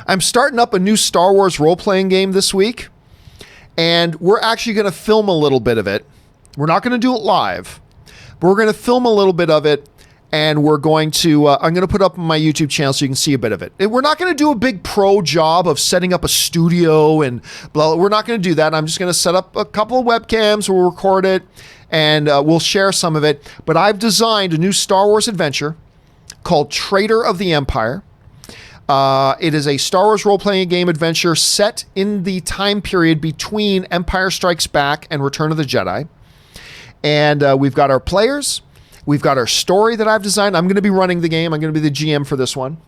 S1: I'm starting up a new Star Wars role-playing game this week, and we're actually going to film a little bit of it. We're not going to do it live, but we're going to film a little bit of it, and we're going to, I'm going to put up on my YouTube channel so you can see a bit of it. We're not going to do a big pro job of setting up a studio and blah. We're not going to do that. I'm just going to set up a couple of webcams, we'll record it, and we'll share some of it. But I've designed a new Star Wars adventure called Traitor of the Empire. It is a Star Wars role-playing game adventure set in the time period between Empire Strikes Back and Return of the Jedi. And we've got our players. We've got our story that I've designed. I'm going to be running the game. I'm going to be the GM for this one.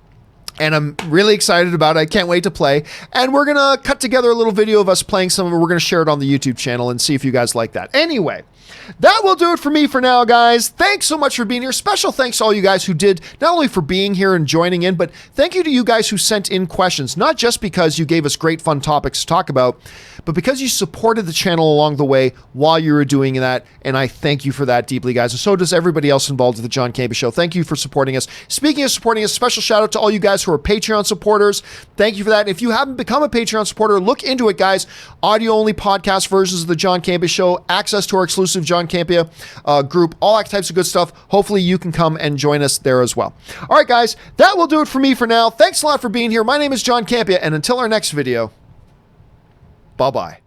S1: And I'm really excited about it. I can't wait to play. And we're going to cut together a little video of us playing some of it. We're going to share it on the YouTube channel and see if you guys like that. Anyway, that will do it for me for now, guys. Thanks so much for being here. Special thanks to all you guys who did, not only for being here and joining in, but thank you to you guys who sent in questions, not just because you gave us great fun topics to talk about, but because you supported the channel along the way while you were doing that. And I thank you for that deeply, guys. And so does everybody else involved with the John Campea Show. Thank you for supporting us. Speaking of supporting us, special shout out to all you guys who are Patreon supporters. Thank you for that. If you haven't become a Patreon supporter, look into it, guys. Audio only podcast versions of the John Campea Show, access to our exclusive John Campea group, all that types of good stuff. Hopefully you can come and join us there as well. All right, guys, that will do it for me for now. Thanks a lot for being here. My name is John Campea, and until our next video, bye-bye.